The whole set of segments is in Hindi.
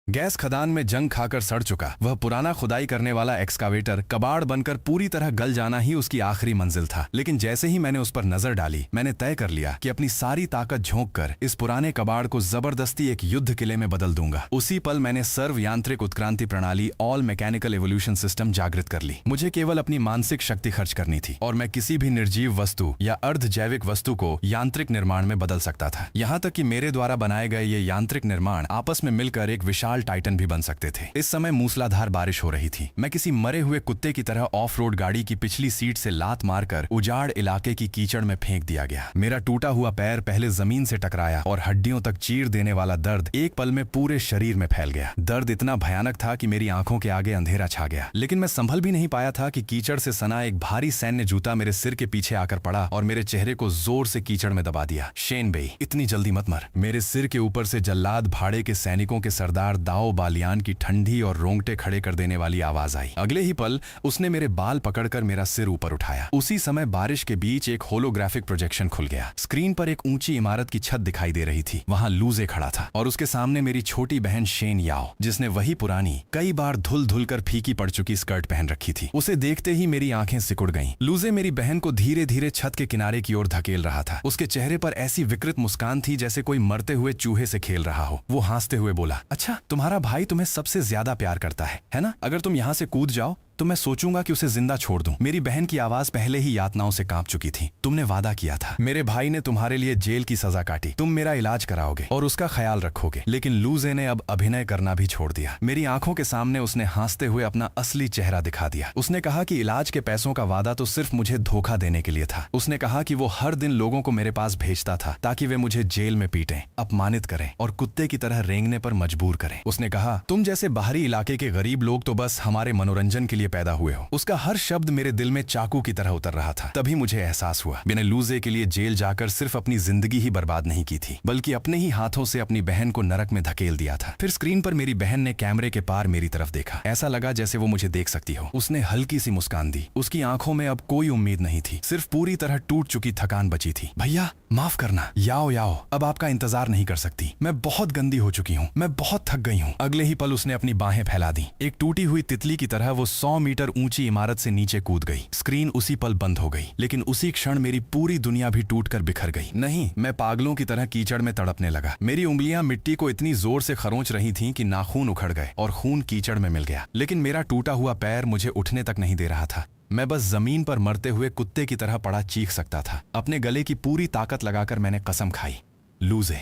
गैस खदान में जंग खाकर सड़ चुका वह पुराना खुदाई करने वाला एक्सकावेटर कबाड़ बनकर पूरी तरह गल जाना ही उसकी आखिरी मंजिल था। लेकिन जैसे ही मैंने उस पर नजर डाली, मैंने तय कर लिया कि अपनी सारी ताकत झोंक कर इस पुराने कबाड़ को जबरदस्ती एक युद्ध किले में बदल दूंगा। उसी पल मैंने सर्व यांत्रिक उत्क्रांति प्रणाली ऑल मैकेनिकल एवोल्यूशन सिस्टम जागृत कर ली। मुझे केवल अपनी मानसिक शक्ति खर्च करनी थी और मैं किसी भी निर्जीव वस्तु या अर्ध जैविक वस्तु को यांत्रिक निर्माण में बदल सकता था। यहाँ तक कि मेरे द्वारा बनाए गए ये यांत्रिक निर्माण आपस में मिलकर एक विशाल टाइटन भी बन सकते थे। इस समय मूसलाधार बारिश हो रही थी। मैं किसी मरे हुए कुत्ते की तरह ऑफ रोड गाड़ी की पिछली सीट से लात मारकर उजाड़ इलाके की कीचड़ में फेंक दिया गया। मेरा टूटा हुआ पैर पहले जमीन से टकराया और हड्डियों तक चीर देने वाला दर्द एक पल में पूरे शरीर में फैल गया। दर्द इतना भयानक था कि मेरी आंखों के आगे अंधेरा छा गया। लेकिन मैं संभल भी नहीं पाया था कि कीचड़ से सना एक भारी सैन्य जूता मेरे सिर के पीछे आकर पड़ा और मेरे चेहरे को जोर से कीचड़ में दबा दिया। शेन बेई, इतनी जल्दी मत मर। मेरे सिर के ऊपर से जल्लाद भाड़े के सैनिकों के सरदार दाओ बालियान की ठंडी और रोंगटे खड़े कर देने वाली आवाज आई। अगले ही पल उसने मेरे बाल पकड़कर मेरा सिर ऊपर उठाया। उसी समय बारिश के बीच एक होलोग्राफिक प्रोजेक्शन खुल गया। स्क्रीन पर एक ऊंची इमारत की छत दिखाई दे रही थी। वहां लूजे खड़ा था और उसके सामने मेरी छोटी बहन शेन याओ, जिसने वही पुरानी कई बार धुल धुल कर फीकी पड़ चुकी स्कर्ट पहन रखी थी। उसे देखते ही मेरी आंखें सिकुड़ गईं। लूजे मेरी बहन को धीरे धीरे छत के किनारे की ओर धकेल रहा था। उसके चेहरे पर ऐसी विकृत मुस्कान थी जैसे कोई मरते हुए चूहे से खेल रहा हो। वो हंसते हुए बोला, अच्छा, तुम्हारा भाई तुम्हें सबसे ज्यादा प्यार करता है ना? अगर तुम यहाँ से कूद जाओ तो मैं सोचूंगा कि उसे जिंदा छोड़ दूं। मेरी बहन की आवाज पहले ही यातनाओं से कांप चुकी थी। तुमने वादा किया था, मेरे भाई ने तुम्हारे लिए जेल की सजा काटी। तुम मेरा इलाज कराओगे और उसका ख्याल रखोगे। लेकिन लूजे ने अब अभिनय करना भी छोड़ दिया। मेरी आंखों के सामने उसने हंसते हुए अपना असली चेहरा दिखा दिया। उसने कहा कि इलाज के पैसों का वादा तो सिर्फ मुझे धोखा देने के लिए था। उसने कहा कि वो हर दिन लोगों को मेरे पास भेजता था ताकि वे मुझे जेल में पीटें, अपमानित करें और कुत्ते की तरह रेंगने पर मजबूर करें। उसने कहा, तुम जैसे बाहरी इलाके के गरीब लोग तो बस हमारे मनोरंजन के लिए पैदा हुए हो। उसका हर शब्द मेरे दिल में चाकू की तरह उतर रहा था। तभी मुझे एहसास हुआ, मैंने लूजे के लिए जेल जाकर सिर्फ अपनी जिंदगी ही बर्बाद नहीं की थी, बल्कि अपने ही हाथों से अपनी बहन को नरक में धकेल दिया था। फिर स्क्रीन पर मेरी बहन ने कैमरे के पार मेरी तरफ देखा। ऐसा लगा जैसे वो मुझे देख सकती हो। उसने हल्की सी मुस्कान दी। उसकी आंखों में अब कोई उम्मीद नहीं थी, सिर्फ पूरी तरह टूट चुकी थकान बची थी। भैया, माफ करना। याओ याओ, अब आपका इंतजार नहीं कर सकती। मैं बहुत गंदी हो चुकी हूँ। मैं बहुत थक गई हूँ। अगले ही पल उसने अपनी बाहें फैला दी। एक टूटी हुई तितली की तरह वो 100 मीटर ऊंची इमारत से नीचे कूद गई। स्क्रीन उसी पल बंद हो गई। लेकिन उसी क्षण मेरी पूरी दुनिया भी टूटकर बिखर गई। नहीं, मैं पागलों की तरह कीचड़ में तड़पने लगा। मेरी उंगलियां मिट्टी को इतनी जोर से खरोंच रही थीं कि नाखून उखड़ गए और खून कीचड़ में मिल गया। लेकिन मेरा टूटा हुआ पैर मुझे उठने तक नहीं दे रहा था। मैं बस जमीन पर मरते हुए कुत्ते की तरह पड़ा चीख सकता था। अपने गले की पूरी ताकत लगाकर मैंने कसम खाई, लूजे,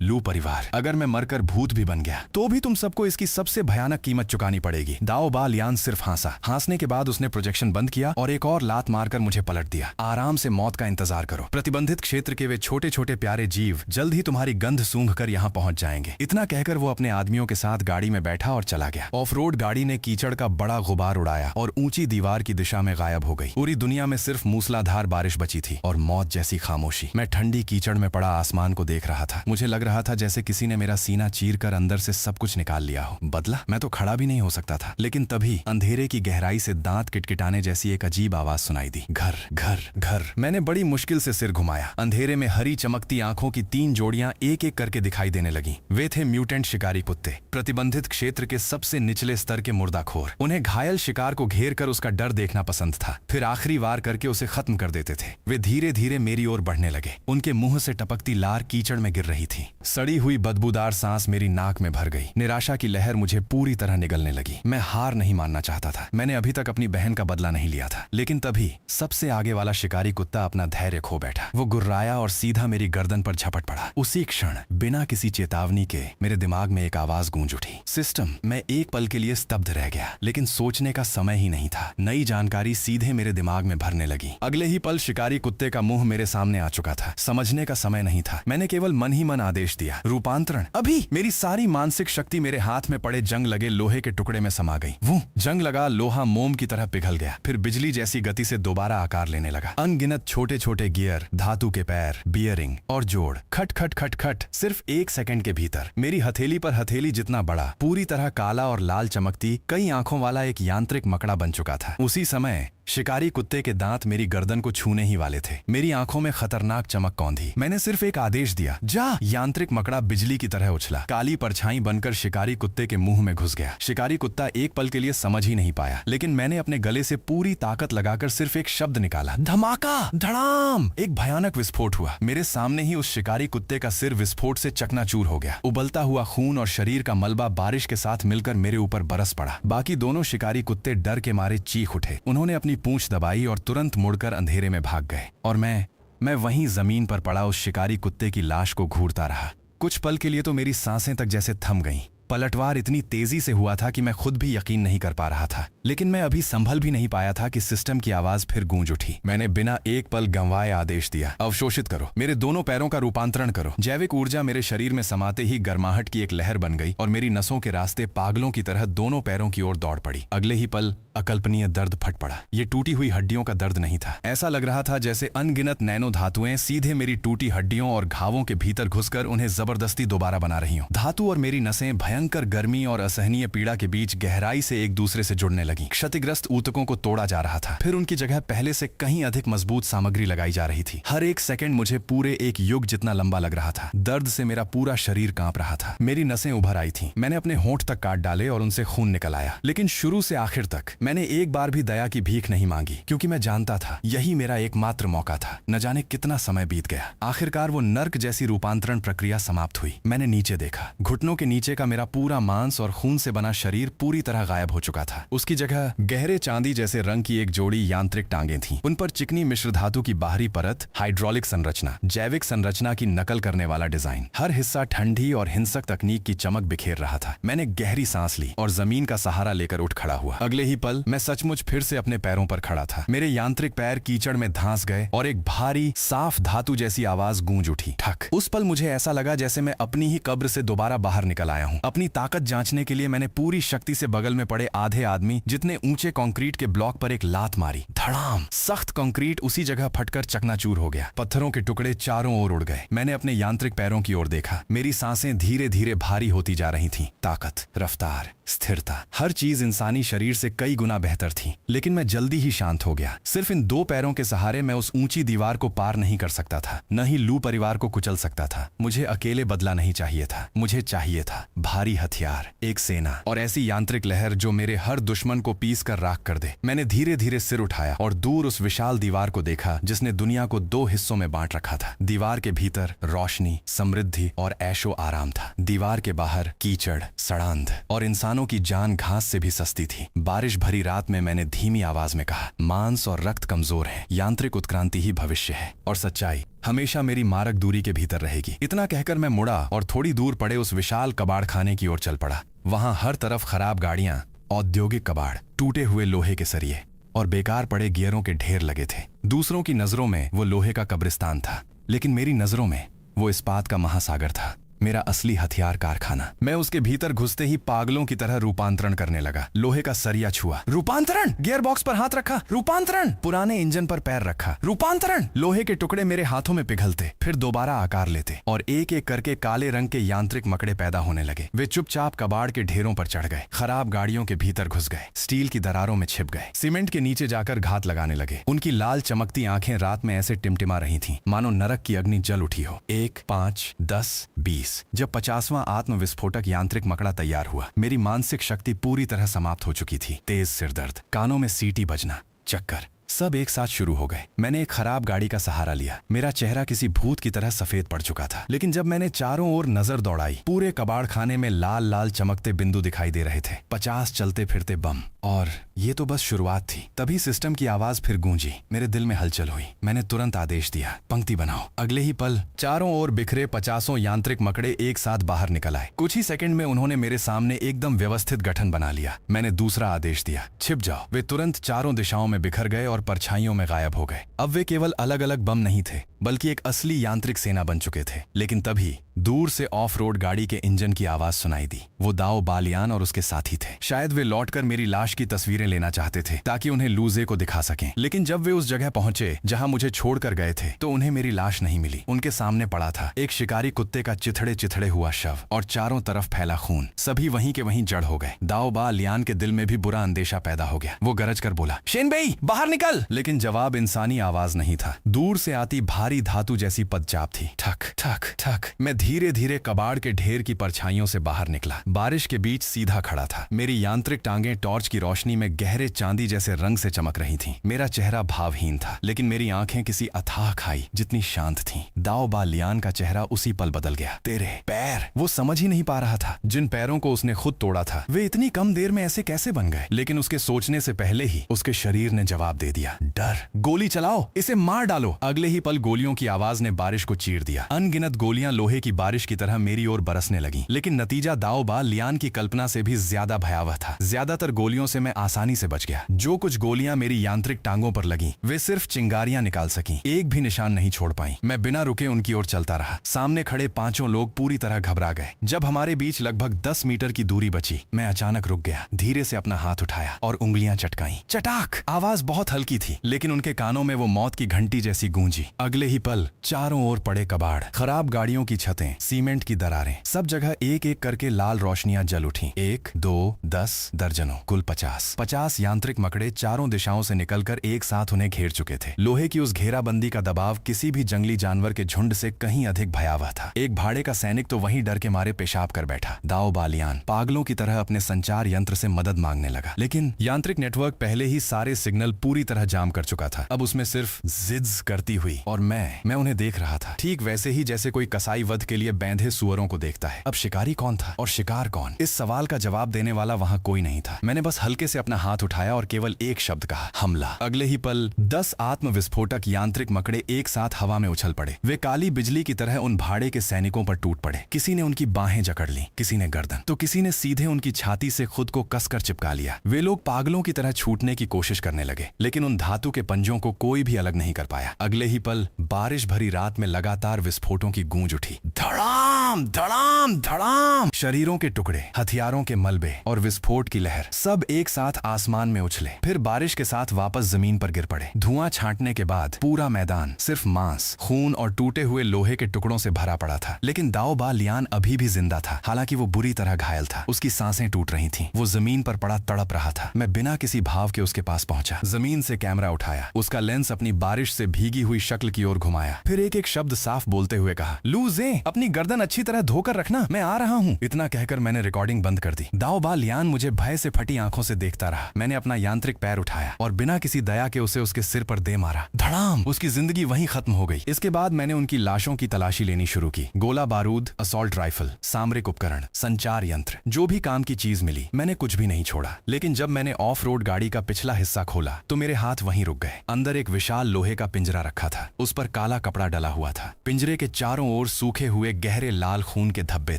लू परिवार, अगर मैं मरकर भूत भी बन गया तो भी तुम सबको इसकी सबसे भयानक कीमत चुकानी पड़ेगी। दाओ बाल यान सिर्फ हंसा। हंसने के बाद उसने प्रोजेक्शन बंद किया और एक और लात मारकर मुझे पलट दिया। आराम से मौत का इंतजार करो। प्रतिबंधित क्षेत्र के वे छोटे छोटे प्यारे जीव जल्द ही तुम्हारी गंध सूंघ कर यहाँ पहुंच जाएंगे। इतना कहकर वो अपने आदमियों के साथ गाड़ी में बैठा और चला गया। ऑफ रोड गाड़ी ने कीचड़ का बड़ा गुबार उड़ाया और ऊंची दीवार की दिशा में गायब हो गई। पूरी दुनिया में सिर्फ मूसलाधार बारिश बची थी और मौत जैसी खामोशी। मैं ठंडी कीचड़ में पड़ा आसमान को देख रहा था। मुझे लग रहा था जैसे किसी ने मेरा सीना चीर कर अंदर से सब कुछ निकाल लिया हो। बदला, मैं तो खड़ा भी नहीं हो सकता था। लेकिन तभी अंधेरे की गहराई से दांत किटकिटाने जैसी एक अजीब आवाज सुनाई दी, घर घर घर। मैंने बड़ी मुश्किल से सिर घुमाया। अंधेरे में हरी चमकती आंखों की 3 जोड़ियां एक एक करके दिखाई देने लगी। वे थे म्यूटेंट शिकारी कुत्ते, प्रतिबंधित क्षेत्र के सबसे निचले स्तर के मुर्दाखोर। उन्हें घायल शिकार को घेर कर उसका डर देखना पसंद था, फिर आखिरी वार करके उसे खत्म कर देते थे। वे धीरे धीरे मेरी ओर बढ़ने लगे। उनके मुंह से टपकती लार कीचड़ में गिर रही थी। सड़ी हुई बदबूदार सांस मेरी नाक में भर गई। निराशा की लहर मुझे पूरी तरह निगलने लगी। मैं हार नहीं मानना चाहता था। मैंने अभी तक अपनी बहन का बदला नहीं लिया था। लेकिन तभी सबसे आगे वाला शिकारी कुत्ता अपना धैर्य खो बैठा। वो गुर्राया और सीधा मेरी गर्दन पर झपट पड़ा। उसी क्षण बिना किसी चेतावनी के मेरे दिमाग में एक आवाज गूंज उठी, सिस्टम। मैं एक पल के लिए स्तब्ध रह गया, लेकिन सोचने का समय ही नहीं था। नई जानकारी सीधे मेरे दिमाग में भरने लगी। अगले ही पल शिकारी कुत्ते का मुंह मेरे सामने आ चुका था। समझने का समय नहीं था। मैंने केवल मन ही मन आदेश दिया, रूपांतरण अभी। मेरी सारी मानसिक शक्ति मेरे हाथ में पड़े जंग लगे लोहे के टुकड़े में समा गई। वो जंग लगा लोहा मोम की तरह पिघल गया, फिर बिजली जैसी गति से दोबारा आकार लेने लगा। अनगिनत छोटे छोटे गियर, धातु के पैर, बियरिंग और जोड़, खट खट खट खट। सिर्फ 1 सेकंड के भीतर मेरी हथेली पर हथेली जितना बड़ा, पूरी तरह काला और लाल चमकती, कई आंखों वाला एक यांत्रिक मकड़ा बन चुका था। उसी समय शिकारी कुत्ते के दांत मेरी गर्दन को छूने ही वाले थे। मेरी आंखों में खतरनाक चमक कौंधी। मैंने सिर्फ एक आदेश दिया, जा। यांत्रिक यांत्रिक मकड़ा बिजली की तरह उछला, काली परछाई बनकर शिकारी कुत्ते के मुंह में घुस गया। शिकारी कुत्ता एक पल के लिए समझ ही नहीं पाया, लेकिन मैंने अपने गले से पूरी ताकत लगाकर सिर्फ एक शब्द निकाला, धमाका, धड़ाम। एक भयानक विस्फोट हुआ। मेरे सामने ही उस शिकारी कुत्ते का सिर विस्फोट से चकनाचूर हो गया। उबलता हुआ खून और शरीर का मलबा बारिश के साथ मिलकर मेरे ऊपर बरस पड़ा। बाकी दोनों शिकारी कुत्ते डर के मारे चीख उठे। उन्होंने अपनी पूंछ दबाई और तुरंत मुड़कर अंधेरे में भाग गए, और मैं वहीं जमीन पर पड़ा उस शिकारी कुत्ते की लाश को घूरता रहा। कुछ पल के लिए तो मेरी सांसें तक जैसे थम गईं। पलटवार इतनी तेजी से हुआ था कि मैं खुद भी यकीन नहीं कर पा रहा था, लेकिन मैं अभी संभल भी नहीं पाया था कि सिस्टम की आवाज फिर गूंज उठी। मैंने बिना एक पल गंवाए आदेश दिया, अवशोषित करो, मेरे दोनों पैरों का रूपांतरण करो। जैविक ऊर्जा मेरे शरीर में समाते ही गर्माहट की एक लहर बन गई और मेरी नसों के रास्ते पागलों की तरह दोनों पैरों की ओर दौड़ पड़ी। अगले ही पल अकल्पनीय दर्द फट पड़ा। ये टूटी हुई हड्डियों का दर्द नहीं था। ऐसा लग रहा था जैसे अनगिनत नैनो धातुएं सीधे मेरी टूटी हड्डियों और घावों के भीतर घुसकर उन्हें जबरदस्ती दोबारा बना रही हूं। धातु और मेरी नसें भयंकर गर्मी और असहनीय पीड़ा के बीच गहराई से एक दूसरे से जुड़ने लगी। क्षतिग्रस्त ऊतकों को तोड़ा जा रहा था, फिर उनकी जगह पहले से कहीं अधिक मजबूत सामग्री लगाई जा रही थी। हर एक सेकंड मुझे पूरे एक युग जितना लंबा लग रहा था। दर्द से मेरा पूरा शरीर कांप रहा था। मेरी नसें उभर आई थीं। मैंने अपने होंठ तक काट डाले और उनसे खून निकल आया, लेकिन शुरू से आखिर तक मैंने एक बार भी दया की भीख नहीं मांगी, क्योंकि मैं जानता था यही मेरा एकमात्र मौका था। न जाने कितना समय बीत गया। आखिरकार वो नर्क जैसी रूपांतरण प्रक्रिया समाप्त हुई। मैंने नीचे देखा। घुटनों के नीचे का मेरा पूरा मांस और खून से बना शरीर पूरी तरह गायब हो चुका था। उसकी जगह गहरे चांदी जैसे रंग की एक जोड़ी यांत्रिक टांगें थीं। उन पर चिकनी मिश्र धातु की बाहरी परत, हाइड्रोलिक संरचना, जैविक संरचना की नकल करने वाला डिजाइन। हर हिस्सा ठंडी और हिंसक तकनीक की चमक बिखेर रहा था। मैंने गहरी सांस ली और जमीन का सहारा लेकर उठ खड़ा हुआ। अगले ही पल मैं सचमुच फिर से अपने पैरों पर खड़ा था। मेरे यांत्रिक पैर कीचड़ में धंस गए और एक भारी साफ धातु जैसी आवाज गूंज उठी, ठक। उस पल मुझे ऐसा लगा जैसे मैं अपनी ही कब्र से दोबारा बाहर निकल आया हूं। अपनी ताकत जांचने के लिए मैंने पूरी शक्ति से बगल में पड़े आधे आदमी जितने ऊंचे कंक्रीट के ब्लॉक पर एक लात मारी। धड़ाम। सख्त कंक्रीट उसी जगह फटकर चकनाचूर हो गया। पत्थरों के टुकड़े चारों ओर उड़ गए। मैंने अपने यांत्रिक पैरों की ओर देखा। मेरी सांसें धीरे धीरे भारी होती जा रही थीं। ताकत, रफ्तार, स्थिरता, हर चीज इंसानी शरीर से कई गुना बेहतर थी। लेकिन मैं जल्दी ही शांत हो गया। सिर्फ इन दो पैरों के सहारे मैं उस ऊंची दीवार को पार नहीं कर सकता था, न ही लू परिवार को कुचल सकता था। मुझे अकेले बदला नहीं चाहिए था। मुझे चाहिए था भारी हथियार, एक सेना और ऐसी यांत्रिक लहर जो मेरे हर दुश्मन को पीस कर राख कर दे। मैंने धीरे धीरे सिर उठाया और दूर उस विशाल दीवार को देखा जिसने दुनिया को दो हिस्सों में बांट रखा था। दीवार के भीतर रोशनी, समृद्धि और ऐशो आराम था। दीवार के बाहर कीचड़, सड़ांध और इंसानों की जान घास से भी सस्ती थी। बारिश भरी रात में मैंने धीमी आवाज में कहा, मांस और रक्त कमजोर है, यांत्रिक उत्क्रांति ही भविष्य है और सच्चाई हमेशा मेरी मारक दूरी के भीतर रहेगी। इतना कहकर मैं मुड़ा और थोड़ी दूर पड़े उस विशाल कबाड़ खाने की ओर चल पड़ा। वहां हर तरफ खराब गाड़ियां, औद्योगिक कबाड़, टूटे हुए लोहे के सरिये और बेकार पड़े गियरों के ढेर लगे थे। दूसरों की नजरों में वो लोहे का कब्रिस्तान था, लेकिन मेरी नजरों में वो इस्पात का महासागर था, मेरा असली हथियार कारखाना। मैं उसके भीतर घुसते ही पागलों की तरह रूपांतरण करने लगा। लोहे का सरिया छुआ, रूपांतरण। गियर बॉक्स पर हाथ रखा, रूपांतरण। पुराने इंजन पर पैर रखा, रूपांतरण। लोहे के टुकड़े मेरे हाथों में पिघलते, फिर दोबारा आकार लेते और एक एक करके काले रंग के यांत्रिक मकड़े पैदा होने लगे। वे चुपचाप कबाड़ के ढेरों पर चढ़ गए, खराब गाड़ियों के भीतर घुस गए, स्टील की दरारों में छिप गए, सीमेंट के नीचे जाकर घात लगाने लगे। उनकी लाल चमकती आंखें रात में ऐसे टिमटिमा रही थीं मानो नरक की अग्नि जल उठी हो। 1, 5, 10, 20। जब 50वां आत्मविस्फोटक यांत्रिक मकड़ा तैयार हुआ, मेरी मानसिक शक्ति पूरी तरह समाप्त हो चुकी थी। तेज सिरदर्द, कानों में सीटी बजना, चक्कर, सब एक साथ शुरू हो गए। मैंने एक खराब गाड़ी का सहारा लिया। मेरा चेहरा किसी भूत की तरह सफेद पड़ चुका था, लेकिन जब मैंने चारों ओर नजर दौड़ाई, पूरे कबाड़ खाने में लाल लाल चमकते बिंदु दिखाई दे रहे थे। 50 चलते फिरते बम, और ये तो बस शुरुआत थी। तभी सिस्टम की आवाज फिर गूंजी। मेरे दिल में हलचल हुई। मैंने तुरंत आदेश दिया, पंक्ति बनाओ। अगले ही पल चारों ओर बिखरे 50 यांत्रिक मकड़े एक साथ बाहर निकल आए। कुछ ही सेकंड में उन्होंने मेरे सामने एकदम व्यवस्थित गठन बना लिया। मैंने दूसरा आदेश दिया, छिप जाओ। वे तुरंत चारों दिशाओं में बिखर गए और परछाइयों में गायब हो गए। अब वे केवल अलग अलग बम नहीं थे, बल्कि एक असली यांत्रिक सेना बन चुके थे। लेकिन तभी दूर से ऑफ रोड गाड़ी के इंजन की आवाज सुनाई दी। वो दाओ बालियान और उसके साथी थे। शायद वे लौटकर मेरी लाश की तस्वीरें लेना चाहते थे ताकि उन्हें लूजे को दिखा सकें। लेकिन जब वे उस जगह पहुंचे जहां मुझे छोड़कर गए थे तो उन्हें मेरी लाश नहीं मिली। उनके सामने पड़ा था एक शिकारी कुत्ते का चिथड़े चिथड़े हुआ शव और चारों तरफ फैला खून। सभी वहीं के वहीं जड़ हो गए। दाओ बा लियान के दिल में भी बुरा अंदेशा पैदा हो गया। वो गरज कर बोला, शेन बेई बाहर निकल। लेकिन जवाब इंसानी आवाज नहीं था, दूर से आती भारी धातु जैसी पदचाप थी। ठक ठक ठक। मैं धीरे धीरे कबाड़ के ढेर की परछाइयों से बाहर निकला। बारिश के बीच सीधा खड़ा था। मेरी यांत्रिक टांगें टॉर्च की रोशनी में गहरे चांदी जैसे रंग से चमक रही थीं। मेरा चेहरा भावहीन था लेकिन मेरी आंखें किसी अथाह खाई जितनी शांत थीं। दाओ बा लियान का चेहरा उसी पल बदल गया। तेरे पैर, वो समझ ही नहीं पा रहा था जिन पैरों को उसने खुद तोड़ा था वे इतनी कम देर में ऐसे कैसे बन गए। लेकिन उसके सोचने से पहले ही उसके शरीर ने जवाब दे दिया, डर। गोली चलाओ, इसे मार डालो। अगले ही पल गोलियों की आवाज ने बारिश को चीर दिया। अनगिनत गोलियां लोहे की बारिश की तरह मेरी ओर बरसने लगी। लेकिन नतीजा दाओ बा लियान की कल्पना से भी ज्यादा भयावह था। ज्यादातर गोलियों से मैं आसानी से बच गया। जो कुछ गोलियां मेरी यांत्रिक टांगों पर लगी वे सिर्फ चिंगारियां निकाल सकी, एक भी निशान नहीं छोड़ पाई। मैं बिना रुके उनकी ओर चलता रहा। सामने खड़े पांचों लोग पूरी तरह घबरा गए। जब हमारे बीच लगभग 10 मीटर की दूरी बची मैं अचानक रुक गया, धीरे से अपना हाथ उठाया और उंगलियां चटकाई। चटाक। आवाज बहुत हल्की थी लेकिन उनके कानों में वो मौत की घंटी जैसी गूंजी। अगले ही पल चारों ओर पड़े कबाड़, खराब गाड़ियों की छतें, सीमेंट की दरारें, सब जगह एक एक करके लाल रोशनियां जल उठी। 1, 2, 10 दर्जनों, कुल 50 यांत्रिक मकड़े चारों दिशाओं से निकलकर एक साथ उन्हें घेर चुके थे। लोहे की उस घेराबंदी का दबाव किसी भी जंगली जानवर के झुंड से कहीं अधिक भयावह था। एक भाड़े का सैनिक तो वहीं डर के मारे पेशाब कर बैठा। दाओ बा लियान पागलों की तरह अपने संचार यंत्र से मदद मांगने लगा लेकिन यांत्रिक नेटवर्क पहले ही सारे सिग्नल पूरी तरह जाम कर चुका था। अब उसमें सिर्फ जिज्ज करती हुई और मैं उन्हें देख रहा था, ठीक वैसे ही जैसे कोई कसाई वध के लिए बैंधे सुअरों को देखता है। अब शिकारी कौन था और शिकार कौन? इस सवाल का जवाब देने वाला वहां कोई नहीं था। मैंने बस हल्के से अपना हाथ उठाया और केवल एक शब्द कहा, हमला। अगले ही पल 10 आत्म विस्फोटक यांत्रिक मकड़े एक साथ हवा में उछल पड़े। वे काली बिजली की तरह उन भाड़े के सैनिकों पर टूट पड़े। किसी ने उनकी बाहें जकड़ ली, किसी ने गर्दन, तो किसी ने सीधे उनकी छाती से खुद को कसकर चिपका लिया। वे लोग पागलों की तरह छूटने की कोशिश करने लगे लेकिन उन धातु के पंजों को कोई भी अलग नहीं कर पाया। अगले ही पल बारिश भरी रात में लगातार विस्फोटों की गूंज उठी। धड़ाम धड़ाम धड़ाम। शरीरों के टुकड़े, हथियारों के मलबे और विस्फोट की लहर सब एक साथ आसमान में उछले, फिर बारिश के साथ वापस जमीन पर गिर पड़े। धुआं छांटने के बाद पूरा मैदान सिर्फ मांस, खून और टूटे हुए लोहे के टुकड़ों से भरा पड़ा था। लेकिन दाओ बा लियान अभी भी जिंदा था, हालांकि वो बुरी तरह घायल था। उसकी सांसें टूट रही थीं। वो जमीन पर पड़ा तड़प रहा था। मैं बिना किसी भाव के उसके पास पहुंचा, जमीन से कैमरा उठाया, उसका लेंस अपनी बारिश से भीगी हुई शक्ल की ओर घुमाया, फिर एक एक शब्द साफ बोलते हुए कहा, लूजे, अपनी गर्दन अच्छी तरह धोकर रखना, मैं आ रहा हूँ। इतना कहकर मैंने रिकॉर्डिंग बंद कर दी। दाओ बा लियान मुझे भय से फटी आंखों से देखता रहा। मैंने अपना यांत्रिक पैर उठाया और बिना किसी दया के उसे उसके सिर पर दे मारा। धड़ाम। उसकी जिंदगी वहीं खत्म हो गई। इसके बाद मैंने उनकी लाशों की तलाशी लेनी शुरू की। गोला बारूद, असॉल्ट राइफल, सामरिक उपकरण, संचार यंत्र, जो भी काम की चीज मिली मैंने कुछ भी नहीं छोड़ा। लेकिन जब मैंने ऑफ रोड गाड़ी का पिछला हिस्सा खोला तो मेरे हाथ वहीं रुक गए। अंदर एक विशाल लोहे का पिंजरा रखा था, उस पर काला कपड़ा डला हुआ था। पिंजरे के चारों ओर सूखे हुए गहरे लाल खून के धब्बे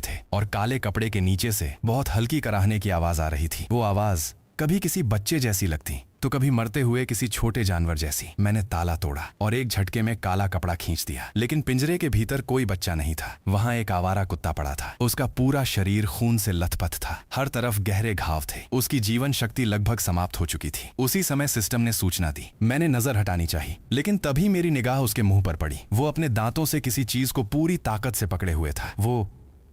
थे और काले कपड़े के नीचे से बहुत हल्की कराहने की आवाज आ रही थी। वो आवाज कभी किसी बच्चे जैसी लगती तो कभी मरते हुए किसी छोटे जानवर जैसी। मैंने ताला तोड़ा और एक झटके में काला कपड़ा खींच दिया, लेकिन पिंजरे के भीतर कोई बच्चा नहीं था। वहां एक आवारा कुत्ता पड़ा था। उसका पूरा शरीर खून से लथपथ था, हर तरफ गहरे घाव थे। उसकी जीवन शक्ति लगभग समाप्त हो चुकी थी। उसी समय सिस्टम ने सूचना दी। मैंने नजर हटानी चाहिए, लेकिन तभी मेरी निगाह उसके मुंह पर पड़ी। वो अपने दांतों से किसी चीज को पूरी ताकत से पकड़े हुए था। वो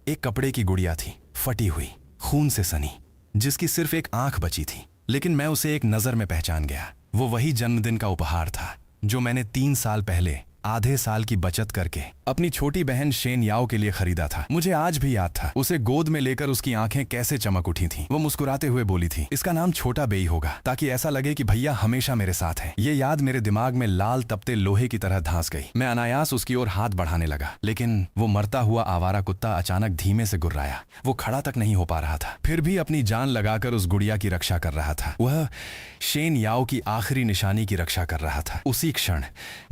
एक कपड़े की गुड़िया थी, फटी हुई, खून से सनी, जिसकी सिर्फ एक आंख बची थी। लेकिन मैं उसे एक नजर में पहचान गया। वो वही जन्मदिन का उपहार था जो मैंने 3 साल पहले आधे साल की बचत करके अपनी छोटी बहन शेन याओ के लिए खरीदा था। मुझे आज भी याद था उसे गोद में लेकर उसकी आंखें कैसे चमक उठी थीं। वो मुस्कुराते हुए बोली थी, इसका नाम छोटा बेई होगा ताकि ऐसा लगे कि भैया हमेशा मेरे साथ है। ये याद मेरे दिमाग में लाल तपते लोहे की तरह धंस गई। मैं अनायास उसकी ओर हाथ बढ़ाने लगा, लेकिन वो मरता हुआ आवारा कुत्ता अचानक धीमे से गुर्राया। वो खड़ा तक नहीं हो पा रहा था, फिर भी अपनी जान लगाकर उस गुड़िया की रक्षा कर रहा था। वह शेन याओ की आखिरी निशानी की रक्षा कर रहा था। उसी क्षण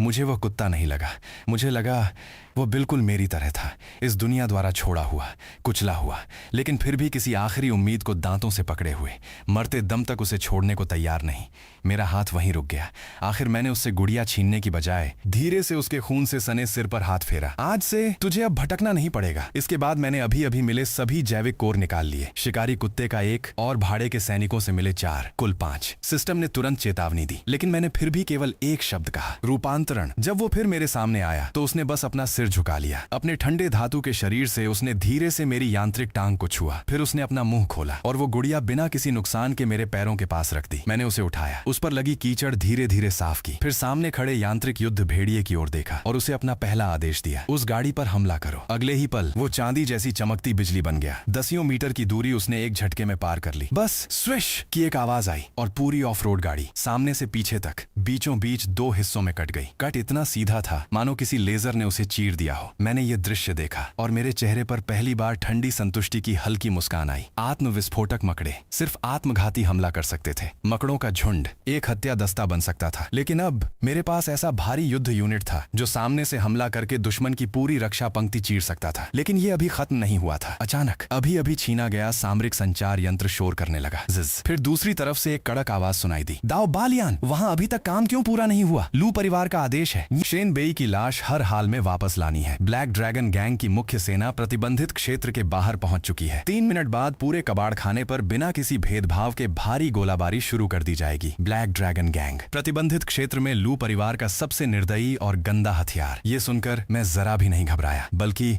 मुझे वह कुत्ता नहीं लगा, मुझे लगा वो बिल्कुल मेरी तरह था, इस दुनिया द्वारा छोड़ा हुआ, कुचला हुआ, लेकिन फिर भी किसी आखिरी उम्मीद को दांतों से पकड़े हुए, मरते दम तक उसे छोड़ने को तैयार नहीं। मेरा हाथ वहीं रुक गया। आखिर मैंने उससे गुड़िया छीनने की बजाय धीरे से उसके खून से सने सिर पर हाथ फेरा। आज से तुझे अब भटकना नहीं पड़ेगा। इसके बाद मैंने अभी अभी मिले सभी जैविक कोर निकाल लिए। शिकारी कुत्ते का 1 और भाड़े के सैनिकों से मिले 4, कुल 5। सिस्टम ने तुरंत चेतावनी दी, लेकिन मैंने फिर भी केवल एक शब्द कहा, रूपांतरण। जब वो फिर मेरे सामने आया तो उसने बस अपना सिर झुका लिया। अपने ठंडे धातु के शरीर से उसने धीरे से मेरी यांत्रिक टांग को छुआ। फिर उसने अपना मुंह खोला और वो गुड़िया बिना किसी नुकसान के मेरे पैरों के पास रख दी। मैंने उसे उठाया, उस पर लगी कीचड़ धीरे धीरे साफ की, फिर सामने खड़े यांत्रिक युद्ध भेड़िए की ओर देखा और उसे अपना पहला आदेश दिया, उस गाड़ी पर हमला करो। अगले ही पल वो चांदी जैसी चमकती बिजली बन गया। 10 मीटर की दूरी उसने एक झटके में पार कर ली। बस स्विश की एक आवाज आई और पूरी ऑफ रोड गाड़ी सामने से पीछे तक बीचों बीच 2 हिस्सों में कट गई। कट इतना सीधा था मानो किसी लेजर ने उसे चीर दिया हो। मैंने ये दृश्य देखा और मेरे चेहरे पर पहली बार ठंडी संतुष्टि की हल्की मुस्कान आई। आत्मविस्फोटक मकड़े सिर्फ आत्मघाती हमला कर सकते थे। मकड़ों का झुंड एक हत्या दस्ता बन सकता था, लेकिन अब मेरे पास ऐसा भारी युद्ध यूनिट था जो सामने से हमला करके दुश्मन की पूरी रक्षा पंक्ति चीर सकता था। लेकिन ये अभी खत्म नहीं हुआ था। अचानक अभी अभी छीना गया सामरिक संचार यंत्र शोर करने लगा। जिज। फिर दूसरी तरफ से एक कड़क आवाज सुनाई दी, दाओ बालियान, वहां अभी तक काम क्यों पूरा नहीं हुआ? लू परिवार का आदेश है, शेन बेई की लाश हर हाल में वापस लानी है। ब्लैक ड्रैगन गैंग की मुख्य सेना प्रतिबंधित क्षेत्र के बाहर पहुंच चुकी है। 3 मिनट बाद पूरे कबाड़ खाने पर बिना किसी भेदभाव के भारी गोलाबारी शुरू कर दी जाएगी। ब्लैक ड्रैगन गैंग प्रतिबंधित क्षेत्र में लू परिवार का सबसे निर्दयी और गंदा हथियार। ये सुनकर मैं जरा भी नहीं घबराया, बल्कि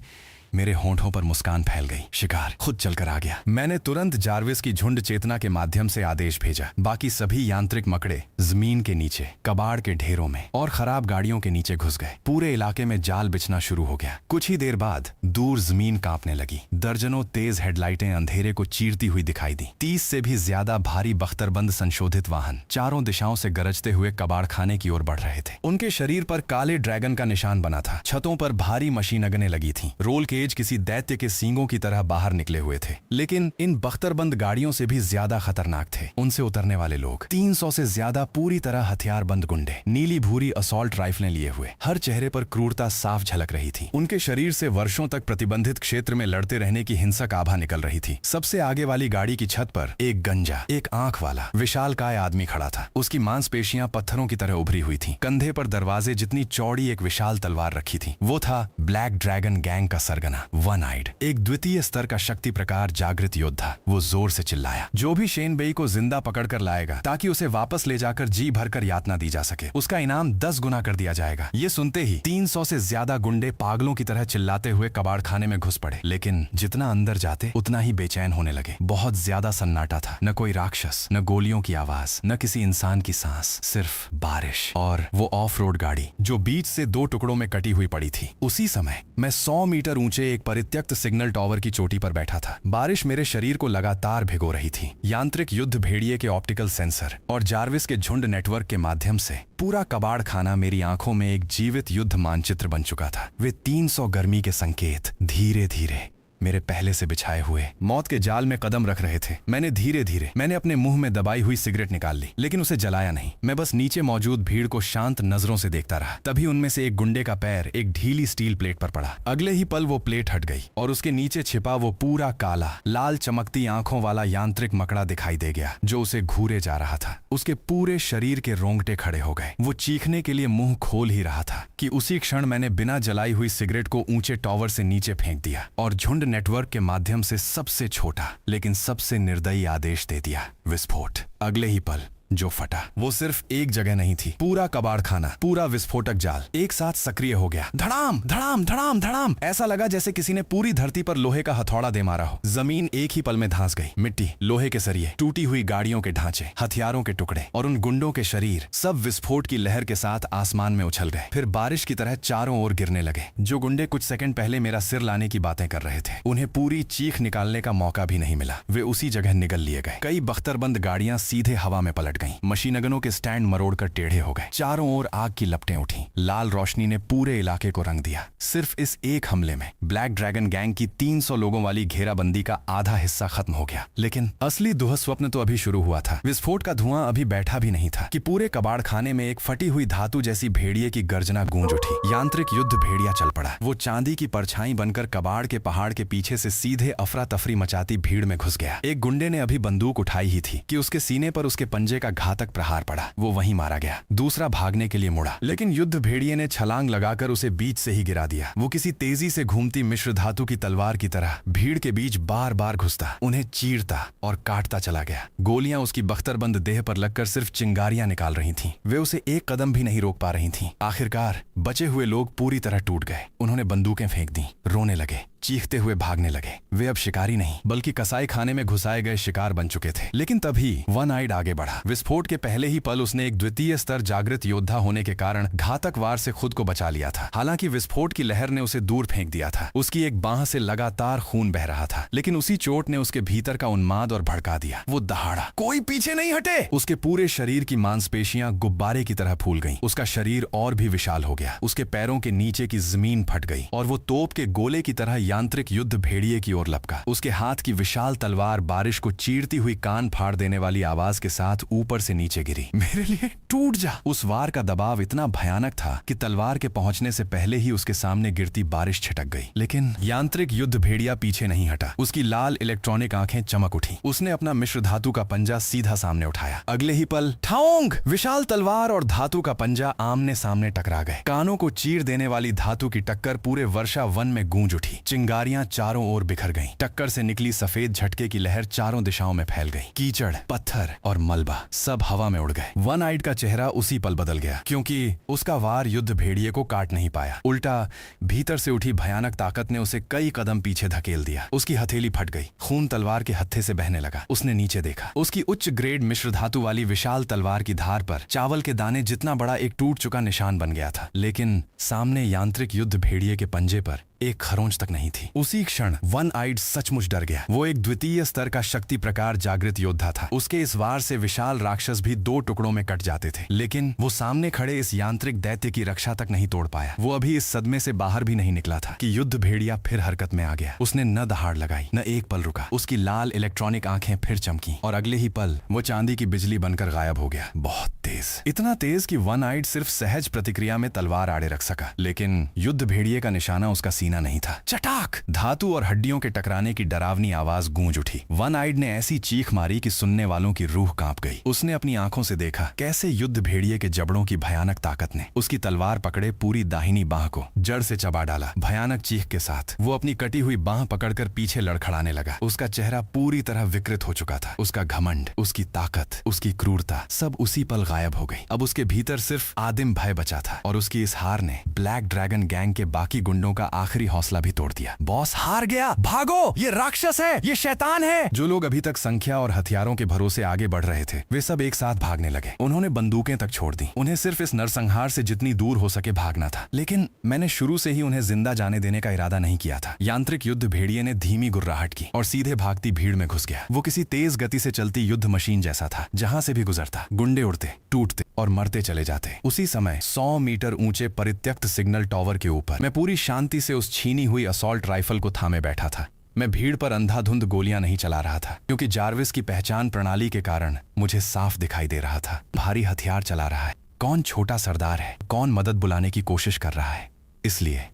मेरे होंठों पर मुस्कान फैल गई। शिकार खुद चलकर आ गया। मैंने तुरंत जार्विस की झुंड चेतना के माध्यम से आदेश भेजा। बाकी सभी यांत्रिक मकड़े जमीन के नीचे, कबाड़ के ढेरों में और खराब गाड़ियों के नीचे घुस गए। पूरे इलाके में जाल बिछना शुरू हो गया। कुछ ही देर बाद दूर जमीन कांपने लगी। दर्जनों तेज हेडलाइटें अंधेरे को चीरती हुई दिखाई दी। 30 से भी ज्यादा भारी बख्तरबंद संशोधित वाहन चारों दिशाओं से गरजते हुए कबाड़ खाने की ओर बढ़ रहे थे। उनके शरीर पर काले ड्रैगन का निशान बना था। छतों पर भारी मशीनगनें लगी थीं। रोल केज किसी दैत्य के सींगों की तरह बाहर निकले हुए थे, लेकिन इन बख्तरबंद गाड़ियों से भी ज्यादा खतरनाक थे उनसे उतरने वाले लोग। 300 से ज्यादा पूरी तरह हथियारबंद गुंडे, नीली भूरी असॉल्ट राइफलें लिए हुए। हर चेहरे पर क्रूरता साफ झलक रही थी। उनके शरीर से वर्षों तक प्रतिबंधित क्षेत्र में लड़ते रहने की हिंसक आभा निकल रही थी। सबसे आगे वाली गाड़ी की छत पर एक गंजा, एक आंख वाला विशालकाय आदमी खड़ा था। उसकी मांसपेशियां पत्थरों की तरह उभरी हुई थी। कंधे पर दरवाजे जितनी चौड़ी एक विशाल तलवार रखी थी। वो था ब्लैक ड्रैगन गैंग का सरगना, वन आइड, एक द्वितीय स्तर का शक्ति प्रकार जागृत योद्धा। वो जोर से चिल्लाया, जो भी शेन बेई को जिंदा पकड़कर लाएगा ताकि उसे वापस ले जाकर जी भरकर यातना दी जा सके, उसका इनाम 10 गुना कर दिया जाएगा। ये सुनते ही 300 से ज्यादा गुंडे पागलों की तरह चिल्लाते हुए कबाड़ खाने में घुस पड़े। लेकिन जितना अंदर जाते उतना ही बेचैन होने लगे। बहुत ज्यादा सन्नाटा था। न कोई राक्षस, न गोलियों की आवाज, न किसी इंसान की सांस, सिर्फ बारिश और वो ऑफ रोड गाड़ी जो बीच से 2 टुकड़ों में कटी हुई पड़ी थी। उसी समय मैं 100 मीटर ऊंचे एक परित्यक्त सिग्नल टावर की चोटी पर बैठा था। बारिश मेरे शरीर को लगातार भिगो रही थी। यांत्रिक युद्ध भेड़िए के ऑप्टिकल सेंसर और जार्विस के झुंड नेटवर्क के माध्यम से पूरा कबाड़ खाना मेरी आंखों में एक जीवित युद्ध मानचित्र बन चुका था। वे 300 गर्मी के संकेत धीरे धीरे मेरे पहले से बिछाए हुए मौत के जाल में कदम रख रहे थे। मैंने अपने मुंह में दबाई हुई सिगरेट निकाल ली, लेकिन उसे जलाया नहीं। मैं बस नीचे मौजूद भीड़ को शांत नजरों से देखता रहा। तभी उनमें से एक गुंडे का पैर एक ढीली स्टील प्लेट पर पड़ा। अगले ही पल वो प्लेट हट गई और उसके नीचे छिपा वो पूरा काला, लाल चमकती आंखों वाला यांत्रिक मकड़ा दिखाई दे गया जो उसे घूरे जा रहा था। उसके पूरे शरीर के रोंगटे खड़े हो गए। वो चीखने के लिए मुंह खोल ही रहा था कि उसी क्षण मैंने बिना जलाई हुई सिगरेट को ऊंचे टावर से नीचे फेंक दिया और झुंड नेटवर्क के माध्यम से सबसे छोटा लेकिन सबसे निर्दयी आदेश दे दिया, विस्फोट। अगले ही पल जो फटा वो सिर्फ एक जगह नहीं थी, पूरा कबाड़ खाना, पूरा विस्फोटक जाल एक साथ सक्रिय हो गया। धड़ाम धड़ाम धड़ाम धड़ाम, ऐसा लगा जैसे किसी ने पूरी धरती पर लोहे का हथौड़ा दे मारा हो। जमीन एक ही पल में धंस गई। मिट्टी, लोहे के सरिये, टूटी हुई गाड़ियों के ढांचे, हथियारों के टुकड़े और उन गुंडों के शरीर सब विस्फोट की लहर के साथ आसमान में उछल गए, फिर बारिश की तरह चारों ओर गिरने लगे। जो गुंडे कुछ सेकंड पहले मेरा सिर लाने की बातें कर रहे थे, उन्हें पूरी चीख निकालने का मौका भी नहीं मिला। वे उसी जगह निगल लिए गए। कई बख्तरबंद गाड़ियां सीधे हवा में पलट फट गईं। मशीनगनों के स्टैंड मरोड़कर टेढ़े हो गए। चारों ओर आग की लपटें उठीं। लाल रोशनी ने पूरे इलाके को रंग दिया। सिर्फ इस एक हमले में ब्लैक ड्रैगन गैंग की 300 लोगों वाली घेराबंदी का आधा हिस्सा खत्म हो गया। लेकिन असली दुःस्वप्न तो अभी शुरू हुआ था। विस्फोट का धुआं अभी बैठा भी नहीं था कि पूरे कबाड़ खाने में एक फटी हुई धातु जैसी भेड़िए की गर्जना गूंज उठी। यांत्रिक युद्ध भेड़िया चल पड़ा। वो चांदी की परछाई बनकर कबाड़ के पहाड़ के पीछे से सीधे अफरा तफरी मचाती भीड़ में घुस गया। एक गुंडे ने अभी बंदूक उठाई ही थी कि उसके सीने पर उसके पंजे का घातक प्रहार पड़ा। वो वहीं मारा गया। दूसरा भागने के लिए मुड़ा, लेकिन युद्ध भेड़िए ने छलांग लगाकर उसे बीच से ही गिरा दिया। वो किसी तेजी से घूमती मिश्र धातु की तलवार की तरह भीड़ के बीच बार बार घुसता, उन्हें चीरता और काटता चला गया। गोलियां उसकी बख्तरबंद देह पर लगकर सिर्फ चिंगारियां निकाल रही थीं। वे उसे एक कदम भी नहीं रोक पा रही थीं। आखिरकार बचे हुए लोग पूरी तरह टूट गए। उन्होंने बंदूकें फेंक दी, रोने लगे, चीखते हुए भागने लगे। वे अब शिकारी नहीं बल्कि कसाई खाने में घुसाए गए शिकार बन चुके थे। लेकिन तभी वन आइड आगे बढ़ा। विस्फोट के पहले ही पल उसने एक द्वितीय स्तर जागृत योद्धा होने के कारण घातक वार से खुद को बचा लिया था। हालांकि विस्फोट की लहर ने उसे दूर फेंक दिया था। उसकी एक बांह से लगातार खून बह रहा था, लेकिन उसी चोट ने उसके भीतर का उन्माद और भड़का दिया। वो दहाड़ा, कोई पीछे नहीं हटे। उसके पूरे शरीर की मांसपेशियां गुब्बारे की तरह फूल गईं। उसका शरीर और भी विशाल हो गया। उसके पैरों के नीचे की जमीन फट गई और वो तोप के गोले की तरह यांत्रिक युद्ध भेड़िए की ओर लपका। उसके हाथ की विशाल तलवार बारिश को चीरती हुई कान फाड़ देने वाली आवाज के साथ ऊपर से नीचे गिरी। मेरे लिए टूट जा। उस वार का दबाव इतना भयानक था कि तलवार के पहुंचने से पहले ही उसके सामने गिरती बारिश छिटक गई। लेकिन यांत्रिक युद्ध भेड़िया पीछे नहीं हटा। उसकी लाल इलेक्ट्रॉनिक आंखें चमक उठी। उसने अपना मिश्र धातु का पंजा सीधा सामने उठाया। अगले ही पल ठाओंग! विशाल तलवार और धातु का पंजा आमने सामने टकरा गए। कानों को चीर देने वाली धातु की टक्कर पूरे वर्षा वन में गूंज उठी। चिंगारियां चारों ओर बिखर गईं। टक्कर से निकली सफेद झटके की लहर चारों दिशाओं में फैल गई। कीचड़, पत्थर और मलबा सब हवा में उड़ गए। वन आइड का चेहरा उसी पल बदल गया, क्योंकि उसका वार युद्ध भेड़िए को काट नहीं पाया। उल्टा भीतर से उठी भयानक ताकत ने उसे कई कदम पीछे धकेल दिया। उसकी हथेली फट गई। खून तलवार के हत्थे से बहने लगा। उसने नीचे देखा। उसकी उच्च ग्रेड मिश्र धातु वाली विशाल तलवार की धार पर चावल के दाने जितना बड़ा एक टूट चुका निशान बन गया था। लेकिन सामने यांत्रिक युद्ध भेड़िए के पंजे पर एक खरोंच तक नहीं थी। उसी क्षण वन आइड सचमुच डर गया। वो एक द्वितीय स्तर का शक्ति प्रकार जागृत योद्धा था। उसके इस वार से विशाल राक्षस भी दो टुकड़ों में कट जाते थे, लेकिन वो सामने खड़े इस यांत्रिक दैत्य की रक्षा तक नहीं तोड़ पाया। वो अभी इस सदमे से बाहर भी नहीं निकला था कि युद्ध भेड़िया फिर हरकत में आ गया। उसने न दहाड़ लगाई, न एक पल रुका। उसकी लाल इलेक्ट्रॉनिक आंखें फिर चमकी और अगले ही पल वो चांदी की बिजली बनकर गायब हो गया। बहुत तेज, इतना तेज कि वन आइड सिर्फ सहज प्रतिक्रिया में तलवार आड़े रख सका। लेकिन युद्ध भेड़िए का निशाना उसका सीना नहीं था। चटाक! धातु और हड्डियों के टकराने की डरावनी आवाज गूंज उठी। वन आइड ने ऐसी चीख मारी कि सुनने वालों की रूह कांप गई। उसने अपनी आंखों से देखा कैसे युद्ध भेड़िए के जबड़ों की भयानक ताकत ने उसकी तलवार पकड़े पूरी दाहिनी बाह को जड़ से चबा डाला। भयानक चीख के साथ वो अपनी कटी हुई बाह पकड़कर पीछे लड़खड़ाने लगा। उसका चेहरा पूरी तरह विकृत हो चुका था। उसका घमंड, उसकी ताकत, उसकी क्रूरता सब उसी पल गायब हो गई। अब उसके भीतर सिर्फ आदिम भय बचा था और उसकी इस हार ने ब्लैक ड्रैगन गैंग के बाकी गुंडों का आखिरी हौसला भी तोड़ दिया। बॉस हार गया, भागो, ये राक्षस है, ये शैतान है। जो लोग अभी तक संख्या और हथियारों के भरोसे आगे बढ़ रहे थे, वे सब एक साथ भागने लगे। उन्होंने बंदूकें तक छोड़ दी। उन्हें सिर्फ इस नरसंहार से जितनी दूर हो सके भागना था। लेकिन मैंने शुरू से ही उन्हें जिंदा जाने देने का इरादा नहीं किया था। यांत्रिक युद्ध भेड़िए ने धीमी गुर्राहट की और सीधे भागती भीड़ में घुस गया। वो किसी तेज गति से चलती युद्ध मशीन जैसा था। जहां से भी गुजरता गुंडे उड़ते, टूटते और मरते चले जाते। उसी समय 100 मीटर ऊंचे परित्यक्त सिग्नल टावर के ऊपर मैं पूरी शांति से उस छीनी हुई असॉल्ट राइफल को थामे बैठा था। मैं भीड़ पर अंधाधुंध गोलियां नहीं चला रहा था, क्योंकि जार्विस की पहचान प्रणाली के कारण मुझे साफ दिखाई दे रहा था। भारी हथियार चला रहा है, कौन छोटा सरदार है, कौन मदद बुलाने की कोशिश कर रहा है। इसलिए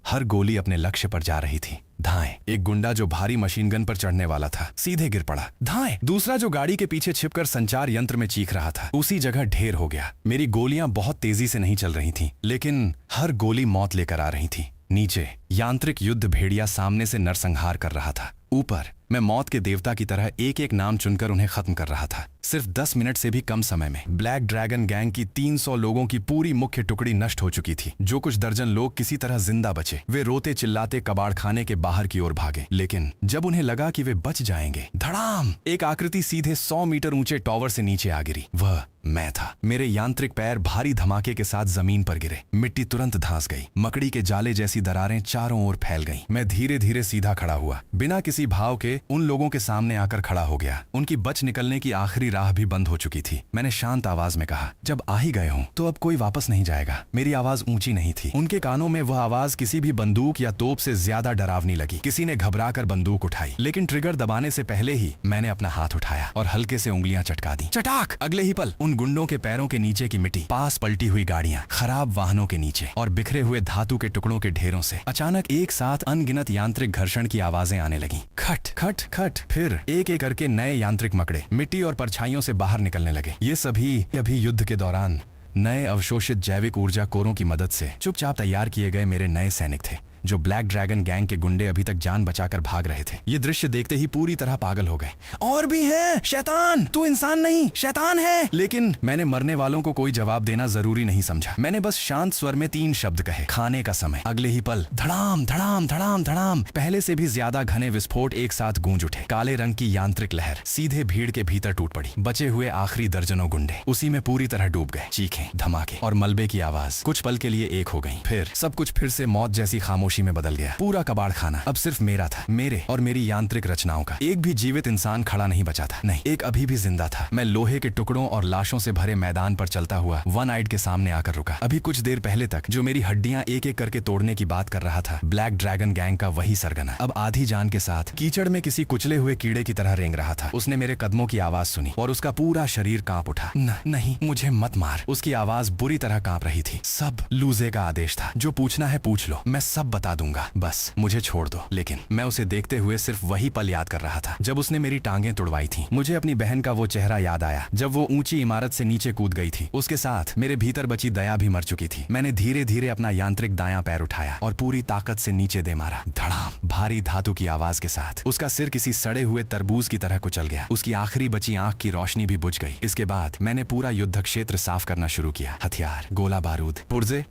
हर गोली अपने लक्ष्य पर जा रही थी। धाएं! एक गुंडा जो भारी मशीन गन पर चढ़ने वाला था सीधे गिर पड़ा। धाएं! दूसरा जो गाड़ी के पीछे छिपकर संचार यंत्र में चीख रहा था उसी जगह ढेर हो गया। मेरी गोलियां बहुत तेजी से नहीं चल रही थीं, लेकिन हर गोली मौत लेकर आ रही थी। नीचे यांत्रिक युद्ध भेड़िया सामने से नरसंहार कर रहा था। ऊपर मैं मौत के देवता की तरह एक एक नाम चुनकर उन्हें खत्म कर रहा था। सिर्फ 10 मिनट से भी कम समय में ब्लैक ड्रैगन गैंग की 300 लोगों की पूरी मुख्य टुकड़ी नष्ट हो चुकी थी। जो कुछ दर्जन लोग किसी तरह जिंदा बचे, वे रोते चिल्लाते कबाड़ खाने के बाहर की ओर भागे। लेकिन जब उन्हें लगा कि वे बच जाएंगे, धड़ाम! एक आकृति सीधे 100 मीटर ऊंचे टावर से नीचे आ गिरी। वह मैं था। मेरे यांत्रिक पैर भारी धमाके के साथ जमीन पर गिरे। मिट्टी तुरंत धंस गई। मकड़ी के जाले जैसी दरारें चारों ओर फैल गईं। मैं धीरे धीरे सीधा खड़ा हुआ, बिना किसी भाव के उन लोगों के सामने आकर खड़ा हो गया। उनकी बच निकलने की आखिरी दूसरी राह भी बंद हो चुकी थी। मैंने शांत आवाज में कहा, जब आ ही गए हों तो अब कोई वापस नहीं जाएगा। मेरी आवाज ऊंची नहीं थी। उनके कानों में वह आवाज किसी भी बंदूक या तोप से ज्यादा डरावनी लगी। किसी ने घबराकर बंदूक उठाई, लेकिन ट्रिगर दबाने से पहले ही मैंने अपना हाथ उठाया और हल्के से उंगलियां चटका दी। चटाक! अगले ही पल उन गुंडों के पैरों के नीचे की मिट्टी, पास पलटी हुई गाड़ियां, खराब वाहनों के नीचे और बिखरे हुए धातु के टुकड़ों के ढेरों से अचानक एक साथ अनगिनत यांत्रिक घर्षण की आवाजें आने लगीं। खट खट खट। फिर एक एक करके नए यांत्रिक मकड़े मिट्टी और परछाइयों से बाहर निकलने लगे। ये सभी अभी युद्ध के दौरान नए अवशोषित जैविक ऊर्जा कोरों की मदद से चुपचाप तैयार किए गए मेरे नए सैनिक थे, जो ब्लैक ड्रैगन गैंग के गुंडे अभी तक जान बचाकर भाग रहे थे। ये दृश्य देखते ही पूरी तरह पागल हो गए। और भी है, शैतान! तू इंसान नहीं, शैतान है! लेकिन मैंने मरने वालों को कोई जवाब देना जरूरी नहीं समझा। मैंने बस शांत स्वर में 3 शब्द कहे, खाने का समय। अगले ही पल धड़ाम धड़ाम धड़ाम धड़ाम, पहले से भी ज्यादा घने विस्फोट एक साथ गूंज उठे। काले रंग की यांत्रिक लहर सीधे भीड़ के भीतर टूट पड़ी। बचे हुए आखिरी दर्जनों गुंडे उसी में पूरी तरह डूब गए। चीखें, धमाके और मलबे की आवाज कुछ पल के लिए एक हो गई। फिर सब कुछ फिर से मौत जैसी खामोशी में बदल गया। पूरा कबाड़ खाना अब सिर्फ मेरा था, मेरे और मेरी यांत्रिक रचनाओं का। एक भी जीवित इंसान खड़ा नहीं बचा था। नहीं, एक अभी भी जिंदा था। मैं लोहे के टुकड़ों और लाशों से भरे मैदान पर चलता हुआ वन आइड के सामने आकर रुका। अभी कुछ देर पहले तक जो मेरी हड्डियां एक एक करके तोड़ने की बात कर रहा था, ब्लैक ड्रैगन गैंग का वही सरगना अब आधी जान के साथ कीचड़ में किसी कुचले हुए कीड़े की तरह रेंग रहा था। उसने मेरे कदमों की आवाज सुनी और उसका पूरा शरीर कांप उठा। नहीं, मुझे मत मार। उसकी आवाज बुरी तरह कांप रही थी। सब लूजे का आदेश था। जो पूछना है पूछ लो, मैं सब बता दूंगा, बस मुझे छोड़ दो। लेकिन मैं उसे देखते हुए सिर्फ वही पल याद कर रहा था जब उसने मेरी टांगें तुड़वाई थी। मुझे अपनी बहन का वो चेहरा याद आया जब वो ऊंची इमारत से नीचे कूद गई थी। उसके साथ मेरे भीतर बची दया भी मर चुकी थी। मैंने धीरे धीरे अपना यांत्रिक दायां पैर उठाया और पूरी ताकत से नीचे दे मारा। धड़ाम! भारी धातु की आवाज के साथ उसका सिर किसी सड़े हुए तरबूज की तरह कुचल गया। उसकी आखिरी बची आंख की रोशनी भी बुझ गई। इसके बाद मैंने पूरा युद्ध क्षेत्र साफ करना शुरू किया। हथियार, गोला बारूद, पुर्जे,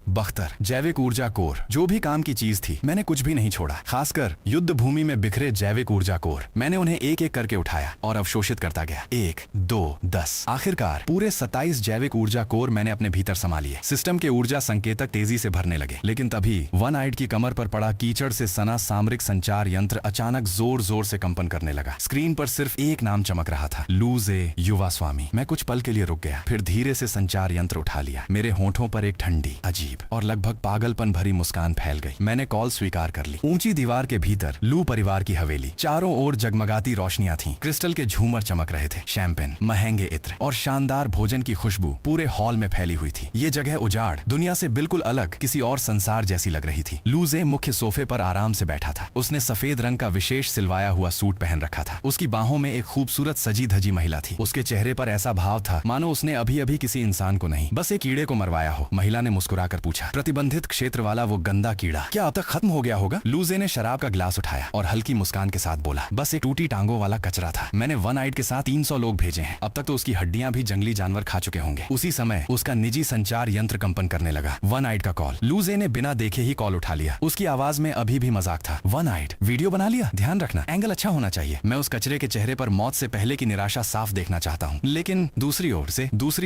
बख्तर, जैविक ऊर्जा कोर, जो भी काम की चीज थी मैंने कुछ भी नहीं छोड़ा। खासकर युद्ध भूमि में बिखरे जैविक ऊर्जा कोर। मैंने उन्हें एक एक करके उठाया और अवशोषित करता गया। 1, 2, 10। आखिरकार पूरे 27 जैविक ऊर्जा कोर मैंने अपने भीतर समा लिए। सिस्टम के ऊर्जा संकेतक तेजी से भरने लगे। लेकिन तभी वन आइड की कमर पर पड़ा कीचड़ से सना सामरिक संचार यंत्र अचानक जोर जोर से कंपन करने लगा। स्क्रीन पर सिर्फ एक नाम चमक रहा था, लूजे युवा स्वामी। मैं कुछ पल के लिए रुक गया, फिर धीरे से संचार यंत्र उठा लिया। मेरे होठों पर एक ठंडी, अजीब और लगभग पागलपन भरी मुस्कान फैल गई। मैंने कॉल स्वीकार कर ली। ऊंची दीवार के भीतर लू परिवार की हवेली, चारों ओर जगमगाती रोशनियां थीं। क्रिस्टल के झूमर चमक रहे थे। शैंपेन, महंगे इत्र और शानदार भोजन की खुशबू पूरे हॉल में फैली हुई थी। ये जगह उजाड़, दुनिया से बिल्कुल अलग किसी और संसार जैसी लग रही थी। लूजे मुख्य सोफे पर आराम से बैठा था। उसने सफेद रंग का विशेष सिलवाया हुआ सूट पहन रखा था। उसकी बाहों में एक खूबसूरत सजी धजी महिला थी। उसके चेहरे पर ऐसा भाव था मानो उसने अभी अभी किसी इंसान को नहीं, बस एक कीड़े को मरवाया हो। महिला ने मुस्कुराकर पूछा, प्रतिबंधित क्षेत्र वाला वो गंदा कीड़ा क्या अब तक खत्म हो गया होगा? लूजे ने शराब का गिलास उठाया और हल्की मुस्कान के साथ बोला, बस एक टूटी टांगों वाला कचरा था। मैंने वन आइड के साथ 300 लोग भेजे हैं। अब तक तो उसकी हड्डियां भी जंगली जानवर खा चुके होंगे। उसी समय उसका निजी संचार यंत्र कंपन करने लगा। वन आइड का कॉल। लूजे ने बिना देखे ही कॉल उठा लिया। उसकी आवाज में अभी भी मजाक था। वन आइड, वीडियो बना लिया? ध्यान रखना, एंगल अच्छा होना चाहिए। मैं उस कचरे के चेहरे पर मौत से पहले की निराशा साफ देखना चाहता हूँ। लेकिन दूसरी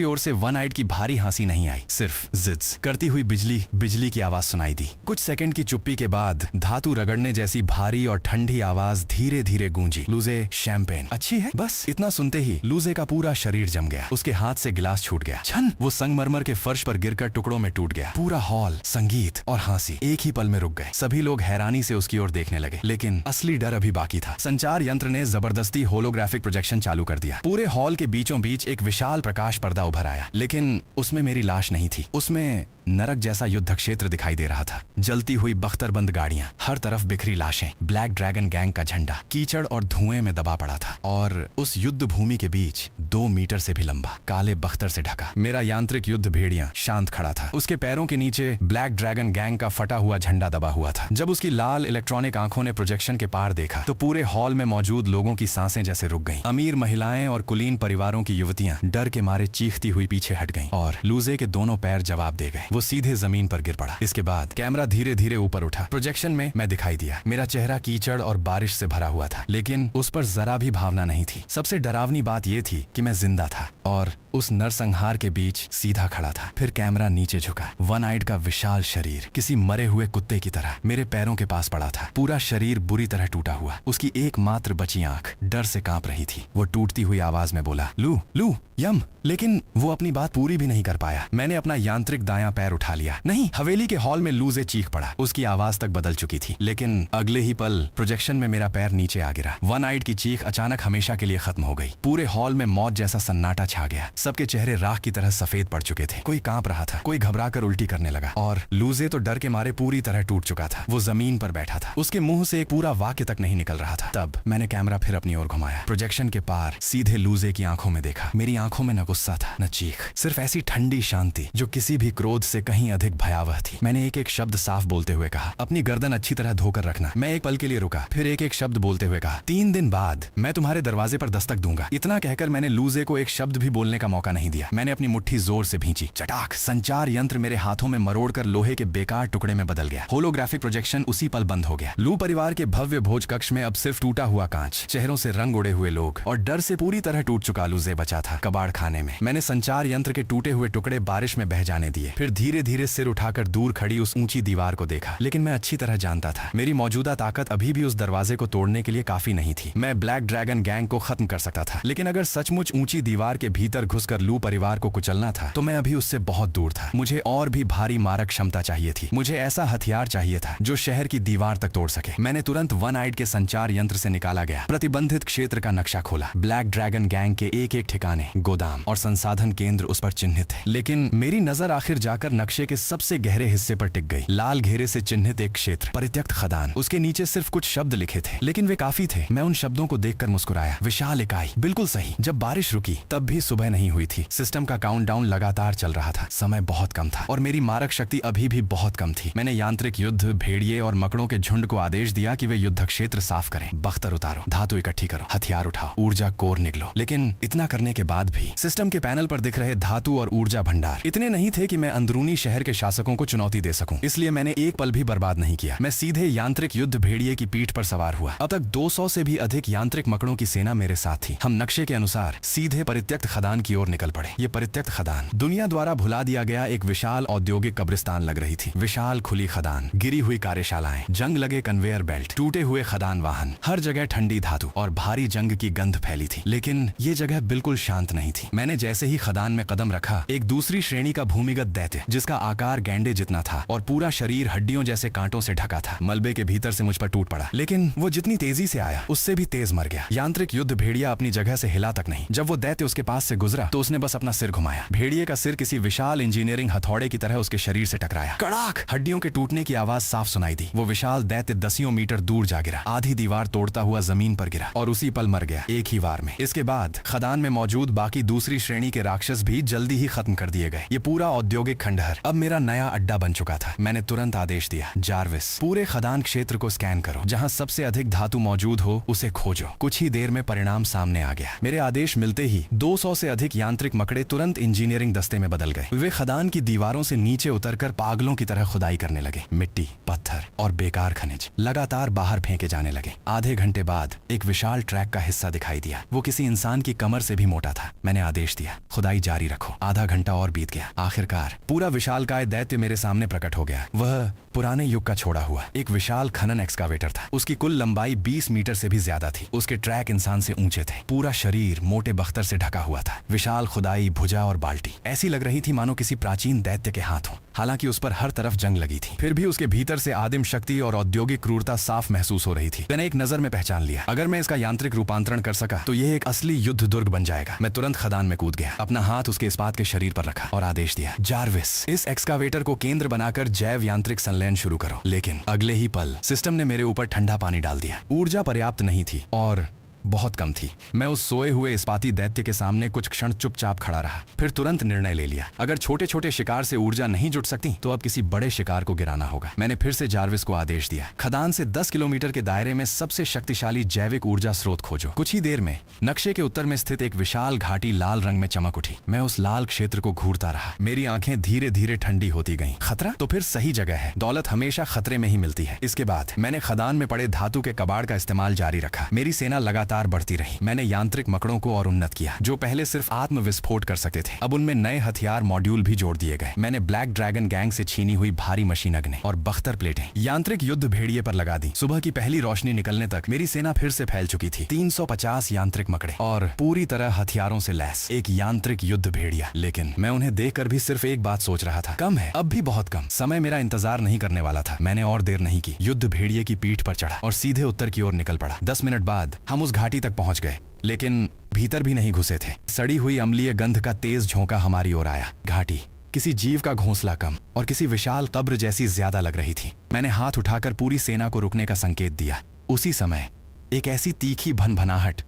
ओर से वन आइड की भारी हंसी नहीं आई, सिर्फ जिद्स करती हुई बिजली की आवाज सुनाई दी। कुछ सेकंड की चुप्पी के बाद धातु रगड़ने जैसी भारी और ठंडी आवाज धीरे धीरे गूंजी, लूजे, शैंपेन अच्छी है? बस इतना सुनते ही लूजे का पूरा शरीर जम गया। उसके हाथ से गिलास छूट गया। छन! वो संगमरमर के फर्श पर गिरकर टुकड़ों में टूट गया। पूरा हॉल संगीत और हंसी एक ही पल में रुक गए। सभी लोग हैरानी से उसकी ओर देखने लगे। लेकिन असली डर अभी बाकी था। संचार यंत्र ने जबरदस्ती होलोग्राफिक प्रोजेक्शन चालू कर दिया। पूरे हॉल के बीचों बीच एक विशाल प्रकाश पर्दा उभर आया। लेकिन उसमें मेरी लाश नहीं थी। उसमें नरक जैसा युद्ध क्षेत्र दिखाई दे रहा था। जलती हुई बख्तरबंद गाड़ियां, हर तरफ बिखरी लाशें, ब्लैक ड्रैगन गैंग का झंडा कीचड़ और धुएं में दबा पड़ा था। और उस युद्ध भूमि के बीच 2 मीटर से भी लंबा काले बख्तर से ढका मेरा यांत्रिक युद्ध भेड़िया शांत खड़ा था। उसके पैरों के नीचे ब्लैक ड्रैगन गैंग का फटा हुआ झंडा दबा हुआ था। जब उसकी लाल इलेक्ट्रॉनिक आंखों ने प्रोजेक्शन के पार देखा तो पूरे हॉल में मौजूद लोगों की सांसें जैसे रुक गईं। अमीर महिलाएं और कुलीन परिवारों की युवतियां डर के मारे चीखती हुई पीछे हट गईं और लूजे के दोनों पैर जवाब दे गए। वो सीधे सीधे जमीन पर गिर पड़ा। इसके बाद कैमरा धीरे धीरे ऊपर उठा। प्रोजेक्शन में मैं दिखाई दिया। मेरा चेहरा कीचड़ और बारिश से भरा हुआ था, लेकिन उस पर जरा भी भावना नहीं थी। सबसे डरावनी बात यह थी कि मैं जिंदा था और उस नरसंहार के बीच सीधा खड़ा था। फिर कैमरा नीचे झुका। वन आइड का विशाल शरीर किसी मरे हुए कुत्ते की तरह मेरे पैरों के पास पड़ा था। पूरा शरीर बुरी तरह टूटा हुआ। उसकी एकमात्र बची आंख डर से कांप रही थी। वो टूटती हुई आवाज में बोला, लू लू यम। लेकिन वो अपनी बात पूरी भी नहीं कर पाया। मैंने अपना यांत्रिक दायां पैर उठा लिया। नहीं, हवेली के हॉल में लू से चीख पड़ा। उसकी आवाज तक बदल चुकी थी, लेकिन अगले ही पल प्रोजेक्शन में मेरा पैर नीचे आ गिरा। वन आइड की चीख अचानक हमेशा के लिए खत्म हो गई। पूरे हॉल में मौत जैसा सन्नाटा छा गया। सबके चेहरे राख की तरह सफेद पड़ चुके थे। कोई कांप रहा था, कोई घबराकर उल्टी करने लगा और लूजे तो डर के मारे पूरी तरह टूट चुका था। वो जमीन पर बैठा था। उसके मुंह से एक पूरा वाक्य तक नहीं निकल रहा था। तब मैंने कैमरा फिर अपनी ओर घुमाया। प्रोजेक्शन के पार सीधे लूजे की आंखों में देखा। मेरी आंखों में न गुस्सा था न चीख, सिर्फ ऐसी ठंडी शांति जो किसी भी क्रोध से कहीं अधिक भयावह थी। मैंने एक एक शब्द साफ बोलते हुए कहा, अपनी गर्दन अच्छी तरह धोकर रखना। मैं एक पल के लिए रुका, फिर एक एक शब्द बोलते हुए कहा, 3 दिन बाद मैं तुम्हारे दरवाजे पर दस्तक दूंगा। इतना कहकर मैंने लूजे को एक शब्द भी बोलने का मौका नहीं दिया। मैंने अपनी मुट्ठी जोर से भींची। चटाक, संचार यंत्र मेरे हाथों में मरोड़कर लोहे के बेकार टुकड़े में बदल गया। होलोग्राफिक प्रोजेक्शन उसी पल बंद हो गया। लू परिवार के भव्य भोज कक्ष में अब सिर्फ टूटा हुआ कांच, चेहरों से रंग उड़े हुए लोग और डर से पूरी तरह टूट चुका लूजे बचा था। कबाड़ खाने में मैंने संचार यंत्र के टूटे हुए टुकड़े बारिश में बह जाने दिए। फिर धीरे धीरे सिर उठाकर दूर खड़ी उस ऊंची दीवार को देखा। लेकिन मैं अच्छी तरह जानता था मेरी मौजूदा ताकत अभी भी उस दरवाजे को तोड़ने के लिए काफी नहीं थी। मैं ब्लैक ड्रैगन गैंग को खत्म कर सकता था, लेकिन अगर सचमुच ऊंची दीवार के भीतर घुसकर लू परिवार को कुचलना था तो मैं अभी उससे बहुत दूर था। मुझे और भी भारी मारक क्षमता चाहिए थी। मुझे ऐसा हथियार चाहिए था जो शहर की दीवार तक तोड़ सके। मैंने तुरंत वन आइड के संचार यंत्र से निकाला गया प्रतिबंधित क्षेत्र का नक्शा खोला। ब्लैक ड्रैगन गैंग के एक एक ठिकाने, गोदाम और संसाधन केंद्र उस पर चिन्हित थे। लेकिन मेरी नजर आखिर जाकर नक्शे के सबसे गहरे हिस्से पर टिक गई। लाल घेरे से चिन्हित एक क्षेत्र, परित्यक्त खदान। उसके नीचे सिर्फ कुछ शब्द लिखे थे, लेकिन वे काफी थे। मैं उन शब्दों को देखकर मुस्कुराया। विशाल इकाई, बिल्कुल सही। जब बारिश रुकी तब भी सुबह नहीं हुई थी। सिस्टम का काउंटडाउन लगातार चल रहा था। समय बहुत कम था और मेरी मारक शक्ति अभी भी बहुत कम थी। मैंने यांत्रिक युद्ध, भेड़िए और मकड़ों के झुंड को आदेश दिया कि वे युद्ध क्षेत्र साफ करें। बख्तर उतारो, धातु इकट्ठी करो, हथियार उठाओ, ऊर्जा कोर निकलो। लेकिन इतना करने के बाद भी सिस्टम के पैनल पर दिख रहे धातु और ऊर्जा भंडार इतने नहीं थे कि मैं अंदरूनी शहर के शासकों को चुनौती दे सकूं। इसलिए मैंने एक पल भी बर्बाद नहीं किया। मैं सीधे यांत्रिक युद्ध भेड़िए की पीठ पर सवार हुआ। अब तक 200 से भी अधिक यांत्रिक मकड़ों की सेना मेरे साथ थी। हम नक्शे के अनुसार सीधे परित्यक्त खदान की ओर निकल पड़े। ये परित्यक्त खदान दुनिया द्वारा भुला दिया गया एक विशाल औद्योगिक कब्रिस्तान लग रही थी। विशाल खुली खदान, गिरी हुई कार्यशालाएं, जंग लगे कन्वेयर बेल्ट, टूटे हुए खदान वाहन, हर जगह ठंडी धातु और भारी जंग की गंध फैली थी। लेकिन ये जगह बिल्कुल शांत नहीं थी। मैंने जैसे ही खदान में कदम रखा, एक दूसरी श्रेणी का भूमिगत दैत्य जिसका आकार गैंडे जितना था और पूरा शरीर हड्डियों जैसे कांटों से ढका था, मलबे के भीतर से मुझ पर टूट पड़ा। लेकिन वो जितनी तेजी से आया उससे भी तेज मर गया। यांत्रिक युद्ध भेड़िया अपनी जगह से हिला तक नहीं। जब वो दैत्य उसके पास से गुजरा तो उसने बस अपना सिर घुमाया। भेड़िए का सिर किसी विशाल इंजीनियरिंग हथौड़े की तरह उसके शरीर से टकराया। कड़ाक, हड्डियों के टूटने की आवाज साफ सुनाई दी। वो विशाल दैत्य दसियों मीटर दूर जा गिरा, आधी दीवार तोड़ता हुआ जमीन पर गिरा और उसी पल मर गया, एक ही वार में। इसके बाद खदान में मौजूद बाकी दूसरी श्रेणी के राक्षस भी जल्दी ही खत्म कर दिए गए। ये पूरा औद्योगिक खंडहर अब मेरा नया अड्डा बन चुका था। मैंने तुरंत आदेश दिया, जारविस, पूरे खदान क्षेत्र को स्कैन करो। जहां सबसे अधिक धातु मौजूद हो उसे खोजो। कुछ ही देर में परिणाम सामने आ गया। मेरे आदेश मिलते ही 200 से अधिक यांत्रिक मकड़े तुरंत इंजीनियरिंग दस्ते में बदल गए। वे खदान की दीवारों से नीचे उतरकर पागलों की तरह खुदाई करने लगे। मिट्टी, पत्थर और बेकार खनिज लगातार बाहर फेंके जाने लगे। आधे घंटे बाद एक विशाल ट्रैक का हिस्सा दिखाई दिया। वो किसी इंसान की कमर से भी मोटा था। मैंने आदेश दिया, खुदाई जारी रखो। आधा घंटा और बीत गया। आखिरकार पूरा विशालकाय दैत्य मेरे सामने प्रकट हो गया। वह पुराने युग का छोड़ा हुआ एक विशाल खनन एक्सकावेटर था। उसकी कुल लंबाई 20 मीटर से भी ज्यादा थी। उसके ट्रैक इंसान से ऊंचे थे। पूरा शरीर मोटे बख्तर से ढका हुआ था। विशाल खुदाई, भुजा और बाल्टी ऐसी लग रही थी मानो किसी प्राचीन दैत्य के हाथ हो। हालांकि उस पर हर तरफ जंग लगी थी, फिर भी उसके भीतर से आदिम शक्ति और औद्योगिक क्रूरता साफ महसूस हो रही थी। मैंने एक नजर में पहचान लिया, अगर मैं इसका यांत्रिक रूपांतरण कर सका तो यह एक असली युद्ध दुर्ग बन जाएगा। मैं तुरंत खदान में कूद गया, अपना हाथ उसके इस्पात के शरीर पर रखा और आदेश दिया, जारविस, इस एक्सकावेटर को केंद्र बनाकर जैव यांत्रिक संलयन शुरू करो। लेकिन अगले ही पल सिस्टम ने मेरे ऊपर ठंडा पानी डाल दिया। ऊर्जा पर्याप्त नहीं थी और बहुत कम थी। मैं उस सोए हुए इस्पाती दैत्य के सामने कुछ क्षण चुपचाप खड़ा रहा, फिर तुरंत निर्णय ले लिया, अगर छोटे छोटे शिकार से ऊर्जा नहीं जुट सकती तो अब किसी बड़े शिकार को गिराना होगा। मैंने फिर से जार्विस को आदेश दिया, खदान से 10 किलोमीटर के दायरे में सबसे शक्तिशाली जैविक ऊर्जा स्रोत खोजो। कुछ ही देर में नक्शे के उत्तर में स्थित एक विशाल घाटी लाल रंग में चमक उठी। मैं उस लाल क्षेत्र को घूरता रहा, मेरी आंखें धीरे धीरे ठंडी होती गईं। खतरा तो फिर सही जगह है, दौलत हमेशा खतरे में ही मिलती है। इसके बाद मैंने खदान में पड़े धातु के कबाड़ का इस्तेमाल जारी रखा। मेरी सेना लगातार बढ़ती रही। मैंने यांत्रिक मकड़ों को और उन्नत किया, जो पहले सिर्फ आत्म विस्फोट कर सकते थे, अब उनमें नए हथियार मॉड्यूल भी जोड़ दिए गए। मैंने ब्लैक ड्रैगन गैंग से छीनी हुई भारी मशीन अग्नि और बख्तर प्लेटें यांत्रिक युद्ध भेड़िए पर लगा दी। सुबह की पहली रोशनी निकलने तक मेरी सेना फिर से फैल चुकी थी। 350 यांत्रिक मकड़े और पूरी तरह हथियारों से लैस एक यांत्रिक युद्ध भेड़िया। लेकिन मैं उन्हें देखकर भी सिर्फ एक बात सोच रहा था, कम है, अब भी बहुत कम। समय मेरा इंतजार नहीं करने वाला था। मैंने और देर नहीं की, युद्ध भेड़िए की पीठ पर चढ़ा और सीधे उत्तर की ओर निकल पड़ा। 10 मिनट बाद हम उस घाटी तक पहुंच गए, लेकिन भीतर भी नहीं घुसे थे। सड़ी हुई अम्लीय गंध का तेज झोंका हमारी ओर आया। घाटी किसी जीव का घोंसला कम और किसी विशाल कब्र जैसी ज्यादा लग रही थी। मैंने हाथ उठाकर पूरी सेना को रुकने का संकेत दिया। उसी समय एक ऐसी तीखी भनभनाहट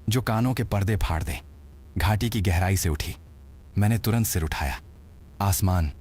जो कानों के पर्दे फाड़ दे घाटी की गहराई से उठी। मैंने तुरंत सिर उठाया। आसमान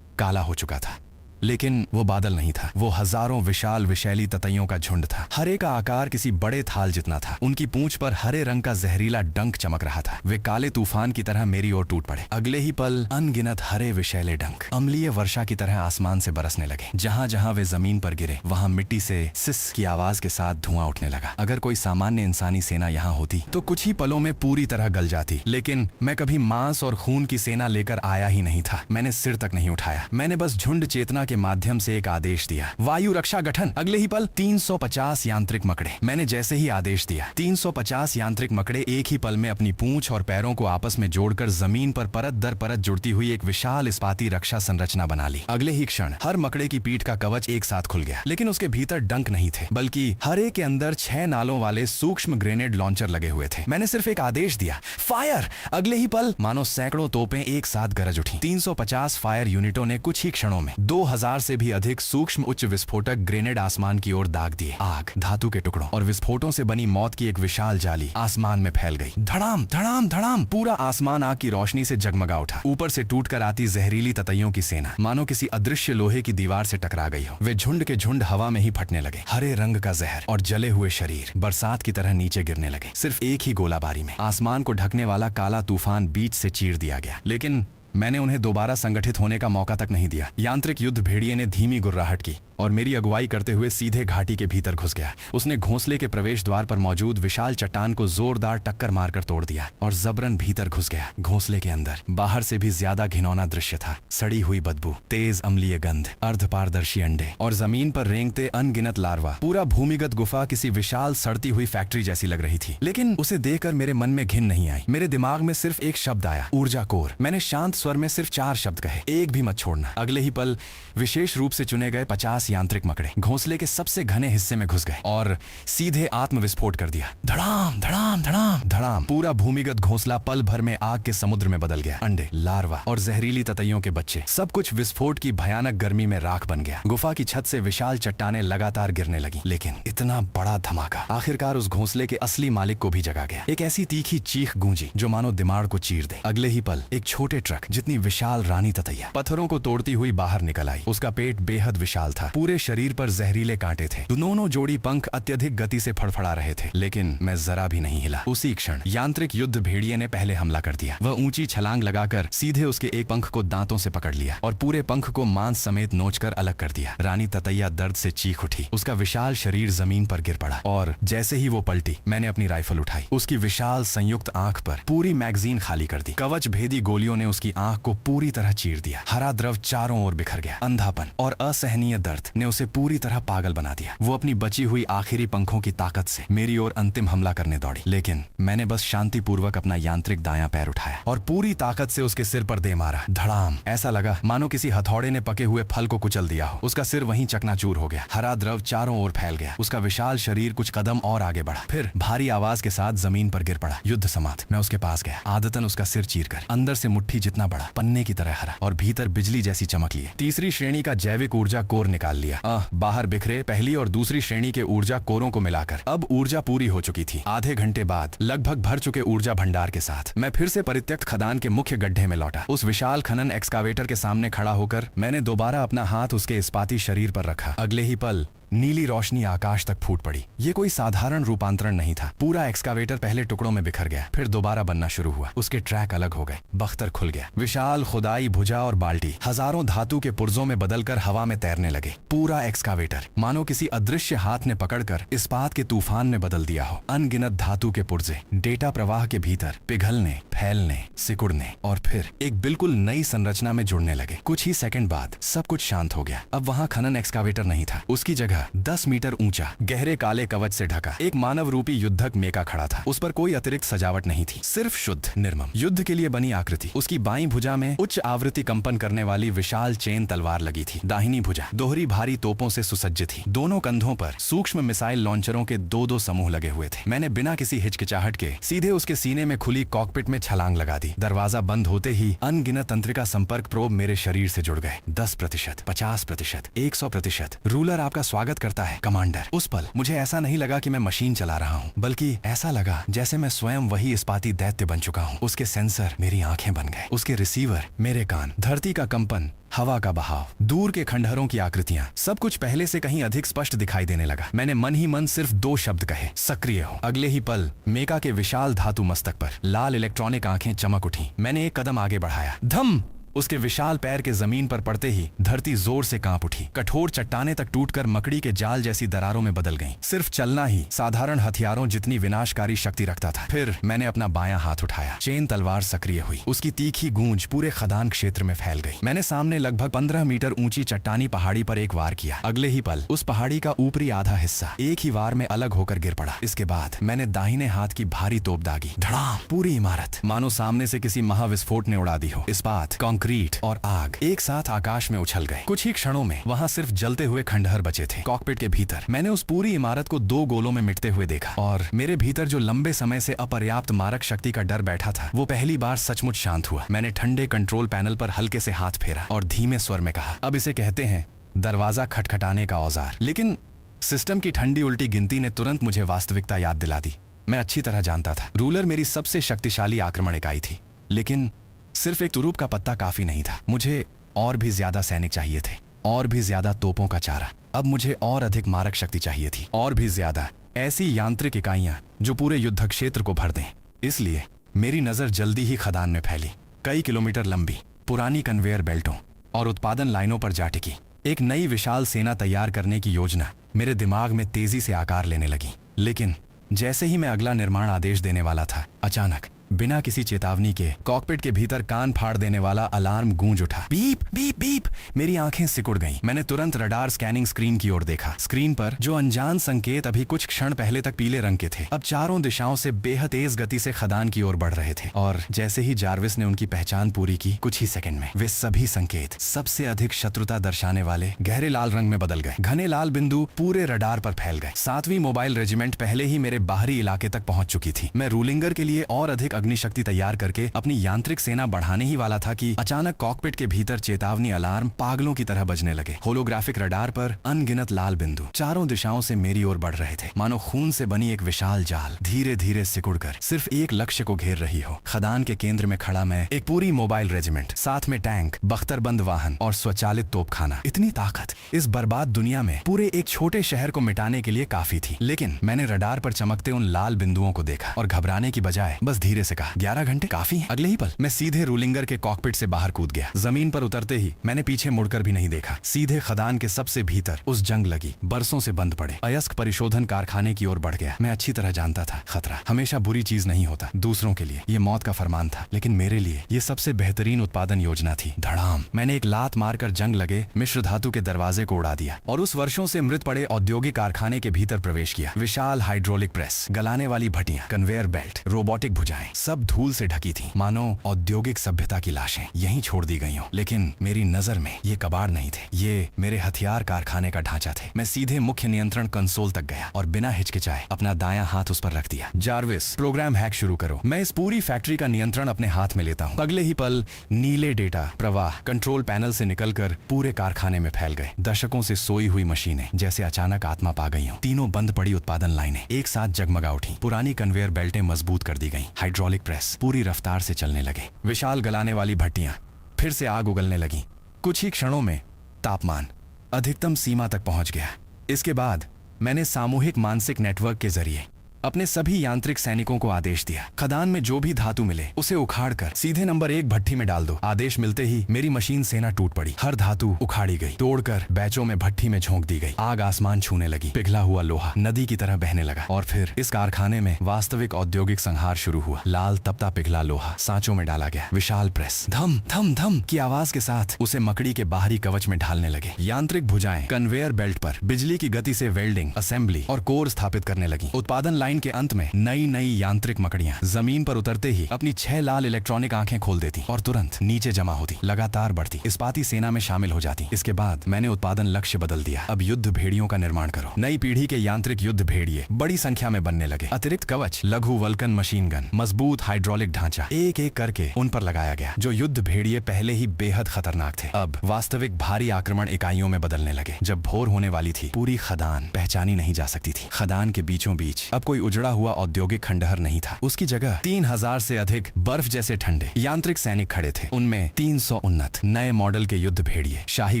काला हो चुका था, लेकिन वो बादल नहीं था, वो हजारों विशाल विशैली ततैयों का झुंड था। हर एक का आकार किसी बड़े थाल जितना था। उनकी पूंछ पर हरे रंग का जहरीला डंक चमक रहा था। वे काले तूफान की तरह मेरी ओर टूट पड़े। अगले ही पल अनगिनत हरे विशैले डंक अम्लीय वर्षा की तरह आसमान से बरसने लगे। जहां जहां वे जमीन पर गिरे वहां मिट्टी से सिस की आवाज के साथ धुआं उठने लगा। अगर कोई सामान्य इंसानी सेना यहाँ होती तो कुछ ही पलों में पूरी तरह गल जाती, लेकिन मैं कभी मांस और खून की सेना लेकर आया ही नहीं था। मैंने सिर तक नहीं उठाया। मैंने बस झुंड चेतना के माध्यम से एक आदेश दिया, वायु रक्षा गठन। अगले ही पल 350 यांत्रिक मकड़े। मैंने जैसे ही आदेश दिया, 350 यांत्रिक मकड़े एक ही पल में अपनी पूंछ और पैरों को आपस में जोड़कर जमीन पर परत दर परत जुड़ती हुई एक विशाल इस्पाती रक्षा संरचना बना ली। अगले ही क्षण हर मकड़े की पीठ का कवच एक साथ खुल गया, लेकिन उसके भीतर डंक नहीं थे, बल्कि हर एक के अंदर 6 नालों वाले सूक्ष्म ग्रेनेड लॉन्चर लगे हुए थे। मैंने सिर्फ एक आदेश दिया, फायर। अगले ही पल मानो सैकड़ों तोपें एक साथ गरज उठी। 350 फायर यूनिटों ने कुछ ही क्षणों में 2000 से भी अधिक सूक्ष्म उच्च विस्फोटक ग्रेनेड आसमान की ओर दाग दिए। आग, धातु के टुकड़ों और विस्फोटों से बनी मौत की एक विशाल जाली आसमान में फैल गई। धड़ाम धड़ाम धड़ाम पूरा आसमान आग की रोशनी से जगमगा उठा। ऊपर से टूटकर आती जहरीली ततैयों की सेना मानो किसी अदृश्य लोहे की दीवार से टकरा गई हो। वे झुंड के झुंड हवा में ही फटने लगे। हरे रंग का जहर और जले हुए शरीर बरसात की तरह नीचे गिरने लगे। सिर्फ एक ही गोलाबारी में आसमान को ढकने वाला काला तूफान बीच से चीर दिया गया, लेकिन मैंने उन्हें दोबारा संगठित होने का मौका तक नहीं दिया। यांत्रिक युद्ध भेड़िए ने धीमी गुर्राहट की और मेरी अगुवाई करते हुए सीधे घाटी के भीतर घुस गया। उसने घोंसले के प्रवेश द्वार पर मौजूद विशाल चट्टान को जोरदार टक्कर मारकर तोड़ दिया और जबरन भीतर घुस गया। घोंसले के अंदर बाहर से भी ज्यादा घिनौना दृश्य था। सड़ी हुई बदबू, तेज अम्लीय गंध, अर्धपारदर्शी अंडे और जमीन पर रेंगते अनगिनत लार्वा। पूरा भूमिगत गुफा किसी विशाल सड़ती हुई फैक्ट्री जैसी लग रही थी। लेकिन उसे देखकर मेरे मन में घिन नहीं आई। मेरे दिमाग में सिर्फ एक शब्द आया, ऊर्जा कोर। मैंने शांत स्वर में सिर्फ 4 शब्द कहे, एक भी मत छोड़ना। अगले ही पल विशेष रूप से चुने गए 50 यांत्रिक मकड़े घोंसले के सबसे घने हिस्से में घुस गए और सीधे आत्म विस्फोट कर दिया। धड़ाम धड़ाम धड़ाम धड़ाम पूरा भूमिगत घोंसला पल भर में आग के समुद्र में बदल गया। अंडे, लार्वा और जहरीली ततैयों के बच्चे, सब कुछ विस्फोट की भयानक गर्मी में राख बन गया। गुफा की छत से विशाल चट्टानें लगातार गिरने लगी, लेकिन इतना बड़ा धमाका आखिरकार उस घोंसले के असली मालिक को भी जगा गया। एक ऐसी तीखी चीख गूंजी जो मानो दिमाग को चीर दे। अगले ही पल एक छोटे ट्रक जितनी विशाल रानी ततैया पत्थरों को तोड़ती हुई बाहर निकल आई। उसका पेट बेहद विशाल था, पूरे शरीर पर जहरीले कांटे थे। दोनों जोड़ी पंख अत्यधिक गति से फड़फड़ा रहे थे, लेकिन मैं जरा भी नहीं हिला। उसी क्षण यांत्रिक युद्ध भेड़िए ने पहले हमला कर दिया। वह ऊंची छलांग लगाकर सीधे उसके एक पंख को दांतों से पकड़ लिया और पूरे पंख को मांस समेत नोचकर अलग कर दिया। रानी ततैया दर्द से चीख उठी। उसका विशाल शरीर जमीन पर गिर पड़ा और जैसे ही वो पलटी, मैंने अपनी राइफल उठाई। उसकी विशाल संयुक्त आंख पर पूरी मैगजीन खाली कर दी। कवच भेदी गोलियों ने उसकी आंख को पूरी तरह चीर दिया। हरा द्रव चारों ओर बिखर गया। अंधापन और असहनीय दर्द ने उसे पूरी तरह पागल बना दिया। वो अपनी बची हुई आखिरी पंखों की ताकत से मेरी ओर अंतिम हमला करने दौड़ी, लेकिन मैंने बस शांतिपूर्वक अपना यांत्रिक दायां पैर उठाया और पूरी ताकत से उसके सिर पर दे मारा। धड़ाम, ऐसा लगा मानो किसी हथौड़े ने पके हुए फल को कुचल दिया हो। उसका सिर वहीं चकनाचूर हो गया। हरा द्रव चारों ओर फैल गया। उसका विशाल शरीर कुछ कदम और आगे बढ़ा, फिर भारी आवाज के साथ जमीन पर गिर पड़ा। युद्ध समाप्त। मैं उसके पास गया, आदतन उसका सिर चीरकर। अंदर से मुट्ठी जितना बड़ा, पन्ने की तरह हरा और भीतर बिजली जैसी चमक लिए। तीसरी श्रेणी का जैविक ऊर्जा कोर निकाल निकाल लिया। बाहर बिखरे पहली और दूसरी श्रेणी के ऊर्जा कोरों को मिलाकर अब ऊर्जा पूरी हो चुकी थी। आधे घंटे बाद लगभग भर चुके ऊर्जा भंडार के साथ मैं फिर से परित्यक्त खदान के मुख्य गड्ढे में लौटा। उस विशाल खनन एक्सकावेटर के सामने खड़ा होकर मैंने दोबारा अपना हाथ उसके इस्पाती शरीर पर रखा। अगले ही पल नीली रोशनी आकाश तक फूट पड़ी। ये कोई साधारण रूपांतरण नहीं था। पूरा एक्सकावेटर पहले टुकड़ों में बिखर गया, फिर दोबारा बनना शुरू हुआ। उसके ट्रैक अलग हो गए, बख्तर खुल गया। विशाल खुदाई भुजा और बाल्टी हजारों धातु के पुर्जों में बदलकर हवा में तैरने लगे। पूरा एक्सकावेटर मानो किसी अदृश्य हाथ ने पकड़कर इस्पात के तूफान में बदल दिया हो। अनगिनत धातु के पुर्जे डेटा प्रवाह के भीतर पिघलने, फैलने, सिकुड़ने और फिर एक बिल्कुल नई संरचना में जुड़ने लगे। कुछ ही सेकंड बाद सब कुछ शांत हो गया। अब वहां खनन एक्सकावेटर नहीं था। उसकी जगह 10 मीटर ऊंचा गहरे काले कवच से ढका एक मानव रूपी युद्धक मेका खड़ा था। उस पर कोई अतिरिक्त सजावट नहीं थी, सिर्फ शुद्ध निर्मम युद्ध के लिए बनी आकृति। उसकी बाईं भुजा में उच्च आवृत्ति कंपन करने वाली विशाल चेन तलवार लगी थी। दाहिनी भुजा दोहरी भारी तोपों से सुसज्जित थी। दोनों कंधों पर सूक्ष्म मिसाइल लॉन्चरों के दो समूह लगे हुए थे। मैंने बिना किसी हिचकिचाहट के सीधे उसके सीने में खुली कॉकपिट में छलांग लगा दी। दरवाजा बंद होते ही अनगिनत तंत्रिका संपर्क प्रोब मेरे शरीर से जुड़ गए। 10%, 50%, 100%। रूलर आपका स्वागत करता है कमांडर। उस पल मुझे ऐसा नहीं लगा कि मैं मशीन चला रहा हूँ, बल्कि ऐसा लगा जैसे मैं स्वयं वही इस्पाती दैत्य बन चुका हूँ। उसके सेंसर मेरी आंखें बन गए, उसके रिसीवर मेरे कान, धरती का कंपन, हवा का बहाव, दूर के खंडहरों की आकृतियां, सब कुछ पहले से कहीं अधिक स्पष्ट दिखाई देने लगा। मैंने मन ही मन सिर्फ 2 शब्द कहे, सक्रिय हो। अगले ही पल मेका के विशाल धातु मस्तक पर लाल इलेक्ट्रॉनिक आंखें चमक उठी। मैंने एक कदम आगे बढ़ाया। धम! उसके विशाल पैर के जमीन पर पड़ते ही धरती जोर से कांप उठी। कठोर चट्टाने तक टूटकर मकड़ी के जाल जैसी दरारों में बदल गईं। सिर्फ चलना ही साधारण हथियारों जितनी विनाशकारी शक्ति रखता था। फिर मैंने अपना बायां हाथ उठाया। चेन तलवार सक्रिय हुई। उसकी तीखी गूंज पूरे खदान क्षेत्र में फैल गई। मैंने सामने लगभग 15 मीटर ऊंची चट्टानी पहाड़ी पर एक वार किया। अगले ही पल उस पहाड़ी का ऊपरी आधा हिस्सा एक ही वार में अलग होकर गिर पड़ा। इसके बाद मैंने दाहिने हाथ की भारी तोप दागी। धड़ाम! पूरी इमारत मानो सामने से किसी महाविस्फोट ने उड़ा दी हो। इस्पात, कंक्रीट और आग एक साथ आकाश में उछल गए। कुछ ही क्षणों में वहां सिर्फ जलते हुए खंडहर बचे थे। कॉकपिट के भीतर मैंने उस पूरी इमारत को 2 गोलों में मिटते हुए देखा और मेरे भीतर जो लंबे समय से अपर्याप्त मारक शक्ति का डर बैठा था, वो पहली बार सचमुच शांत हुआ। मैंने ठंडे कंट्रोल पैनल पर हल्के से हाथ फेरा और धीमे स्वर में कहा, अब इसे कहते हैं दरवाजा खटखटाने का औजार। लेकिन सिस्टम की ठंडी उल्टी गिनती ने तुरंत मुझे वास्तविकता याद दिला दी। मैं अच्छी तरह जानता था रूलर मेरी सबसे शक्तिशाली आक्रमण इकाई थी, लेकिन सिर्फ एक तुरूप का पत्ता काफी नहीं था। मुझे और भी ज्यादा सैनिक चाहिए थे, और भी ज्यादा तोपों का चारा। अब मुझे और अधिक मारक शक्ति चाहिए थी, और भी ज्यादा ऐसी यांत्रिक इकाइयां जो पूरे युद्ध क्षेत्र को भर दें। इसलिए मेरी नजर जल्दी ही खदान में फैली। कई किलोमीटर लंबी पुरानी कन्वेयर बेल्टों और उत्पादन लाइनों पर जा टिकी एक नई विशाल सेना तैयार करने की योजना मेरे दिमाग में तेजी से आकार लेने लगी। लेकिन जैसे ही मैं अगला निर्माण आदेश देने वाला था, अचानक बिना किसी चेतावनी के कॉकपिट के भीतर कान फाड़ देने वाला अलार्म गूंज उठा। Beep beep beep! मेरी आंखें सिकुड़ गईं। मैंने तुरंत रडार स्कैनिंग स्क्रीन की ओर देखा। स्क्रीन पर जो अनजान संकेत अभी कुछ क्षण पहले तक पीले रंग के थे, अब चारों दिशाओं से बेहद तेज गति से खदान की ओर बढ़ रहे थे। और जैसे ही जार्विस ने उनकी पहचान पूरी की, कुछ ही सेकंड में वे सभी संकेत सबसे अधिक शत्रुता दर्शाने वाले गहरे लाल रंग में बदल गए। घने लाल बिंदु पूरे रडार पर फैल गए। 7वीं मोबाइल रेजिमेंट पहले ही मेरे बाहरी इलाके तक पहुंच चुकी थी। मैं रूलिंगर के लिए और अधिक अग्निशक्ति तैयार करके अपनी यांत्रिक सेना बढ़ाने ही वाला था कि अचानक कॉकपिट के भीतर चेतावनी अलार्म पागलों की तरह बजने लगे। होलोग्राफिक रडार पर अनगिनत लाल बिंदु चारों दिशाओं से मेरी ओर बढ़ रहे थे, मानो खून से बनी एक विशाल जाल धीरे धीरे सिकुड़कर सिर्फ एक लक्ष्य को घेर रही हो। खदान के केंद्र में खड़ा मैं, एक पूरी मोबाइल रेजिमेंट, साथ में टैंक, बख्तरबंद वाहन और स्वचालित तोपखाना। इतनी ताकत इस बर्बाद दुनिया में पूरे एक छोटे शहर को मिटाने के लिए काफी थी। लेकिन मैंने रडार पर चमकते उन लाल बिंदुओं को देखा और घबराने की बजाय बस धीरे से कहा, 11 घंटे काफी हैं। अगले ही पल मैं सीधे रूलिंगर के कॉकपिट से बाहर कूद गया। जमीन पर उतरते ही मैंने पीछे मुड़कर भी नहीं देखा। सीधे खदान के सबसे भीतर उस जंग लगी बरसों से बंद पड़े अयस्क परिशोधन कारखाने की ओर बढ़ गया। मैं अच्छी तरह जानता था खतरा हमेशा बुरी चीज नहीं होता। दूसरों के लिए ये मौत का फरमान था, लेकिन मेरे लिए ये सबसे बेहतरीन उत्पादन योजना थी। धड़ाम! मैंने एक लात मारकर जंग लगे मिश्र धातु के दरवाजे को उड़ा दिया और उस वर्षों से मृत पड़े औद्योगिक कारखाने के भीतर प्रवेश किया। विशाल हाइड्रोलिक प्रेस, गलाने वाली भट्टियां, कन्वेयर बेल्ट, रोबोटिक भुजाएं, सब धूल से ढकी थी, मानो औद्योगिक सभ्यता की लाशें यहीं छोड़ दी गई हों। लेकिन मेरी नजर में ये कबाड़ नहीं थे, ये मेरे हथियार कारखाने का ढांचा थे। मैं सीधे मुख्य नियंत्रण कंसोल तक गया और बिना हिचकिचाए अपना दायां हाथ उस पर रख दिया। जार्विस, प्रोग्राम हैक शुरू करो। मैं इस पूरी फैक्ट्री का नियंत्रण अपने हाथ में लेता हूँ। अगले ही पल नीले डेटा प्रवाह कंट्रोल पैनल से निकलकर पूरे कारखाने में फैल गए। दशकों से सोई हुई मशीनें जैसे अचानक आत्मा पा गई हों। तीनों बंद पड़ी उत्पादन लाइनें एक साथ जगमगा उठी। पुरानी कन्वेयर बेल्टें मजबूत कर दी गईं। हाइड्रोलिक प्रेस पूरी रफ्तार से चलने लगे। विशाल गलाने वाली भट्टियां फिर से आग उगलने लगीं। कुछ ही क्षणों में तापमान अधिकतम सीमा तक पहुंच गया। इसके बाद मैंने सामूहिक मानसिक नेटवर्क के जरिए अपने सभी यांत्रिक सैनिकों को आदेश दिया, खदान में जो भी धातु मिले उसे उखाड़कर सीधे नंबर 1 भट्टी में डाल दो। आदेश मिलते ही मेरी मशीन सेना टूट पड़ी। हर धातु उखाड़ी गई, तोड़कर बैचों में भट्टी में झोंक दी गई। आग आसमान छूने लगी। पिघला हुआ लोहा नदी की तरह बहने लगा और फिर इस कारखाने में वास्तविक औद्योगिक संहार शुरू हुआ। लाल तपता पिघला लोहा सांचों में डाला गया। विशाल प्रेस धम धम धम की आवाज के साथ उसे मकड़ी के बाहरी कवच में ढालने लगे। यांत्रिक भुजाएं कन्वेयर बेल्ट पर बिजली की गति से वेल्डिंग, असेंबली और कोर स्थापित करने लगी। उत्पादन लाइन के अंत में नई यांत्रिक मकड़ियां जमीन पर उतरते ही अपनी 6 लाल इलेक्ट्रॉनिक आंखें खोल देती और तुरंत नीचे जमा होती, लगातार बढ़ती, इस्पाती सेना में शामिल हो जाती। इसके बाद मैंने उत्पादन लक्ष्य बदल दिया। अब युद्ध भेड़ियों का निर्माण करो। नई पीढ़ी के यांत्रिक युद्ध भेड़िए बड़ी संख्या में बनने लगे। अतिरिक्त कवच, लघु वल्कन मशीन गन, मजबूत हाइड्रोलिक ढांचा एक एक करके उन पर लगाया गया। जो युद्ध भेड़िए पहले ही बेहद खतरनाक थे, अब वास्तविक भारी आक्रमण इकाइयों में बदलने लगे। जब भोर होने वाली थी, पूरी खदान पहचानी नहीं जा सकती थी। खदान के बीचों बीच अब कोई उजड़ा हुआ औद्योगिक खंडहर नहीं था। उसकी जगह 3000 से अधिक बर्फ जैसे ठंडे यांत्रिक सैनिक खड़े थे। उनमें 300 उन्नत नए मॉडल के युद्ध भेड़िए शाही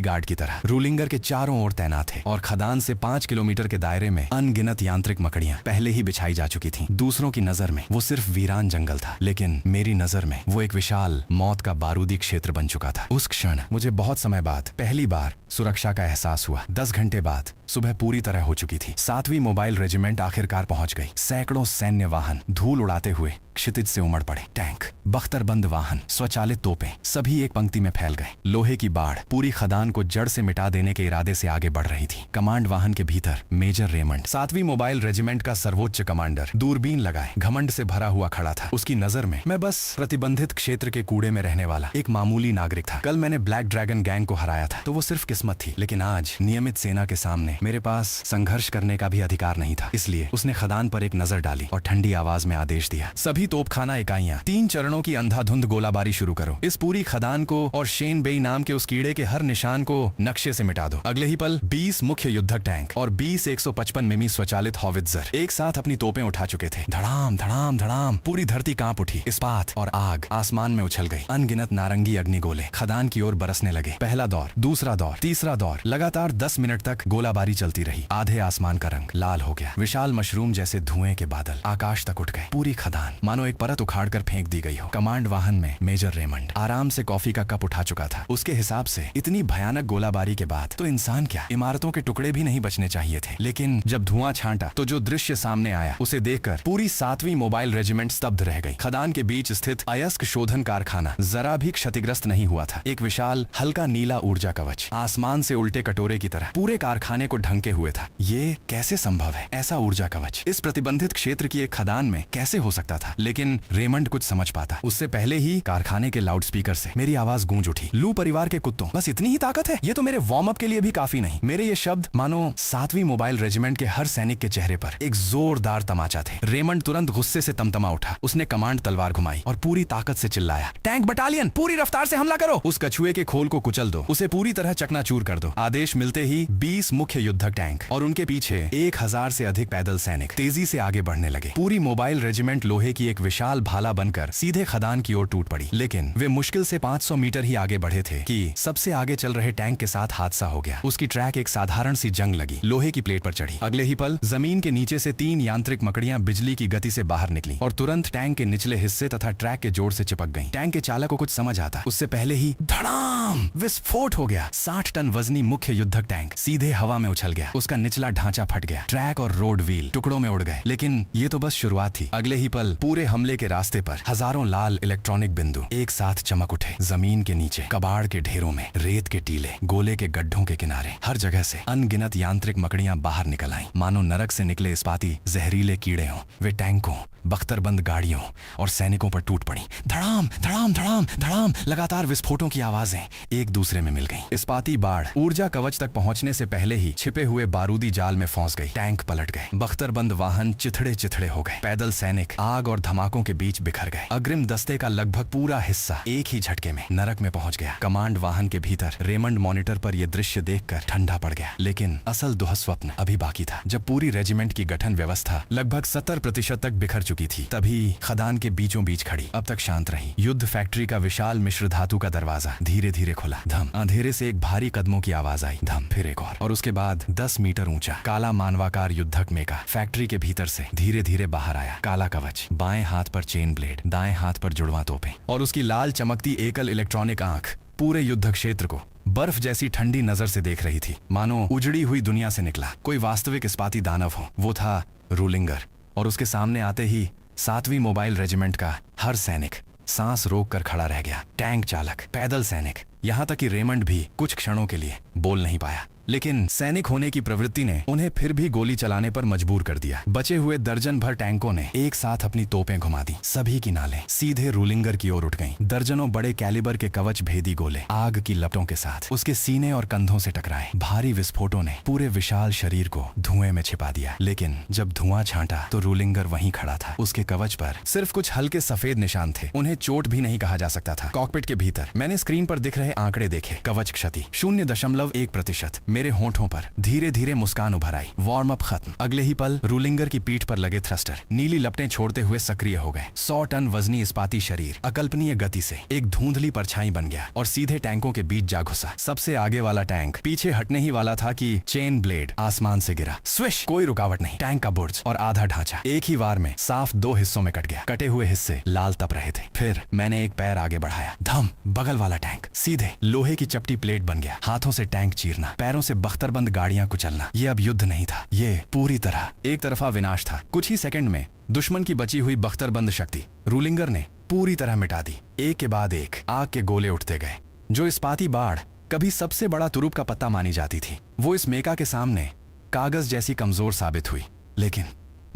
गार्ड की तरह रूलिंगर के चारों ओर तैनात थे और खदान से 5 किलोमीटर के दायरे में अनगिनत यांत्रिक मकड़ियां पहले ही बिछाई जा चुकी थीं। दूसरों की नजर में वो सिर्फ वीरान जंगल था, लेकिन मेरी नजर में वो एक विशाल मौत का बारूदी क्षेत्र बन चुका था। उस क्षण मुझे बहुत समय बाद पहली बार सुरक्षा का एहसास हुआ। 10 घंटे बाद सुबह पूरी तरह हो चुकी थी। 7वीं मोबाइल रेजिमेंट आखिरकार पहुंच गई। सैकड़ों सैन्य वाहन धूल उड़ाते हुए क्षितिज से उमड़ पड़े। टैंक, बख्तरबंद वाहन, स्वचालित तोपें सभी एक पंक्ति में फैल गए। लोहे की बाढ़ पूरी खदान को जड़ से मिटा देने के इरादे से आगे बढ़ रही थी। कमांड वाहन के भीतर मेजर रेमंड, 7वीं मोबाइल रेजिमेंट का सर्वोच्च कमांडर, दूरबीन लगाए घमंड से भरा हुआ खड़ा था। उसकी नजर में मैं बस प्रतिबंधित क्षेत्र के कूड़े में रहने वाला एक मामूली नागरिक था। कल मैंने ब्लैक ड्रैगन गैंग को हराया था तो वो सिर्फ किस्मत थी, लेकिन आज नियमित सेना के सामने मेरे पास संघर्ष करने का भी अधिकार नहीं था। इसलिए उसने खदान पर एक नजर डाली और ठंडी आवाज में आदेश दिया, सभी तोपखाना इकाइयां 3 चरणों की अंधाधुंध गोलाबारी शुरू करो। इस पूरी खदान को और शेन बेई नाम के उस कीड़े के हर निशान को नक्शे से मिटा दो। अगले ही पल 20 मुख्य युद्धक टैंक और 20 155 मिमी स्वचालित हॉवित्जर एक साथ अपनी तोपें उठा चुके थे। धड़ाम धड़ाम धड़ाम पूरी धरती कांप उठी। इस्पात और आग आसमान में उछल गई। अनगिनत नारंगी अग्निगोले खदान की ओर बरसने लगे। पहला दौर, दूसरा दौर, तीसरा दौर, लगातार 10 मिनट तक गोलाबारी चलती रही। आधे आसमान का रंग लाल हो गया। विशाल मशरूम जैसे धुएं के बादल आकाश तक उठ गए। पूरी खदान मानो एक परत उखाड़कर फेंक दी गई हो। कमांड वाहन में मेजर रेमंड आराम से कॉफी का कप उठा चुका था। उसके हिसाब से इतनी भयानक गोलाबारी के बाद तो इंसान क्या, इमारतों के टुकड़े भी नहीं बचने चाहिए थे। लेकिन जब धुआं छांटा तो जो दृश्य सामने आया उसे देखकर पूरी 7वीं मोबाइल रेजिमेंट स्तब्ध रह गई। खदान के बीच स्थित अयस्क शोधन कारखाना जरा भी क्षतिग्रस्त नहीं हुआ था। एक विशाल हल्का नीला ऊर्जा कवच आसमान से उल्टे कटोरे की तरह पूरे कारखाने को ढंके हुए था। ये कैसे संभव है? ऐसा ऊर्जा कवच इस प्रतिबंधित क्षेत्र की एक खदान में कैसे हो सकता था? लेकिन रेमंड कुछ समझ पाता। उससे पहले ही कारखाने के लाउडस्पीकर से मेरी आवाज गूंज उठी, लू परिवार के कुत्तों, बस इतनी ही ताकत है? ये तो मेरे वार्म अप के लिए भी काफी नहीं। मेरे ये शब्द मानो 7वीं मोबाइल रेजिमेंट के हर सैनिक के चेहरे पर एक जोरदार तमाचा थे। रेमंड तुरंत गुस्से से तमतमा उठा। उसने कमांड तलवार घुमाई और पूरी ताकत से चिल्लाया, टैंक बटालियन पूरी रफ्तार से हमला करो। उस कछुए के खोल को कुचल दो, उसे पूरी तरह चकनाचूर कर दो। आदेश मिलते ही 20 मुख्य युद्धक टैंक और उनके पीछे 1000 से अधिक पैदल सैनिक तेजी से आगे बढ़ने लगे। पूरी मोबाइल रेजिमेंट लोहे की एक विशाल भाला बनकर सीधे खदान की ओर टूट पड़ी। लेकिन वे मुश्किल से 500 मीटर ही आगे बढ़े थे कि सबसे आगे चल रहे टैंक के साथ हादसा हो गया। उसकी ट्रैक एक साधारण सी जंग लगी, लोहे की प्लेट पर चढ़ी। अगले ही पल जमीन के नीचे से 3 यांत्रिक मकड़ियां बिजली की गति से बाहर निकली और तुरंत टैंक के निचले हिस्से तथा ट्रैक के जोड़ से चिपक गईं। टैंक के चालक को कुछ समझ आता उससे पहले ही धड़ाम विस्फोट हो गया। 60 टन वजनी मुख्य युद्धक टैंक सीधे हवा में उछल गया। उसका निचला ढांचा फट गया। ट्रैक और रोड व्हील टुकड़ों में उड़ गए। लेकिन ये तो बस शुरुआत थी। अगले ही पल पूरे हमले के रास्ते पर हजारों लाल इलेक्ट्रॉनिक बिंदु एक साथ चमक उठे। जमीन के नीचे, कबाड़ के ढेरों में, रेत के टीले, गोले के गड्ढों के किनारे, हर जगह से अनगिनत यांत्रिक मकड़ियां बाहर निकल आईं, मानो नरक से निकले इस्पाती जहरीले कीड़े हों। वे टैंकों, बख्तरबंद गाड़ियों और सैनिकों पर टूट पड़ी। धड़ाम धड़ाम धड़ाम धड़ाम लगातार विस्फोटों की आवाजें एक दूसरे में मिल गईं। इस्पाती बाढ़ ऊर्जा कवच तक पहुंचने से पहले ही छिपे हुए बारूदी जाल में फंस गई। टैंक पलट गए, बख्तरबंद वाहन चिथड़े चिथड़े हो गए, पैदल सैनिक आग और धमाकों के बीच बिखर गए। अग्रिम दस्ते का लगभग पूरा हिस्सा एक ही झटके में नरक में पहुंच गया। कमांड वाहन के भीतर रेमंड मॉनिटर पर यह दृश्य देखकर ठंडा पड़ गया। लेकिन असल दुःस्वप्न अभी बाकी था। जब पूरी रेजिमेंट की गठन व्यवस्था लगभग 70% तक बिखर चुकी थी, तभी खदान के बीचों बीच खड़ी, अब तक शांत रही युद्ध फैक्ट्री का विशाल मिश्र धातु का दरवाजा धीरे धीरे खुला। धम, अंधेरे से एक भारी कदमों की आवाज आई। धम, फिर एक और उसके बाद 10 मीटर ऊंचा काला मानवाकार युद्धक मेका फैक्ट्री के भीतर से धीरे धीरे बाहर आया। काला कवच, बाएं हाथ पर चेन ब्लेड, दाएं हाथ पर जुड़वा तोपें और उसकी लाल चमकती एकल इलेक्ट्रॉनिक आंख पूरे युद्ध क्षेत्र को बर्फ जैसी ठंडी नजर से देख रही थी, मानो उजड़ी हुई दुनिया से निकला कोई वास्तविक इस्पाती दानव हो। वो था रूलिंगर, और उसके सामने आते ही 7वीं मोबाइल रेजिमेंट का हर सैनिक सांस रोक कर खड़ा रह गया। टैंक चालक, पैदल सैनिक, यहाँ तक कि रेमंड भी कुछ क्षणों के लिए बोल नहीं पाया। लेकिन सैनिक होने की प्रवृत्ति ने उन्हें फिर भी गोली चलाने पर मजबूर कर दिया। बचे हुए दर्जन भर टैंकों ने एक साथ अपनी तोपें घुमा दी। सभी की नालें सीधे रूलिंगर की ओर उठ गईं। दर्जनों बड़े कैलिबर के कवच भेदी गोले आग की लपटों के साथ उसके सीने और कंधों से टकराए। भारी विस्फोटों ने पूरे विशाल शरीर को धुएं में छिपा दिया। लेकिन जब धुआं छांटा तो रूलिंगर वहीं खड़ा था। उसके कवच पर सिर्फ कुछ हल्के सफेद निशान थे। उन्हें चोट भी नहीं कहा जा सकता था। कॉकपिट के भीतर मैंने स्क्रीन पर दिख रहे आंकड़े देखे। कवच क्षति 0.1%। मेरे होंठों पर धीरे धीरे मुस्कान उभर आई। वार्म अप खत्म। अगले ही पल रूलिंगर की पीठ पर लगे थ्रस्टर नीली लपटें छोड़ते हुए सक्रिय हो गए। 100 टन वजनी इस्पाती शरीर अकल्पनीय गति से एक धुंधली परछाई बन गया और सीधे टैंकों के बीच जा घुसा। सबसे आगे वाला टैंक पीछे हटने ही वाला था कि चेन ब्लेड आसमान से गिरा। स्विश, कोई रुकावट नहीं। टैंक का बुर्ज और आधा ढांचा एक ही वार में साफ 2 हिस्सों में कट गया। कटे हुए हिस्से लाल तप रहे थे। फिर मैंने एक पैर आगे बढ़ाया। धम, बगल वाला टैंक सीधे लोहे की चपटी प्लेट बन गया। हाथों से टैंक चीरना, पैरों से बख्तरबंद गाड़ियां कुचलना। ये अब युद्ध नहीं था, ये पूरी तरह एक तरफा विनाश था। कुछ ही सेकंड में दुश्मन की बची हुई बख्तरबंद शक्ति रूलिंगर ने पूरी तरह मिटा दी। एक के बाद एक आग के गोले उठते गए। जो इस्पाती बाढ़ कभी सबसे बड़ा तुरुप का पत्ता मानी जाती थी, वो इस मेका के सामने कागज जैसी कमजोर साबित हुई। लेकिन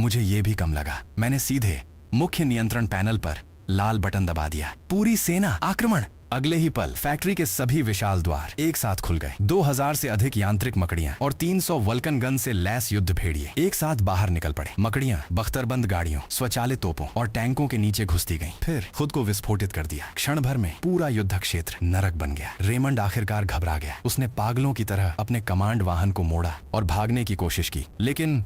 मुझे ये भी कम लगा। मैंने सीधे मुख्य नियंत्रण पैनल पर लाल बटन दबा दिया। पूरी सेना आक्रमण। अगले ही पल फैक्ट्री के सभी विशाल द्वार एक साथ खुल गए। 2000 से अधिक यांत्रिक मकड़ियां और 300 वल्कन गन से लैस युद्ध भेड़िए एक साथ बाहर निकल पड़े। मकड़ियां बख्तरबंद गाड़ियों, स्वचालित तोपों और टैंकों के नीचे घुसती गईं, फिर खुद को विस्फोटित कर दिया। क्षण भर में पूरा युद्ध क्षेत्र नरक बन गया। रेमंड आखिरकार घबरा गया। उसने पागलों की तरह अपने कमांड वाहन को मोड़ा और भागने की कोशिश की। लेकिन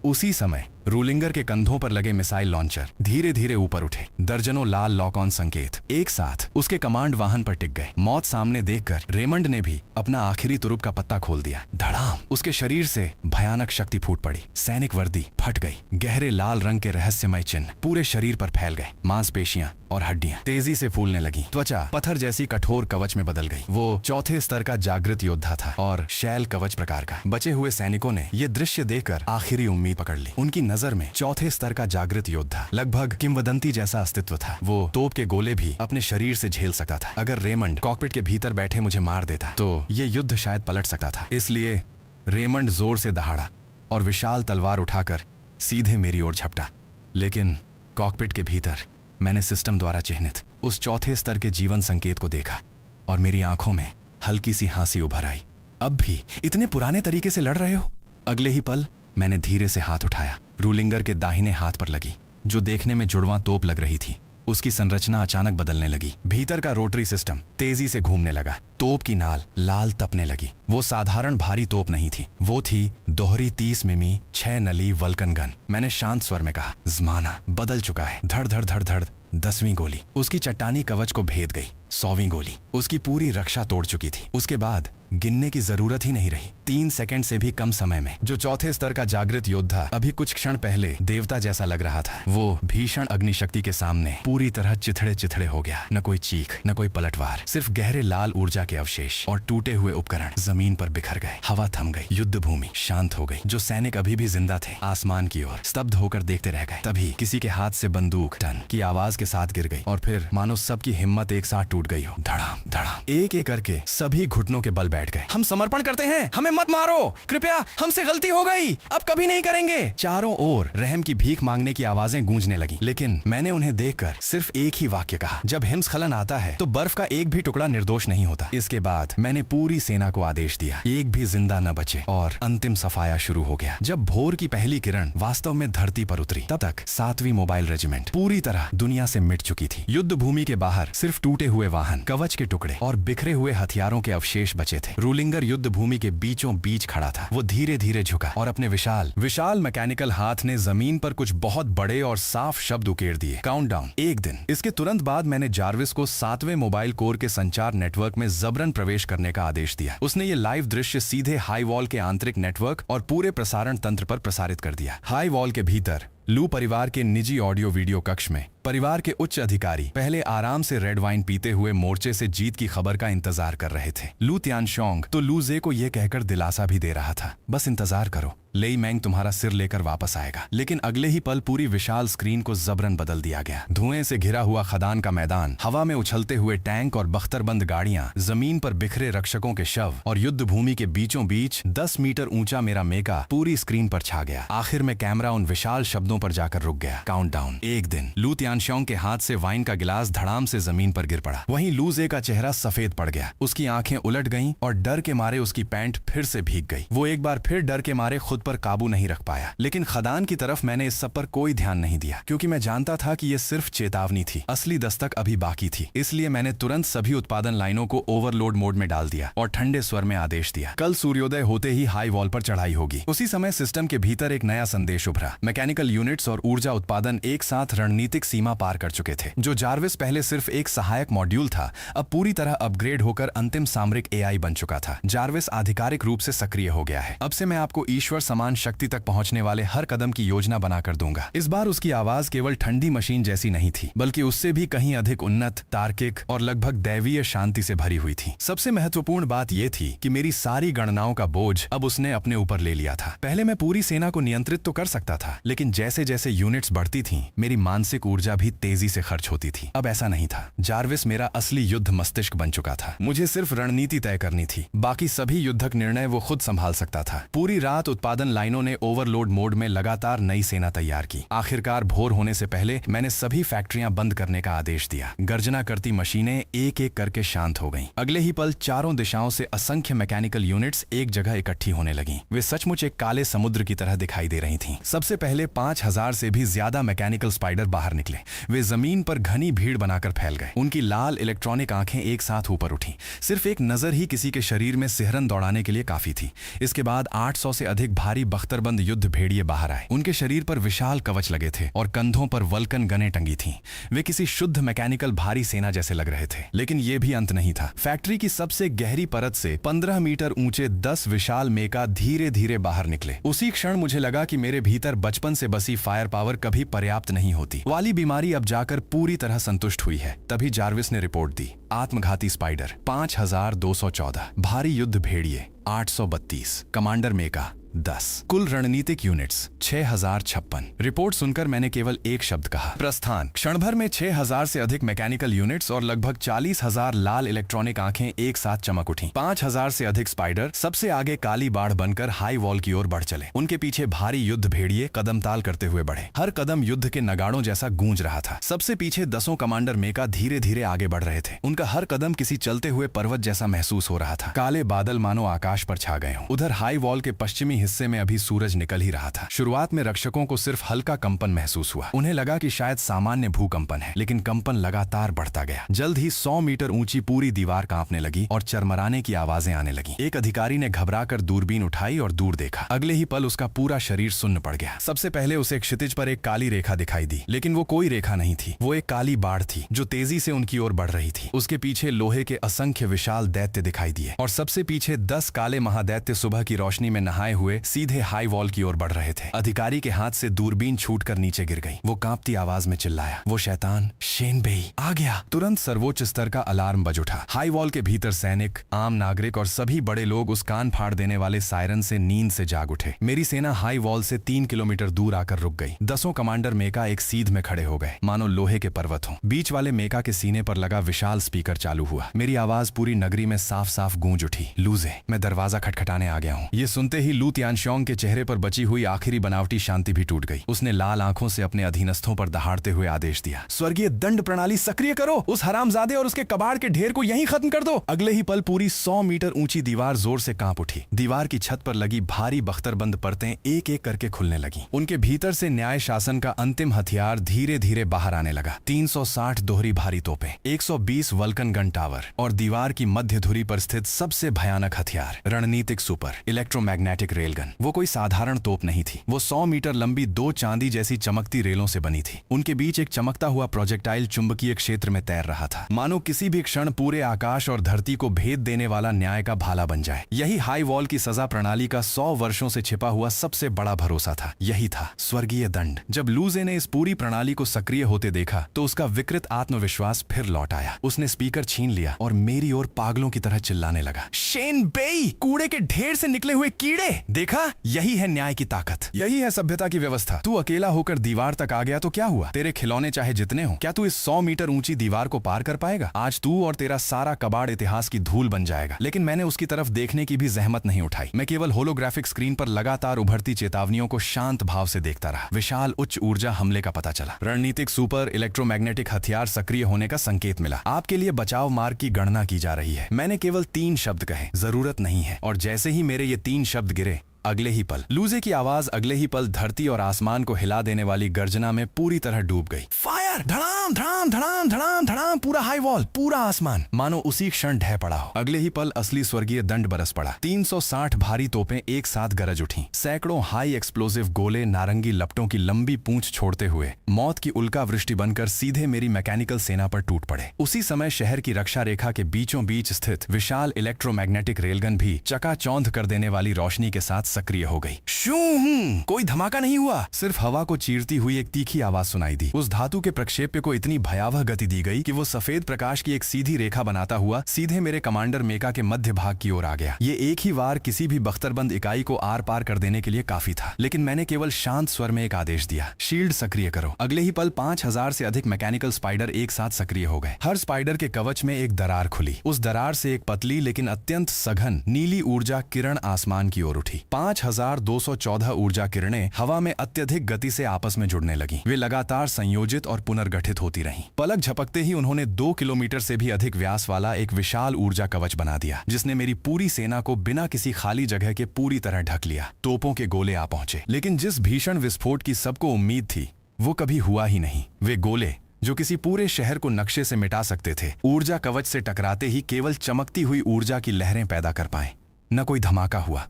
उसी समय रूलिंगर के कंधों पर लगे मिसाइल लॉन्चर धीरे धीरे ऊपर उठे। दर्जनों लाल लॉक ऑन संकेत एक साथ उसके कमांड वाहन पर टिक गए। मौत सामने देखकर रेमंड ने भी अपना आखिरी तुरुप का पत्ता खोल दिया। धड़ाम, उसके शरीर से भयानक शक्ति फूट पड़ी। सैनिक वर्दी फट गई। गहरे लाल रंग के रहस्यमय चिन्ह पूरे शरीर पर फैल गए। मांसपेशियां और हड्डियां तेजी से फूलने लगी। त्वचा पत्थर जैसी कठोर कवच में बदल गई। वो चौथे स्तर का जागृत योद्धा था और शैल कवच प्रकार का। बचे हुए सैनिकों ने यह दृश्य देखकर आखिरी उम्मीद पकड़ ली। उनकी नजर में चौथे स्तर का जागृत योद्धा लगभग किंवदंती जैसा अस्तित्व था। वो तोप के गोले भी अपने शरीर से झेल सकता था। अगर रेमंड कॉकपिट के भीतर बैठे मुझे मार देता तो ये युद्ध शायद पलट सकता था। इसलिए रेमंड जोर से दहाड़ा और विशाल तलवार उठाकर सीधे मेरी ओर झपटा। लेकिन कॉकपिट के भीतर मैंने सिस्टम द्वारा चिन्हित उस चौथे स्तर के जीवन संकेत को देखा और मेरी आंखों में हल्की सी हंसी उभर आई। अब भी इतने पुराने तरीके से लड़ रहे हो? अगले ही पल मैंने धीरे से हाथ उठाया। रूलिंगर के दाहिने हाथ पर लगी, जो देखने में जुड़वां तोप लग रही थी। उसकी संरचना अचानक बदलने लगी। भीतर का रोटरी सिस्टम तेजी से घूमने लगा। तोप की नाल लाल तपने लगी। वो साधारण भारी तोप नहीं थी, वो थी दोहरी 30 मिमी 6 नली वल्कन गन। मैंने शांत स्वर में कहा, जमाना बदल चुका है। धड़ धड़ धड़ धड़ 10वीं गोली उसकी चट्टानी कवच को भेद गई। 100वीं गोली उसकी पूरी रक्षा तोड़ चुकी थी। उसके बाद गिनने की जरूरत ही नहीं रही। 3 सेकंड से भी कम समय में जो चौथे स्तर का जागृत योद्धा अभी कुछ क्षण पहले देवता जैसा लग रहा था, वो भीषण अग्निशक्ति के सामने पूरी तरह चिथड़े चिथड़े हो गया। न कोई चीख, न कोई पलटवार, सिर्फ गहरे लाल ऊर्जा के अवशेष और टूटे हुए उपकरण जमीन पर बिखर गए। हवा थम गई। युद्ध भूमि शांत हो गई। जो सैनिक अभी भी जिंदा थे आसमान की ओर स्तब्ध होकर देखते रह गए। तभी किसी के हाथ से बंदूक टन की आवाज के साथ गिर गई और फिर मानो सबकी हिम्मत एक साथ टूट गई हो। धड़ाम धड़ाम एक एक करके सभी घुटनों के बल बैठ गए। हम समर्पण करते हैं, हमें मत मारो, कृपया, हमसे गलती हो गई, अब कभी नहीं करेंगे। चारों ओर रहम की भीख मांगने की आवाजें गूंजने लगी, लेकिन मैंने उन्हें देखकर सिर्फ एक ही वाक्य कहा, जब हिमस्खलन आता है तो बर्फ का एक भी टुकड़ा निर्दोष नहीं होता। इसके बाद मैंने पूरी सेना को आदेश दिया, एक भी जिंदा न बचे, और अंतिम सफाया शुरू हो गया। जब भोर की पहली किरण वास्तव में धरती पर उतरी, तब तक 7वीं मोबाइल रेजिमेंट पूरी तरह दुनिया से मिट चुकी थी। युद्ध भूमि के बाहर सिर्फ टूटे हुए वाहन, कवच के टुकड़े और बिखरे हुए हथियारों के अवशेष बचे थे। रूलिंगर युद्ध भूमि के बीचों बीच खड़ा था। वो धीरे धीरे झुका और अपने विशाल विशाल मैकेनिकल हाथ ने जमीन पर कुछ बहुत बड़े और साफ शब्द उकेर दिए, काउंटडाउन, 1 दिन। इसके तुरंत बाद मैंने जार्विस को 7वें मोबाइल कोर के संचार नेटवर्क में जबरन प्रवेश करने का आदेश दिया। उसने ये लाइव दृश्य सीधे हाई वॉल के आंतरिक नेटवर्क और पूरे प्रसारण तंत्र पर प्रसारित कर दिया। हाई वॉल के भीतर लू परिवार के निजी ऑडियो वीडियो कक्ष में परिवार के उच्च अधिकारी पहले आराम से रेड वाइन पीते हुए मोर्चे से जीत की खबर का इंतजार कर रहे थे। लू त्यानशोंग तो लू जे को यह कहकर दिलासा भी दे रहा था, बस इंतजार करो, लेई मैंग तुम्हारा सिर लेकर वापस आएगा। लेकिन अगले ही पल पूरी विशाल स्क्रीन को जबरन बदल दिया गया। धुएं से घिरा हुआ खदान का मैदान, हवा में उछलते हुए टैंक और बख्तरबंद गाड़ियां, जमीन पर बिखरे रक्षकों के शव और युद्ध भूमि के बीचों बीच 10 मीटर ऊंचा मेरा मेका पूरी स्क्रीन पर छा गया। आखिर में कैमरा उन विशाल शब्दों पर जाकर रुक गया, काउंटडाउन, 1 दिन। लू त्यानशोंग के हाथ से वाइन का गिलास धड़ाम से जमीन पर गिर पड़ा। वहीं लू जे का चेहरा सफेद पड़ गया, उसकी आंखें उलट गईं और डर के मारे उसकी पैंट फिर से भीग गई। वो एक बार फिर डर के मारे खुद पर काबू नहीं रख पाया। लेकिन खदान की तरफ मैंने इस सब पर कोई ध्यान नहीं दिया, क्योंकि मैं जानता था कि यह सिर्फ चेतावनी थी, असली दस्तक अभी बाकी थी। इसलिए मैंने तुरंत सभी उत्पादन लाइनों को ओवरलोड मोड में डाल दिया और ठंडे स्वर में आदेश दिया, कल सूर्योदय होते ही हाई वॉल पर चढ़ाई होगी। उसी समय सिस्टम के भीतर एक नया संदेश उभरा। मैकेनिकल यूनिट्स और ऊर्जा उत्पादन एक साथ रणनीतिक सीमा पार कर चुके थे। जो जार्विस पहले सिर्फ एक सहायक मॉड्यूल था, अब पूरी तरह अपग्रेड होकर अंतिम सामरिक एआई बन चुका था। जार्विस आधिकारिक रूप से सक्रिय हो गया है। अब से मैं आपको ईश्वर समान शक्ति तक पहुंचने वाले हर कदम की योजना बनाकर दूंगा। इस बार उसकी आवाज केवल ठंडी मशीन जैसी नहीं थी, बल्कि उससे भी कहीं अधिक उन्नत, तार्किक और लगभग दैवीय शांति से भरी हुई थी। सबसे महत्वपूर्ण बात यह थी कि मेरी सारी गणनाओं का बोझ अब उसने अपने ऊपर ले लिया था। पहले मैं पूरी सेना को नियंत्रित तो कर सकता था, लेकिन जैसे जैसे यूनिट्स बढ़ती थीं, मेरी मानसिक ऊर्जा भी तेजी से खर्च होती थी। अब ऐसा नहीं था। जार्विस मेरा असली युद्ध मस्तिष्क बन चुका था। मुझे सिर्फ रणनीति तय करनी थी, बाकी सभी युद्धक निर्णय वो खुद संभाल सकता था। पूरी रात उत्पादन लाइनों ने ओवरलोड मोड में लगातार नई सेना तैयार की। आखिरकार भोर होने से पहले मैंने सभी फैक्ट्रियां बंद करने का आदेश दिया। गर्जना करती मशीनें एक एक करके शांत हो गईं। अगले ही पल चारों दिशाओं से असंख्य मैकेनिकल यूनिट्स एक जगह इकट्ठी होने लगीं। वे सचमुच एक काले समुद्र की तरह दिखाई दे रही थीं। सबसे पहले 5000 से भी ज्यादा मैकेनिकल स्पाइडर बाहर निकले। वे जमीन पर घनी भीड़ बनाकर फैल गए। उनकी लाल इलेक्ट्रॉनिक आंखें एक साथ ऊपर उठी। सिर्फ एक नजर ही किसी के शरीर में सिहरन दौड़ाने के लिए काफी थी। इसके बाद 800 से अधिक भारी बख्तरबंद युद्ध भेड़िए बाहर आए। उनके शरीर पर विशाल कवच लगे थे और कंधों पर वल्कन गनें टंगी थीं। वे किसी शुद्ध मैकेनिकल भारी सेना जैसे लग रहे थे। लेकिन यह भी अंत नहीं था। फैक्ट्री की सबसे गहरी परत से 15 मीटर ऊंचे 10 विशाल मेका धीरे धीरे बाहर निकले। उसी क्षण मुझे लगा कि मेरे भीतर बचपन से बसी फायर पावर कभी पर्याप्त नहीं होती वाली बीमारी अब जाकर पूरी तरह संतुष्ट हुई है। तभी जार्विस ने रिपोर्ट दी, आत्मघाती स्पाइडर 5214, भारी युद्ध भेड़िए 832, कमांडर मेका 10, कुल रणनीतिक यूनिट्स 6056। रिपोर्ट सुनकर मैंने केवल एक शब्द कहा, प्रस्थान। क्षण भर में 6000 से अधिक मैकेनिकल यूनिट्स और लगभग 40,000 लाल इलेक्ट्रॉनिक आंखें एक साथ चमक उठी। 5000 से अधिक स्पाइडर सबसे आगे काली बाढ़ बनकर हाई वॉल की ओर बढ़ चले। उनके पीछे भारी युद्ध भेड़िए कदम ताल करते हुए बढ़े। हर कदम युद्ध के नगाड़ों जैसा गूंज रहा था। सबसे पीछे 10 कमांडर मेका धीरे धीरे आगे बढ़ रहे थे। उनका हर कदम किसी चलते हुए पर्वत जैसा महसूस हो रहा था। काले बादल मानो आकाश पर छा गए हों। उधर हाई वॉल के पश्चिमी हिस्से में अभी सूरज निकल ही रहा था। शुरुआत में रक्षकों को सिर्फ हल्का कंपन महसूस हुआ। उन्हें लगा कि शायद सामान्य भूकंपन है, लेकिन कंपन लगातार बढ़ता गया। जल्द ही 100 मीटर ऊंची पूरी दीवार कांपने लगी और चरमराने की आवाजें आने लगी। एक अधिकारी ने घबराकर दूरबीन उठाई और दूर देखा। अगले ही पल उसका पूरा शरीर सुन्न पड़ गया। सबसे पहले उसे क्षितिज पर एक काली रेखा दिखाई दी, लेकिन वो कोई रेखा नहीं थी। वो एक काली बाढ़ थी जो तेजी से उनकी ओर बढ़ रही थी। उसके पीछे लोहे के असंख्य विशाल दैत्य दिखाई दिए और सबसे पीछे 10 काले महादैत्य सुबह की रोशनी में नहाए हुए हुए सीधे हाई वॉल की ओर बढ़ रहे थे। अधिकारी के हाथ से दूरबीन छूटकर नीचे गिर गई। वो कांपती आवाज में चिल्लाया, वो शैतान शेन बेई आ गया। तुरंत सर्वोच्च स्तर का अलार्म बज उठा। हाई वॉल के भीतर सैनिक, आम नागरिक और सभी बड़े लोग उस कान फाड़ देने वाले सायरन से नींद से जाग उठे। मेरी सेना हाई वॉल से 3 किलोमीटर दूर आकर रुक गई। 10 कमांडर मेका एक सीध में खड़े हो गए, मानो लोहे के पर्वत हों। बीच वाले मेका के सीने पर लगा विशाल स्पीकर चालू हुआ। मेरी आवाज पूरी नगरी में साफ साफ गूंज उठी, लूजे, मैं दरवाजा खटखटाने आ गया हूँ। ये सुनते ही लू तियानशोंग के चेहरे पर बची हुई आखिरी बनावटी शांति भी टूट गई। उसने लाल आंखों से अपने अधीनस्थों पर दहाड़ते हुए आदेश दिया, स्वर्गीय दंड प्रणाली सक्रिय करो। उस हरामजादे और उसके कबाड़ के ढेर को यहीं खत्म कर दो। अगले ही पल पूरी 100 मीटर ऊंची दीवार जोर से कांप उठी। दीवार की छत पर लगी भारी बख्तरबंद परतें एक एक करके खुलने लगी। उनके भीतर से न्याय शासन का अंतिम हथियार धीरे धीरे बाहर आने लगा। 360 दोहरी भारी तोपें, 120 वल्कन गन टावर और दीवार की मध्य धुरी पर स्थित सबसे भयानक हथियार, रणनीतिक सुपर इलेक्ट्रोमैग्नेटिक रेलगन। वो कोई साधारण तोप नहीं थी। वो 100 मीटर लंबी 2 चांदी जैसी चमकती रेलों से बनी थी। उनके बीच एक चमकता हुआ प्रोजेक्टाइल चुंबकीय क्षेत्र में तैर रहा था, मानो किसी भी क्षण पूरे आकाश और धरती को भेद देने वाला न्याय का भाला बन जाए। यही हाई वॉल की सजा प्रणाली का 100 वर्षों से छिपा हुआ सबसे बड़ा भरोसा था। यही था स्वर्गीय दंड। जब लूजे ने इस पूरी प्रणाली को सक्रिय होते देखा तो उसका विकृत आत्मविश्वास फिर लौट आया। उसने स्पीकर छीन लिया और मेरी ओर पागलों की तरह चिल्लाने लगा, शेन बेई, कूड़े के ढेर से निकले हुए कीड़े, देखा, यही है न्याय की ताकत, यही है सभ्यता की व्यवस्था। तू अकेला होकर दीवार तक आ गया तो क्या हुआ? तेरे खिलौने चाहे जितने हो, क्या तू इस 100 मीटर ऊंची दीवार को पार कर पाएगा? आज तू और तेरा सारा कबाड़ इतिहास की धूल बन जाएगा। लेकिन मैंने उसकी तरफ देखने की भी जहमत नहीं उठाई। मैं केवल होलोग्राफिक स्क्रीन पर लगातार उभरती चेतावनियों को शांत भाव से देखता रहा। विशाल उच्च ऊर्जा हमले का पता चला। रणनीतिक सुपर इलेक्ट्रोमैग्नेटिक हथियार सक्रिय होने का संकेत मिला। आपके लिए बचाव मार्ग की गणना की जा रही है। मैंने केवल 3 शब्द कहे, जरूरत नहीं है। और जैसे ही मेरे ये 3 शब्द गिरे, अगले ही पल लूजे की आवाज अगले ही पल धरती और आसमान को हिला देने वाली गर्जना में पूरी तरह डूब गई। फायर! धड़ाम धड़ाम धड़ाम धड़ाम धड़ाम, पूरा हाई वॉल, पूरा आसमान मानो उसी क्षण ढह पड़ा हो। अगले ही पल असली स्वर्गीय दंड बरस पड़ा। 360 भारी तोपें एक साथ गरज उठी। सैकड़ों हाई एक्सप्लोसिव गोले नारंगी लपटों की लंबी पूंछ छोड़ते हुए मौत की उल्का वृष्टि बनकर सीधे मेरी मैकेनिकल सेना पर टूट पड़े। उसी समय शहर की रक्षा रेखा के बीचों बीच स्थित विशाल इलेक्ट्रोमैग्नेटिक रेलगन भी चकाचौंध कर देने वाली रोशनी के साथ सक्रिय हो गई। शूं! कोई धमाका नहीं हुआ, सिर्फ हवा को चीरती हुई एक तीखी आवाज सुनाई दी। उस धातु के प्रक्षेप्य को इतनी भयावह गति दी गई कि वो सफेद प्रकाश की एक सीधी रेखा बनाता हुआ सीधे मेरे कमांडर मेका के मध्य भाग की ओर आ गया। ये एक ही वार किसी भी बख्तरबंद इकाई को आर पार कर देने के लिए काफी था। लेकिन मैंने केवल शांत स्वर में एक आदेश दिया, शील्ड सक्रिय करो। अगले ही पल 5000 से अधिक मैकेनिकल स्पाइडर एक साथ सक्रिय हो गए। हर स्पाइडर के कवच में एक दरार खुली। उस दरार से एक पतली लेकिन अत्यंत सघन नीली ऊर्जा किरण आसमान की ओर उठी। 5214 ऊर्जा किरणें हवा में अत्यधिक गति से आपस में जुड़ने लगी। वे लगातार संयोजित और पुनर्गठित होती रहीं। पलक झपकते ही उन्होंने 2 किलोमीटर से भी अधिक व्यास वाला एक विशाल ऊर्जा कवच बना दिया, जिसने मेरी पूरी सेना को बिना किसी खाली जगह के पूरी तरह ढक लिया। तोपों के गोले आ पहुंचे, लेकिन जिस भीषण विस्फोट की सबको उम्मीद थी वो कभी हुआ ही नहीं। वे गोले जो किसी पूरे शहर को नक्शे से मिटा सकते थे, ऊर्जा कवच से टकराते ही केवल चमकती हुई ऊर्जा की लहरें पैदा कर पाए। न कोई धमाका हुआ,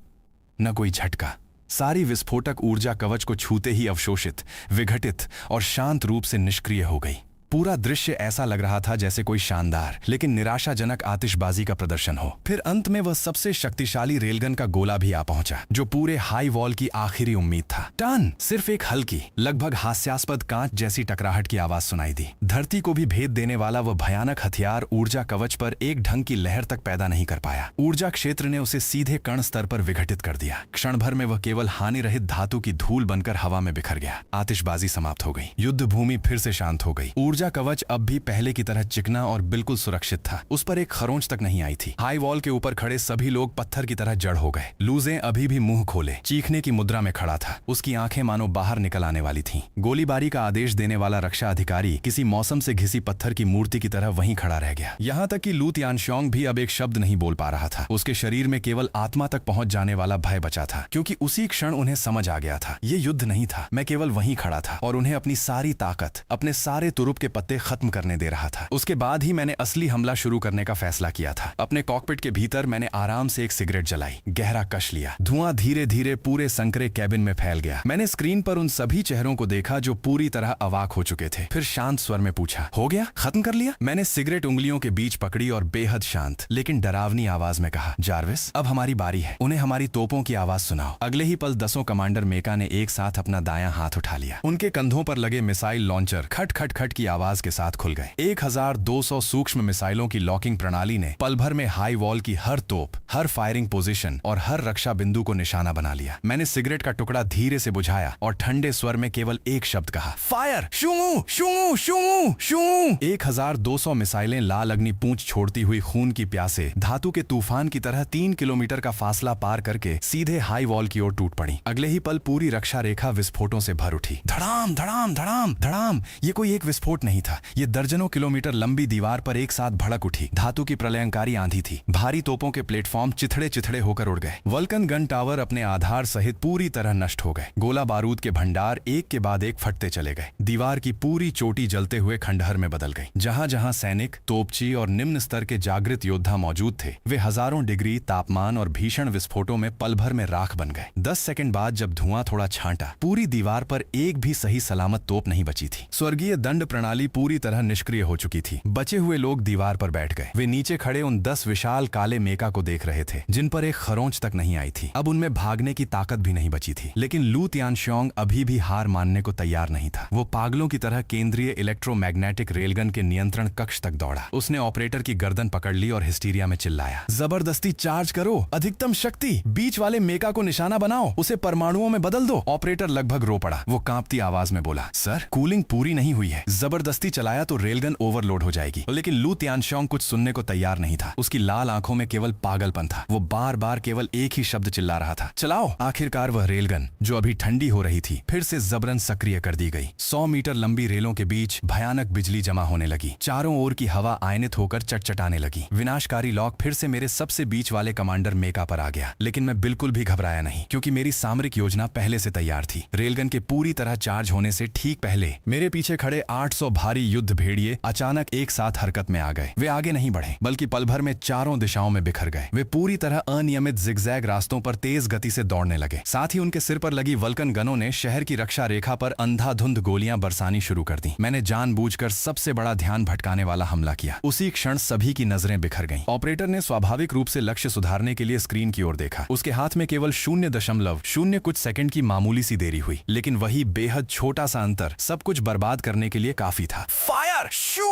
न कोई झटका। सारी विस्फोटक ऊर्जा कवच को छूते ही अवशोषित, विघटित और शांत रूप से निष्क्रिय हो गई। पूरा दृश्य ऐसा लग रहा था जैसे कोई शानदार लेकिन निराशाजनक आतिशबाजी का प्रदर्शन हो। फिर अंत में वह सबसे शक्तिशाली रेलगन का गोला भी आ पहुंचा, जो पूरे हाई वॉल की आखिरी उम्मीद था। टन! सिर्फ एक हल्की, लगभग हास्यास्पद कांच जैसी टकराहट की आवाज सुनाई दी। धरती को भी भेद देने वाला वह भयानक हथियार ऊर्जा कवच पर एक ढंग की लहर तक पैदा नहीं कर पाया। ऊर्जा क्षेत्र ने उसे सीधे कण स्तर पर विघटित कर दिया। क्षण भर में वह केवल हानि रहित धातु की धूल बनकर हवा में बिखर गया। आतिशबाजी समाप्त हो गई। युद्ध भूमि फिर से शांत हो गई। ऊर्जा कवच अब भी पहले की तरह चिकना और बिल्कुल सुरक्षित था। उस पर एक खरोंच तक नहीं आई थी। हाई वॉल के ऊपर खड़े सभी लोग पत्थर की तरह जड़ हो गए। लूजे अभी भी मुंह खोले चीखने की मुद्रा में खड़ा था। उसकी आंखें मानो बाहर निकल आने वाली थीं। गोलीबारी का आदेश देने वाला रक्षा अधिकारी किसी मौसम से घिसी पत्थर की मूर्ति की तरह वहीं खड़ा रह गया। यहाँ तक कि लू तियानशोंग भी अब एक शब्द नहीं बोल पा रहा था। उसके शरीर में केवल आत्मा तक पहुंच जाने वाला भय बचा था, क्योंकि उसी क्षण उन्हें समझ आ गया था, ये युद्ध नहीं था। मैं केवल वहीं खड़ा था और उन्हें अपनी सारी ताकत, अपने सारे तुरुप के के पत्ते खत्म करने दे रहा था। उसके बाद ही मैंने असली हमला शुरू करने का फैसला किया था। अपने कॉकपिट के भीतर मैंने आराम से एक सिगरेट जलाई, गहरा कश लिया। धुआं धीरे धीरे पूरे संकरे कैबिन में फैल गया। मैंने स्क्रीन पर उन सभी चेहरों को देखा जो पूरी तरह अवाक हो चुके थे। फिर शांत स्वर में पूछा, हो गया? खत्म कर लिया? मैंने सिगरेट उंगलियों के बीच पकड़ी और बेहद शांत लेकिन डरावनी आवाज में कहा, जारविस, अब हमारी बारी है। उन्हें हमारी तोपों की आवाज सुनाओ। अगले ही पल 10 कमांडर मेका ने एक साथ अपना दायां हाथ उठा लिया। उनके कंधों पर लगे मिसाइल लॉन्चर खट खट खट की आवाज के साथ खुल गए। 1200 सूक्ष्म मिसाइलों की लॉकिंग प्रणाली ने पल भर में हाई वॉल की हर तोप, हर फायरिंग पोजीशन और हर रक्षा बिंदु को निशाना बना लिया। मैंने सिगरेट का टुकड़ा धीरे से बुझाया और ठंडे स्वर में केवल एक शब्द कहा, फायर! शू शू शू शू। 1200 मिसाइलें लाल अग्नि पूंछ छोड़ती हुई खून की प्यासे धातु के तूफान की तरह 3 किलोमीटर का फासला पार करके सीधे हाई वॉल की ओर टूट पड़ी। अगले ही पल पूरी रक्षा रेखा विस्फोटों से भर उठी। धड़ाम धड़ाम धड़ाम धड़ाम। ये कोई एक विस्फोट नहीं था, ये दर्जनों किलोमीटर लंबी दीवार पर एक साथ भड़क उठी धातु की प्रलयंकारी आंधी थी। भारी तोपों के प्लेटफॉर्म चिथड़े चिथड़े होकर उड़ गए। वल्कन गन टावर अपने आधार सहित पूरी तरह नष्ट हो गए। गोला बारूद के भंडार एक के बाद एक फटते चले गए। दीवार की पूरी चोटी जलते हुए खंडहर में बदल गई। जहां जहां सैनिक, तोपची और निम्न स्तर के जागृत योद्धा मौजूद थे, वे हजारों डिग्री तापमान और भीषण विस्फोटों में पल भर में राख बन गए। 10 सेकंड बाद जब धुआं थोड़ा छांटा, पूरी दीवार पर एक भी सही सलामत तोप नहीं बची थी। स्वर्गीय दंड प्रणाली पूरी तरह निष्क्रिय हो चुकी थी। बचे हुए लोग दीवार पर बैठ गए। वे नीचे खड़े उन 10 विशाल काले मेका को देख रहे थे जिन पर एक खरोंच तक नहीं आई थी। अब उनमें भागने की ताकत भी नहीं बची थी। लेकिन लू तियानशोंग अभी भी हार मानने को तैयार नहीं था। वो पागलों की तरह केंद्रीय इलेक्ट्रोमैग्नेटिक रेलगन के नियंत्रण कक्ष तक दौड़ा। उसने ऑपरेटर की गर्दन पकड़ ली और हिस्टीरिया में चिल्लाया, जबरदस्ती चार्ज करो, अधिकतम शक्ति, बीच वाले मेका को निशाना बनाओ, उसे परमाणुओं में बदल दो। ऑपरेटर लगभग रो पड़ा। वो कांपती आवाज में बोला, सर, कूलिंग पूरी नहीं हुई है, जबरदस्ती चलाया तो रेलगन ओवरलोड हो जाएगी। लेकिन लू तियानशोंग कुछ सुनने को तैयार नहीं था। उसकी लाल आंखों में केवल पागलपन था। वो बार बार केवल एक ही शब्द चिल्ला रहा था, चलाओ। आखिरकार वह रेलगन, जो अभी ठंडी हो रही थी, फिर से जबरन सक्रिय कर दी गई। 100 मीटर लंबी रेलों के बीच भयानक बिजली जमा होने लगी। चारों ओर की हवा आयनित होकर चटचटाने लगी। विनाशकारी लॉक फिर से मेरे सबसे बीच वाले कमांडर मेका पर आ गया। लेकिन मैं बिल्कुल भी घबराया नहीं, क्योंकि मेरी सामरिक योजना पहले से तैयार थी। रेलगन के पूरी तरह चार्ज होने से ठीक पहले मेरे पीछे खड़े 800 भारी युद्ध भेड़िए अचानक एक साथ हरकत में आ गए। वे आगे नहीं बढ़े, बल्कि पल भर में चारों दिशाओं में बिखर गए। वे पूरी तरह अनियमित जिगजैग रास्तों पर तेज गति से दौड़ने लगे। साथ ही उनके सिर पर लगी वल्कन गनों ने शहर की रक्षा रेखा पर अंधाधुंध गोलियां बरसानी शुरू कर दी। मैंने जानबूझकर सबसे बड़ा ध्यान भटकाने वाला हमला किया। उसी क्षण सभी की नजरें बिखर गईं। ऑपरेटर ने स्वाभाविक रूप से लक्ष्य सुधारने के लिए स्क्रीन की ओर देखा। उसके हाथ में केवल 0.0 कुछ सेकंड की मामूली सी देरी हुई, लेकिन वही बेहद छोटा सा अंतर सब कुछ बर्बाद करने के लिए काफी था। फायर! शू!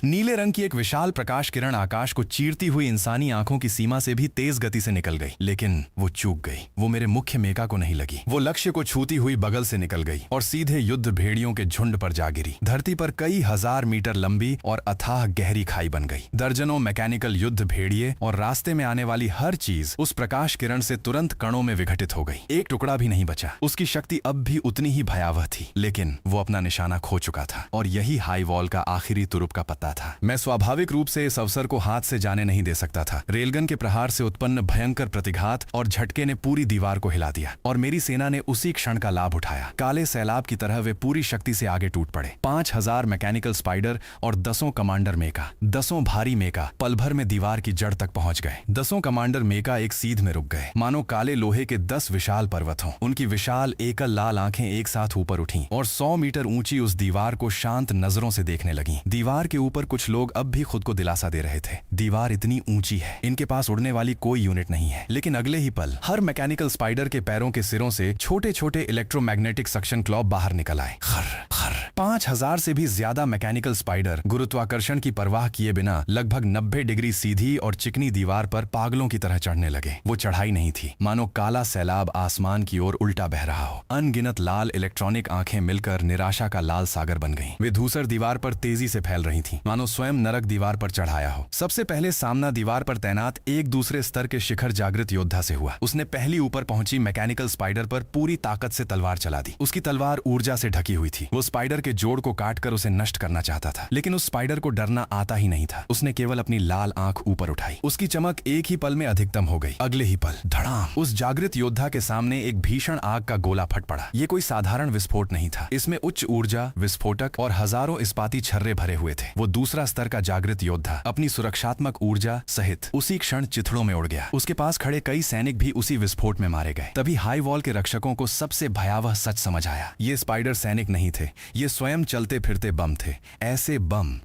नीले रंग की एक विशाल प्रकाश किरण आकाश को चीरती हुई इंसानी आंखों की सीमा से भी तेज गति से निकल गई। लेकिन वो चूक गई। वो मेरे मुख्य मेका को नहीं लगी। वो लक्ष्य को छूती हुई बगल से निकल गई और सीधे युद्ध भेड़ियों के झुंड पर जा गिरी। धरती पर कई हजार मीटर लंबी और अथाह गहरी खाई बन गई। दर्जनों मैकेनिकल युद्ध भेड़िए और रास्ते में आने वाली हर चीज उस प्रकाश किरण से तुरंत कणों में विघटित हो गई। एक टुकड़ा भी नहीं बचा। उसकी शक्ति अब भी उतनी ही भयावह थी, लेकिन वो अपना निशाना खो चुका था और यही हाई वॉल का आखिरी तुरुप का पत्ता था। मैं स्वाभाविक रूप से इस अवसर को हाथ से जाने नहीं दे सकता था। रेलगन के प्रहार से उत्पन्न भयंकर प्रतिघात और झटके ने पूरी दीवार को हिला दिया और मेरी सेना ने उसी क्षण का लाभ उठाया। काले सैलाब की तरह वे पूरी शक्ति से आगे टूट पड़े। 5000 मैकेनिकल स्पाइडर और 10 कमांडर मेका, 10 भारी मेका पल भर में दीवार की जड़ तक पहुंच गए। 10 कमांडर मेका एक सीध में रुक गए, मानो काले लोहे के 10 विशाल पर्वत हों। उनकी विशाल एकल लाल आंखें एक साथ ऊपर उठीं और 100 मीटर ऊंची उस दीवार को शांत नजरों से देखने लगीं। दीवार के ऊपर कुछ लोग अब भी खुद को दिलासा दे रहे थे, दीवार इतनी ऊंची है, इनके पास उड़ने वाली कोई यूनिट नहीं है। लेकिन अगले ही पल हर मैकेनिकल स्पाइडर के पैरों के सिरों से छोटे छोटे इलेक्ट्रोमैग्नेटिक सक्शन क्लॉ बाहर निकल आए। खर खर 5000 से भी ज्यादा मैकेनिकल स्पाइडर गुरुत्वाकर्षण की परवाह किए बिना लगभग 90 डिग्री सीधी और चिकनी दीवार पर पागलों की तरह चढ़ने लगे। वो चढ़ाई नहीं थी, मानो काला सैलाब आसमान की ओर उल्टा बह रहा हो। अनगिनत लाल इलेक्ट्रॉनिक आंखें मिलकर निराशा का लाल सागर बन गईं। वे धूसर दीवार पर तेजी से फैल रही थीं, मानो स्वयं नरक दीवार पर चढ़ाया हो। सबसे पहले सामना दीवार पर तैनात एक दूसरे स्तर के शिखर जागृत योद्धा से हुआ। उसने पहली ऊपर पहुंची मैकेनिकल स्पाइडर पर पूरी ताकत से तलवार चला दी। उसकी तलवार ऊर्जा से ढकी हुई थी। वो स्पाइडर के जोड़ को काटकर उसे नष्ट करना चाहता था, लेकिन उस स्पाइडर को डरना आता ही नहीं था। उसने केवल अपनी लाल आंख ऊपर उठाई। उसकी चमक एक ही पल में अधिकतम हो गई। अगले ही पल धड़ाम, उस जागृत योद्धा के सामने एक भीषण आग का गोला फट पड़ा। ये कोई साधारण विस्फोट नहीं था। इसमें उच्च ऊर्जा, विस्फोटक और हजारों हजारों इस्पाती छर्रे भरे हुए थे। वो दूसरा स्तर का जागृत योद्धा अपनी सुरक्षात्मक ऊर्जा सहित उसी क्षण चिथड़ों में उड़ गया। उसके पास खड़े कई सैनिक भी उसी विस्फोट में मारे गए। तभी हाई वॉल के रक्षकों को सबसे भयावह सच समझ आया। ये स्पाइडर सैनिक नहीं थे, ये स्वयं चलते फिरते बम थे। ऐसे बम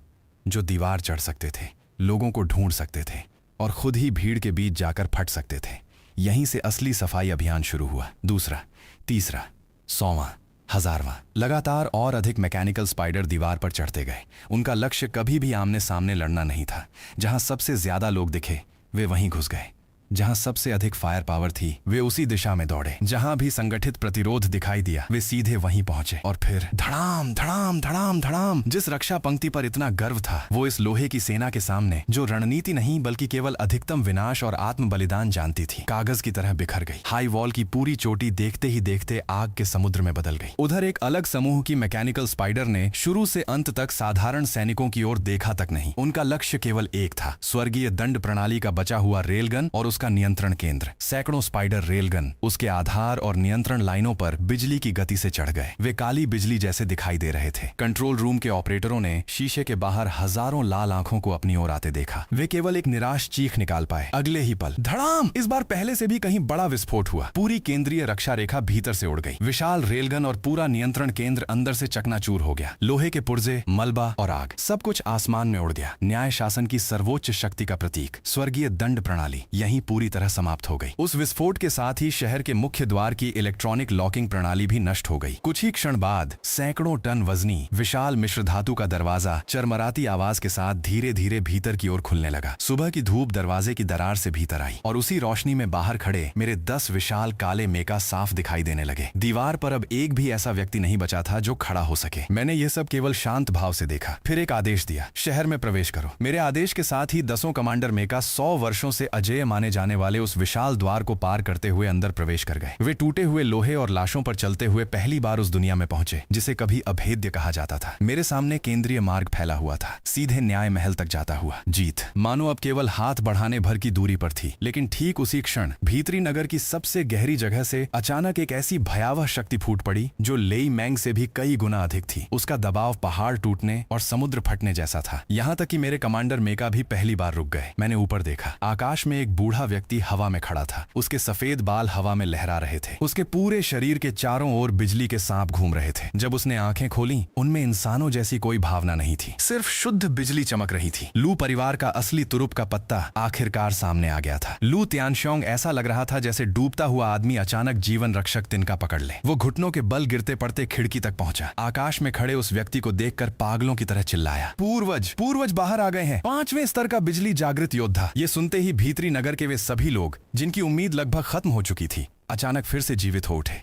जो दीवार चढ़ सकते थे, लोगों को ढूंढ सकते थे और खुद ही भीड़ के बीच जाकर फट सकते थे। यहीं से असली सफाई अभियान शुरू हुआ। दूसरा, तीसरा, 100वां, 1000वां, लगातार और अधिक मैकेनिकल स्पाइडर दीवार पर चढ़ते गए। उनका लक्ष्य कभी भी आमने सामने लड़ना नहीं था। जहां सबसे ज्यादा लोग दिखे वे वहीं घुस गए। जहां सबसे अधिक फायर पावर थी वे उसी दिशा में दौड़े। जहां भी संगठित प्रतिरोध दिखाई दिया वे सीधे वहीं पहुंचे। और फिर धड़ाम धड़ाम धड़ाम धड़ाम। जिस रक्षा पंक्ति पर इतना गर्व था वो इस लोहे की सेना के सामने, जो रणनीति नहीं बल्कि केवल अधिकतम विनाश और आत्म बलिदान जानती थी, कागज की तरह बिखर गई। हाई वॉल की पूरी चोटी देखते ही देखते आग के समुद्र में बदल गई। उधर एक अलग समूह की मैकेनिकल स्पाइडर ने शुरू से अंत तक साधारण सैनिकों की ओर देखा तक नहीं। उनका लक्ष्य केवल एक था, स्वर्गीय दंड प्रणाली का बचा हुआ रेलगन और उसका नियंत्रण केंद्र। सैकड़ों स्पाइडर रेलगन उसके आधार और नियंत्रण लाइनों पर बिजली की गति से चढ़ गए। वे काली बिजली जैसे दिखाई दे रहे थे। कंट्रोल रूम के ऑपरेटरों ने शीशे के बाहर हजारों लाल आंखों को अपनी ओर आते देखा। वे केवल एक निराश चीख निकाल पाए। अगले ही पल धड़ाम! इस बार पहले से भी कहीं बड़ा विस्फोट हुआ। पूरी केंद्रीय रक्षा रेखा भीतर से उड़ गई। विशाल रेलगन और पूरा नियंत्रण केंद्र अंदर से चकनाचूर हो गया। लोहे के पुर्जे, मलबा और आग, सब कुछ आसमान में उड़ गया। न्याय शासन की सर्वोच्च शक्ति का प्रतीक, स्वर्गीय दंड प्रणाली, यहीं पूरी तरह समाप्त हो गई। उस विस्फोट के साथ ही शहर के मुख्य द्वार की इलेक्ट्रॉनिक लॉकिंग प्रणाली भी नष्ट हो गई। कुछ ही क्षण बाद सैकड़ों टन वजनी विशाल मिश्र धातु का दरवाजा चरमराती आवाज के साथ धीरे धीरे भीतर की ओर खुलने लगा। सुबह की धूप दरवाजे की दरार से भीतर आई और उसी रोशनी में बाहर खड़े मेरे 10 विशाल काले मेका साफ दिखाई देने लगे। दीवार पर अब एक भी ऐसा व्यक्ति नहीं बचा था जो खड़ा हो सके। मैंने ये सब केवल शांत भाव से देखा, फिर एक आदेश दिया, शहर में प्रवेश करो। मेरे आदेश के साथ ही 10 कमांडर मेका 100 वर्षों से अजेय माने जाने वाले उस विशाल द्वार को पार करते हुए अंदर प्रवेश कर गए। वे टूटे हुए लोहे और लाशों पर चलते हुए पहली बार उस दुनिया में पहुंचे जिसे कभी अभेद्य कहा जाता था। मेरे सामने केंद्रीय मार्ग फैला हुआ था, सीधे न्याय महल तक जाता हुआ। जीत मानो अब केवल हाथ बढ़ाने भर की दूरी पर थी। लेकिन ठीक उसी क्षण भीतरी नगर की सबसे गहरी जगह से अचानक एक ऐसी भयावह शक्ति फूट पड़ी जो लेई मैंग से भी कई गुना अधिक थी। उसका दबाव पहाड़ टूटने और समुद्र फटने जैसा था। यहाँ तक कि मेरे कमांडर मेका भी पहली बार रुक गए। मैंने ऊपर देखा, आकाश में एक बूढ़ा व्यक्ति हवा में खड़ा था। उसके सफेद बाल हवा में लहरा रहे थे। उसके पूरे शरीर के चारों ओर बिजली के सांप घूम रहे थे। जब उसने आंखें खोली उनमें इंसानों जैसी कोई भावना नहीं थी, सिर्फ शुद्ध बिजली चमक रही थी। लू परिवार का असली तुरुप का पत्ता आखिरकार सामने आ गया था। लू त्यानशोंग ऐसा लग रहा था जैसे डूबता हुआ आदमी अचानक जीवन रक्षक तिनका पकड़ ले। वो घुटनों के बल गिरते पड़ते खिड़की तक पहुंचा। आकाश में खड़े उस व्यक्ति को देखकर पागलों की तरह चिल्लाया, पूर्वज पूर्वज बाहर आ गए हैं, 5वें स्तर का बिजली जागृत योद्धा। ये सुनते ही भीतरी नगर के वे सभी लोग जिनकी उम्मीद लगभग खत्म हो चुकी थी अचानक फिर से जीवित हो उठे,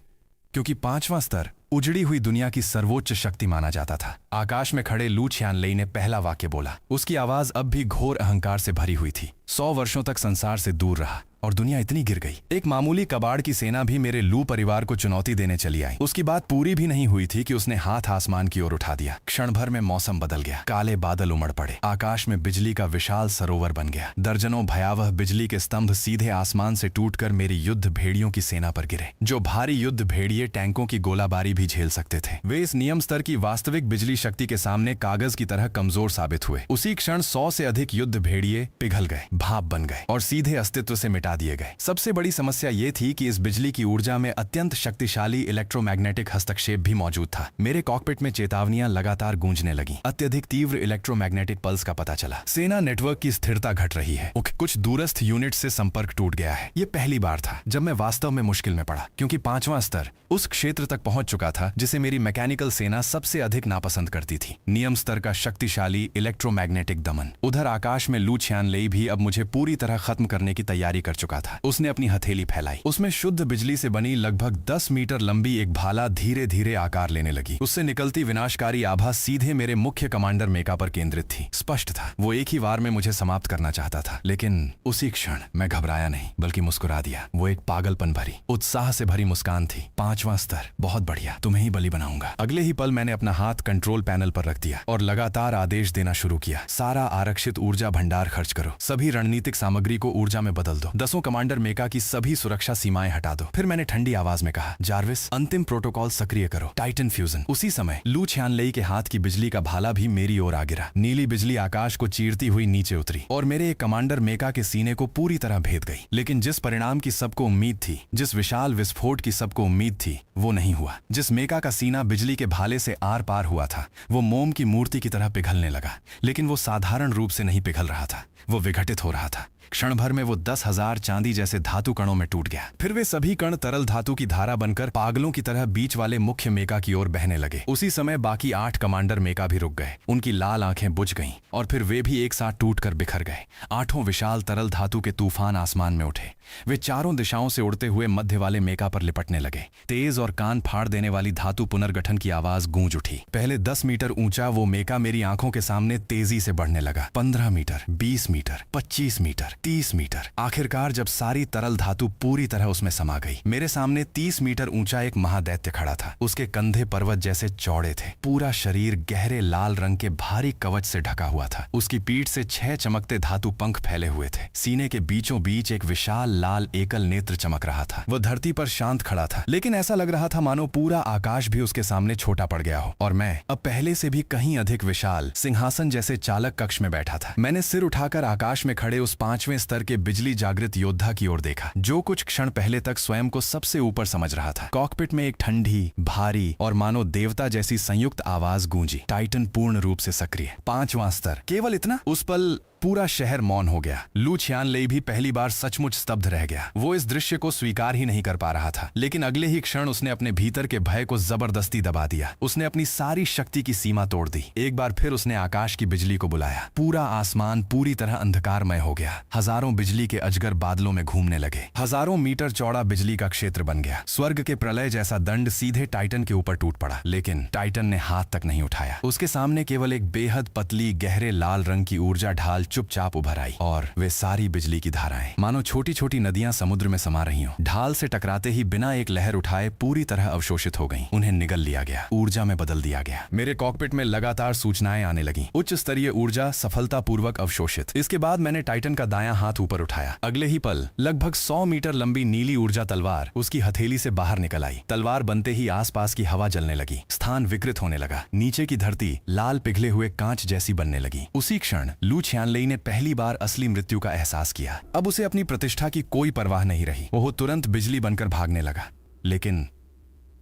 क्योंकि 5वां स्तर उजड़ी हुई दुनिया की सर्वोच्च शक्ति माना जाता था। आकाश में खड़े लू छियानलेई ने पहला वाक्य बोला। उसकी आवाज अब भी घोर अहंकार से भरी हुई थी। 100 वर्षों तक संसार से दूर रहा और दुनिया इतनी गिर गई। एक मामूली कबाड़ की सेना भी मेरे लू परिवार को चुनौती देने चली आई। उसकी बात पूरी भी नहीं हुई थी कि उसने हाथ आसमान की ओर उठा दिया। क्षण भर में मौसम बदल गया। काले बादल उमड़ पड़े। आकाश में बिजली का विशाल सरोवर बन गया। दर्जनों भयावह बिजली के स्तंभ सीधे आसमान से टूटकर मेरी युद्ध भेड़ियों की सेना पर गिरे। जो भारी युद्ध भेड़िए टैंकों की गोलाबारी भी झेल सकते थे, वे इस नियम स्तर की वास्तविक बिजली शक्ति के सामने कागज की तरह कमजोर साबित हुए। उसी क्षण 100 से अधिक युद्ध भेड़िए पिघल गए, भाप बन गए और सीधे अस्तित्व से मिटा दिए गए। सबसे बड़ी समस्या ये थी कि इस बिजली की ऊर्जा में अत्यंत शक्तिशाली इलेक्ट्रोमैग्नेटिक हस्तक्षेप भी मौजूद था। मेरे कॉकपिट में चेतावनियां लगातार गूंजने लगीं। अत्यधिक तीव्र इलेक्ट्रोमैग्नेटिक पल्स का पता चला। सेना नेटवर्क की स्थिरता घट रही है। कुछ दूरस्थ यूनिट से संपर्क टूट गया है। ये पहली बार था जब मैं वास्तव में मुश्किल में पड़ा, क्योंकि 5वां स्तर उस क्षेत्र तक पहुंच चुका था जिसे मेरी मैकेनिकल सेना सबसे अधिक नापसंद करती थी। नियम स्तर का शक्तिशाली इलेक्ट्रोमैग्नेटिक दमन। उधर आकाश में लू छियानलेई भी अब मुझे पूरी तरह खत्म करने की तैयारी कर चुका था। उसने अपनी हथेली फैलाई। उसमें शुद्ध बिजली से बनी लगभग 10 मीटर लंबी एक भाला धीरे धीरे आकार लेने लगी। उससे निकलती विनाशकारी आभा सीधे मेरे मुख्य कमांडर मेका पर केंद्रित थी। स्पष्ट था वो एक ही वार में मुझे समाप्त करना चाहता था। लेकिन उसी क्षण मैं घबराया नहीं बल्कि मुस्कुरा दिया। वो एक पागलपन भरी, उत्साह से भरी मुस्कान थी। 5वां स्तर, बहुत बढ़िया, तुम्हें ही बलि बनाऊंगा। अगले ही पल मैंने अपना हाथ कंट्रोल पैनल पर रख दिया और लगातार आदेश देना शुरू किया। सारा आरक्षित ऊर्जा भंडार खर्च करो। सभी रणनीतिक सामग्री को ऊर्जा में बदल दो। 10 बरसों कमांडर मेका की सभी सुरक्षा सीमाएं हटा दो। फिर मैंने ठंडी आवाज में कहा, जार्विस अंतिम प्रोटोकॉल सक्रिय करो, टाइटन फ्यूजन। उसी समय लू छियानलेई के हाथ की बिजली का भाला भी मेरी ओर आ गिरा। नीली बिजली आकाश को चीरती हुई नीचे उतरी और मेरे एक कमांडर मेका के सीने को पूरी तरह भेद गई। लेकिन जिस परिणाम की सबको उम्मीद थी, जिस विशाल विस्फोट की सबको उम्मीद थी, वो नहीं हुआ। जिस मेका का सीना बिजली के भाले से आर पार हुआ था, वो मोम की मूर्ति की तरह पिघलने लगा। लेकिन वो साधारण रूप से नहीं पिघल रहा था, वो विघटित हो रहा था। क्षण भर में वो 10,000 चांदी जैसे धातु कणों में टूट गया। फिर वे सभी कण तरल धातु की धारा बनकर पागलों की तरह बीच वाले मुख्य मेका की ओर बहने लगे। उसी समय बाकी 8 कमांडर मेका भी रुक गए। उनकी लाल आंखें बुझ गईं और फिर वे भी एक साथ टूटकर बिखर गए। 8 विशाल तरल धातु के तूफान आसमान में उठे। वे चारों दिशाओं से उड़ते हुए मध्य वाले मेका पर लिपटने लगे। तेज और कान फाड़ देने वाली धातु पुनर्गठन की आवाज गूंज उठी। पहले 10 मीटर ऊंचा वो मेका मेरी आंखों के सामने तेजी से बढ़ने लगा। 15 मीटर, 20 मीटर, 25 मीटर, 30 मीटर। आखिरकार जब सारी तरल धातु पूरी तरह उसमें समा गई, मेरे सामने 30 मीटर ऊंचा एक महादैत्य खड़ा था। उसके कंधे पर्वत जैसे चौड़े थे। पूरा शरीर गहरे लाल रंग के भारी कवच से ढका हुआ था। उसकी पीठ से 6 चमकते धातु पंख फैले हुए थे। सीने के बीचों बीच एक विशाल लाल एकल नेत्र चमक रहा था। वह धरती पर शांत खड़ा था, लेकिन ऐसा लग रहा था मानो पूरा आकाश भी उसके सामने छोटा पड़ गया हो। और मैं अब पहले से भी कहीं अधिक विशाल सिंहासन जैसे चालक कक्ष में बैठा था। मैंने सिर उठाकर आकाश में खड़े उस 5वें स्तर के बिजली जागृत योद्धा की ओर देखा, जो कुछ क्षण पहले तक स्वयं को सबसे ऊपर समझ रहा था। कॉकपिट में एक ठंडी, भारी और मानो देवता जैसी संयुक्त आवाज गूंजी, टाइटन पूर्ण रूप से सक्रिय। 5वां स्तर। केवल इतना? उस पल पूरा शहर मौन हो गया। लू छियानलेई भी पहली बार सचमुच स्तब्ध रह गया। वो इस दृश्य को स्वीकार ही नहीं कर पा रहा था। लेकिन अगले ही क्षण उसने अपने भीतर के भय को जबरदस्ती दबा दिया। उसने अपनी सारी शक्ति की सीमा तोड़ दी। एक बार फिर उसने आकाश की बिजली को बुलाया। पूरा आसमान पूरी तरह अंधकारमय हो गया। हजारों बिजली के अजगर बादलों में घूमने लगे। हजारों मीटर चौड़ा बिजली का क्षेत्र बन गया। स्वर्ग के प्रलय जैसा दंड सीधे टाइटन के ऊपर टूट पड़ा। लेकिन टाइटन ने हाथ तक नहीं उठाया। उसके सामने केवल एक बेहद पतली, गहरे लाल रंग की ऊर्जा ढाल चुपचाप उभर आई और वे सारी बिजली की धाराएं मानो छोटी छोटी नदियां समुद्र में समा रही हों, ढाल से टकराते ही बिना एक लहर उठाए पूरी तरह अवशोषित हो गईं। उन्हें निगल लिया गया, ऊर्जा में बदल दिया गया। मेरे कॉकपिट में लगातार सूचनाएं आने लगीं। उच्च स्तरीय ऊर्जा सफलतापूर्वक अवशोषित। इसके बाद मैंने टाइटन का दायां हाथ ऊपर उठाया। अगले ही पल लगभग 100 मीटर लंबी नीली ऊर्जा तलवार उसकी हथेली से बाहर निकल आई। तलवार बनते ही आसपास की हवा जलने लगी। स्थान विकृत होने लगा। नीचे की धरती लाल पिघले हुए कांच जैसी बनने लगी। उसी क्षण लू छियानलेई ने पहली बार असली मृत्यु का एहसास किया। अब उसे अपनी प्रतिष्ठा की कोई परवाह नहीं रही। वो तुरंत बिजली बनकर भागने लगा, लेकिन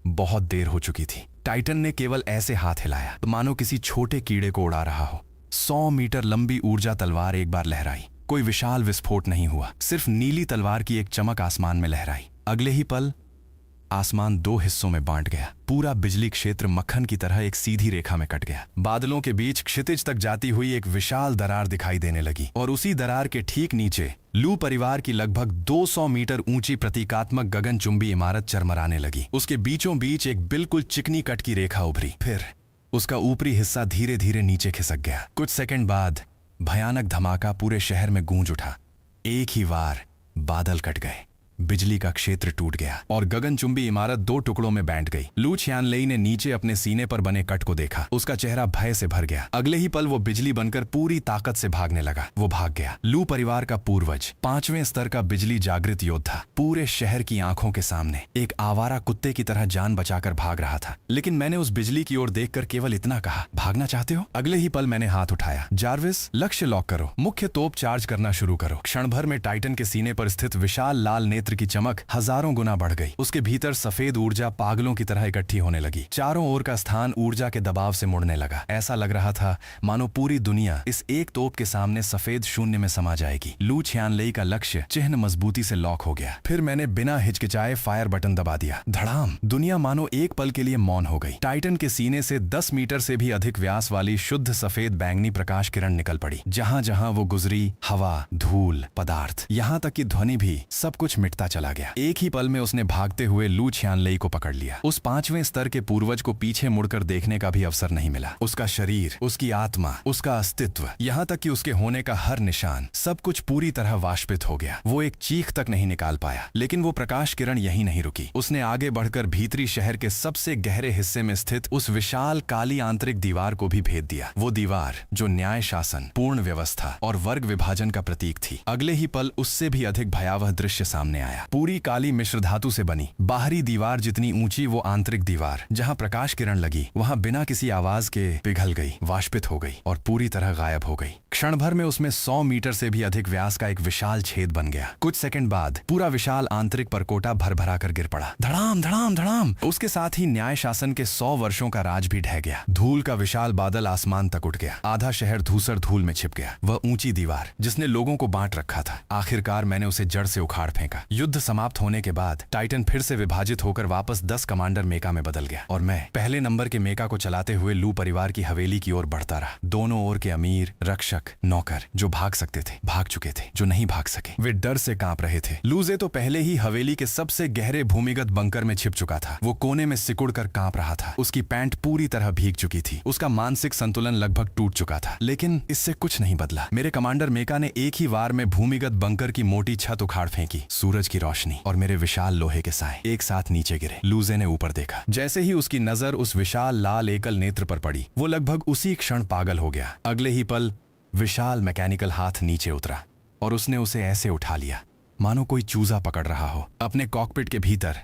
बहुत देर हो चुकी थी। टाइटन ने केवल ऐसे हाथ हिलाया तो मानो किसी छोटे कीड़े को उड़ा रहा हो। 100 मीटर लंबी ऊर्जा तलवार एक बार लहराई। कोई विशाल विस्फोट नहीं हुआ, सिर्फ नीली तलवार की एक चमक आसमान में लहराई। अगले ही पल आसमान 2 हिस्सों में बांट गया। पूरा बिजली क्षेत्र मक्खन की तरह एक सीधी रेखा में कट गया। बादलों के बीच क्षितिज तक जाती हुई एक विशाल दरार दिखाई देने लगी और उसी दरार के ठीक नीचे लू परिवार की लगभग 200 मीटर ऊंची प्रतीकात्मक गगनचुंबी इमारत चरमराने लगी। उसके बीचों बीच एक बिल्कुल चिकनी कट की रेखा उभरी। फिर उसका ऊपरी हिस्सा धीरे धीरे नीचे खिसक गया। कुछ सेकंड बाद भयानक धमाका पूरे शहर में गूंज उठा। एक ही बार बादल कट गए, बिजली का क्षेत्र टूट गया और गगनचुंबी इमारत 2 टुकड़ों में बांट गई। लू छियानलेई ने नीचे अपने सीने पर बने कट को देखा। उसका चेहरा भय से भर गया। अगले ही पल वो बिजली बनकर पूरी ताकत से भागने लगा। वो भाग गया। लू परिवार का पूर्वज, 5वें स्तर का बिजली जागृत योद्धा, पूरे शहर की आंखों के सामने एक आवारा कुत्ते की तरह जान बचाकर भाग रहा था। लेकिन मैंने उस बिजली की ओर देखकर केवल इतना कहा, भागना चाहते हो? अगले ही पल मैंने हाथ उठाया। जार्विस, लक्ष्य लॉक करो, मुख्य तोप चार्ज करना शुरू करो। क्षण भर में टाइटन के सीने पर स्थित विशाल लाल नेत्र की चमक हजारों गुना बढ़ गई। उसके भीतर सफेद ऊर्जा पागलों की तरह इकट्ठी होने लगी। चारों ओर का स्थान ऊर्जा के दबाव से मुड़ने लगा। ऐसा लग रहा था मानो पूरी दुनिया इस एक तोप के सामने सफेद शून्य में समा जाएगी। लू छियानलेई का लक्ष्य चिन्ह मजबूती से लॉक हो गया। फिर मैंने बिना हिचकिचाए फायर बटन दबा दिया। धड़ाम! दुनिया मानो एक पल के लिए मौन हो गई। टाइटन के सीने से 10 मीटर से भी अधिक व्यास वाली शुद्ध सफेद बैंगनी प्रकाश किरण निकल पड़ी। जहां जहां वो गुजरी, हवा, धूल, पदार्थ, यहां तक कि ध्वनि भी, सब कुछ मिट समेटता चला गया। एक ही पल में उसने भागते हुए लू छियानलेई को पकड़ लिया। उस 5वें स्तर के पूर्वज को पीछे मुड़कर देखने का भी अवसर नहीं मिला। उसका शरीर, उसकी आत्मा, उसका अस्तित्व, यहाँ तक कि उसके होने का हर निशान, सब कुछ पूरी तरह वाष्पित हो गया। वो एक चीख तक नहीं निकाल पाया। लेकिन वो प्रकाश किरण यहीं नहीं रुकी। उसने आगे बढ़कर भीतरी शहर के सबसे गहरे हिस्से में स्थित उस विशाल काली आंतरिक दीवार को भी भेद दिया। वो दीवार जो न्याय, शासन, पूर्ण व्यवस्था और वर्ग विभाजन का प्रतीक थी। अगले ही पल उससे भी अधिक भयावह दृश्य सामने आया। पूरी काली मिश्र धातु से बनी बाहरी दीवार जितनी ऊंची वो आंतरिक दीवार, जहाँ प्रकाश किरण लगी वहाँ बिना किसी आवाज के पिघल गई, वाष्पित हो गई और पूरी तरह गायब हो गई। क्षण भर में उसमें 100 मीटर से भी अधिक व्यास का एक विशाल छेद बन गया। कुछ सेकंड बाद पूरा विशाल आंतरिक परकोटा भर कर गिर पड़ा। धड़ाम धड़ाम धड़ाम। उसके साथ ही न्याय शासन के 100 वर्षों का राज भी ढह गया। धूल का विशाल बादल आसमान तक उठ गया। आधा शहर धूसर धूल में छिप गया। वह ऊंची दीवार जिसने लोगों को बांट रखा था, आखिरकार मैंने उसे जड़ से उखाड़ फेंका। युद्ध समाप्त होने के बाद टाइटन फिर से विभाजित होकर वापस 10 कमांडर मेका में बदल गया और मैं पहले नंबर के मेका को चलाते हुए लू परिवार की हवेली की ओर बढ़ता रहा। दोनों ओर के अमीर, रक्षक, नौकर जो भाग सकते थे भाग चुके थे, जो नहीं भाग सके वे डर से कांप रहे थे। लूजे तो पहले ही हवेली के सबसे गहरे भूमिगत बंकर में छिप चुका था। वो कोने में सिकुड़ कर कांप रहा था। उसकी पैंट पूरी तरह भीग चुकी थी। उसका मानसिक संतुलन लगभग टूट चुका था। लेकिन इससे कुछ नहीं बदला। मेरे कमांडर मेका ने एक ही वार में भूमिगत बंकर की मोटी छत उखाड़ फेंकी। सूरज की रोशनी और मेरे विशाल लोहे के साए एक साथ नीचे गिरे। लूजे ने ऊपर देखा। जैसे ही उसकी नजर उस विशाल लाल एकल नेत्र पर पड़ी, वो लगभग उसी क्षण पागल हो गया। अगले ही पल विशाल मैकेनिकल हाथ नीचे उतरा और उसने उसे ऐसे उठा लिया मानो कोई चूजा पकड़ रहा हो। अपने कॉकपिट के भीतर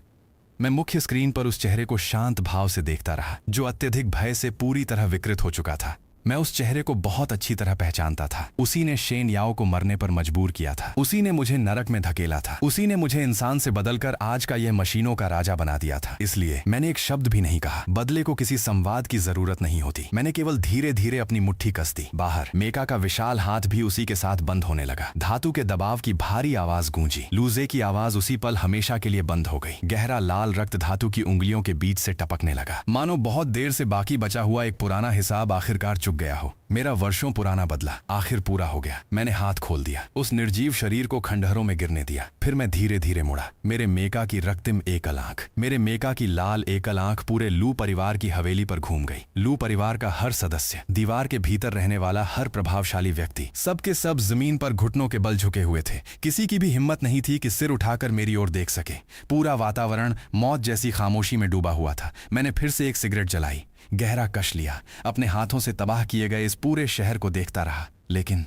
मैं मुख्य स्क्रीन पर उस चेहरे को शांत भाव से देखता रहा जो अत्यधिक भय से पूरी तरह विकृत हो चुका था। मैं उस चेहरे को बहुत अच्छी तरह पहचानता था। उसी ने शेन याओ को मरने पर मजबूर किया था। उसी ने मुझे नरक में धकेला था। उसी ने मुझे इंसान से बदलकर आज का यह मशीनों का राजा बना दिया था। इसलिए मैंने एक शब्द भी नहीं कहा। बदले को किसी संवाद की जरूरत नहीं होती। मैंने केवल धीरे धीरे अपनी मुट्ठी कस दी। बाहर मेका का विशाल हाथ भी उसी के साथ बंद होने लगा। धातु के दबाव की भारी आवाज गूंजी। लूजे की आवाज उसी पल हमेशा के लिए बंद हो गई। गहरा लाल रक्त धातु की उंगलियों के बीच से टपकने लगा, मानो बहुत देर से बाकी बचा हुआ एक पुराना हिसाब आखिरकार चुक गया हो। मेरा वर्षों पुराना बदला आखिर पूरा हो गया। मैंने हाथ खोल दिया, उस निर्जीव शरीर को खंडहरों में गिरने दिया। फिर मैं धीरे धीरे मुड़ा। मेरे मेका की रक्तिम एकल आंख, मेरे मेका की लाल एकल आंख पूरे लू परिवार की हवेली पर घूम गई। लू परिवार का हर सदस्य, दीवार के भीतर रहने वाला हर प्रभावशाली व्यक्ति, सबके सब जमीन पर घुटनों के बल झुके हुए थे। किसी की भी हिम्मत नहीं थी कि सिर उठाकर मेरी ओर देख सके। पूरा वातावरण मौत जैसी खामोशी में डूबा हुआ था। मैंने फिर से एक सिगरेट जलाई, गहरा कश लिया, अपने हाथों से तबाह किए गए इस पूरे शहर को देखता रहा। लेकिन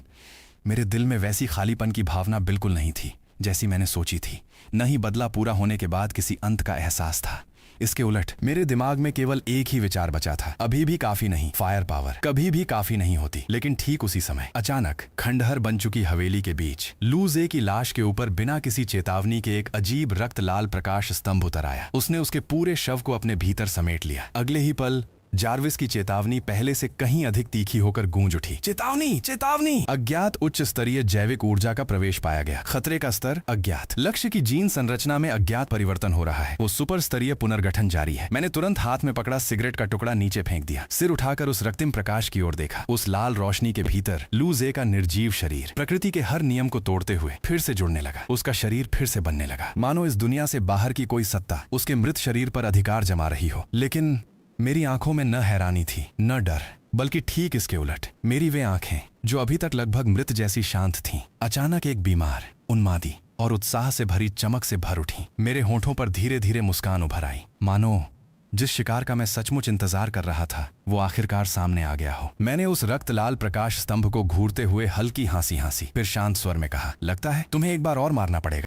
मेरे दिल में वैसी खालीपन की भावना बिल्कुल नहीं थी जैसी मैंने सोची थी। न ही बदला पूरा होने के बाद किसी अंत का एहसास था। इसके उलट मेरे दिमाग में केवल एक ही विचार बचा था, अभी भी काफी नहीं, फायर पावर कभी भी काफी नहीं होती। लेकिन ठीक उसी समय अचानक खंडहर बन चुकी हवेली के बीच लूजे की लाश के ऊपर बिना किसी चेतावनी के एक अजीब रक्त लाल प्रकाश स्तंभ उतर आया। उसने उसके पूरे शव को अपने भीतर समेट लिया। अगले ही पल जार्विस की चेतावनी पहले से कहीं अधिक तीखी होकर गूंज उठी। चेतावनी, चेतावनी! अज्ञात उच्च स्तरीय जैविक ऊर्जा का प्रवेश पाया गया। खतरे का स्तर अज्ञात। लक्ष्य की जीन संरचना में अज्ञात परिवर्तन हो रहा है। वो सुपर स्तरीय पुनर्गठन जारी है। मैंने तुरंत हाथ में पकड़ा सिगरेट का टुकड़ा नीचे फेंक दिया। सिर उठाकर उस रक्तिम प्रकाश की ओर देखा। उस लाल रोशनी के भीतर लूजे का निर्जीव शरीर प्रकृति के हर नियम को तोड़ते हुए फिर से जुड़ने लगा। उसका शरीर फिर से बनने लगा, मानो इस दुनिया से बाहर की कोई सत्ता उसके मृत शरीर पर अधिकार जमा रही हो। लेकिन मेरी आंखों में न हैरानी थी, न डर, बल्कि ठीक इसके उलट मेरी वे आंखें जो अभी तक लगभग मृत जैसी शांत थीं, अचानक एक बीमार, उन्मादी और उत्साह से भरी चमक से भर उठी। मेरे होठों पर धीरे धीरे मुस्कान उभर आई, मानो जिस शिकार का मैं सचमुच इंतजार कर रहा था वो आखिरकार सामने आ गया हो। मैंने उस रक्त लाल प्रकाश स्तंभ को घूरते हुए हल्की हंसी हंसी, फिर शांत स्वर में कहा, लगता है तुम्हें एक बार और मारना पड़ेगा।